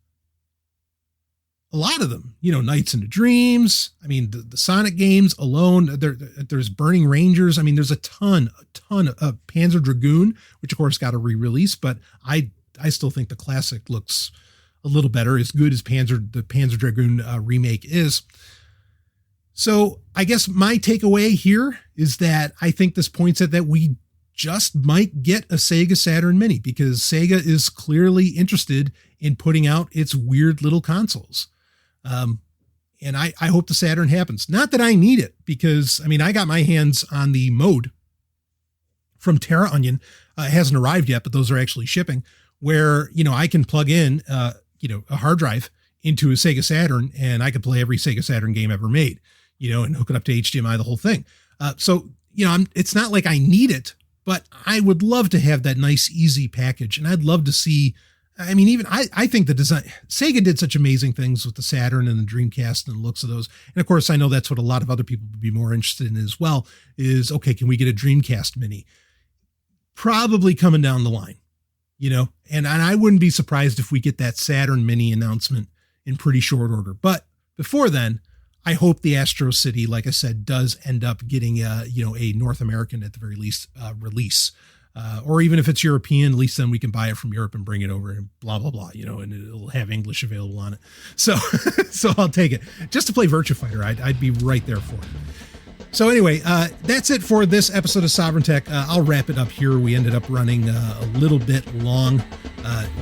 A lot of them, Nights into Dreams. The Sonic games alone, there's Burning Rangers. There's a ton of Panzer Dragoon, which of course got a re-release, but I still think the classic looks a little better, as good as the Panzer Dragoon remake is. So I guess my takeaway here is that I think this points at that we just might get a Sega Saturn Mini, because Sega is clearly interested in putting out its weird little consoles. And I hope the Saturn happens. Not that I need it, because I got my hands on the mode from Terra Onion. It hasn't arrived yet, but those are actually shipping, where, I can plug in, a hard drive into a Sega Saturn, and I can play every Sega Saturn game ever made, and hook it up to HDMI, the whole thing. So, it's not like I need it, but I would love to have that nice, easy package. And I'd love to see, I think the design, Sega did such amazing things with the Saturn and the Dreamcast and the looks of those. And of course, I know that's what a lot of other people would be more interested in as well, is, okay, can we get a Dreamcast Mini? Probably coming down the line, and I wouldn't be surprised if we get that Saturn Mini announcement in pretty short order. But before then, I hope the Astro City, like I said, does end up getting a North American, at the very least, release. Or even if it's European, at least then we can buy it from Europe and bring it over and blah, blah, blah, and it'll have English available on it. So, so I'll take it just to play Virtua Fighter. I'd be right there for it. So anyway, that's it for this episode of Sovryn Tech. I'll wrap it up here. We ended up running a little bit long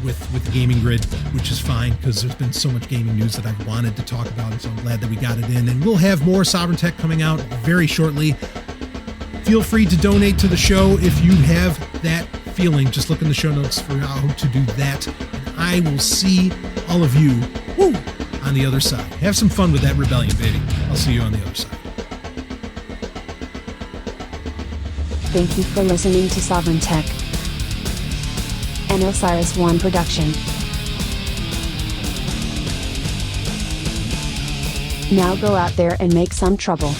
with the gaming grid, which is fine, because there's been so much gaming news that I've wanted to talk about. And so I'm glad that we got it in, and we'll have more Sovryn Tech coming out very shortly. Feel free to donate to the show if you have that feeling. Just look in the show notes for how to do that. And I will see all of you on the other side. Have some fun with that rebellion, baby. I'll see you on the other side. Thank you for listening to Sovryn Tech, an Osiris One production. Now go out there and make some trouble.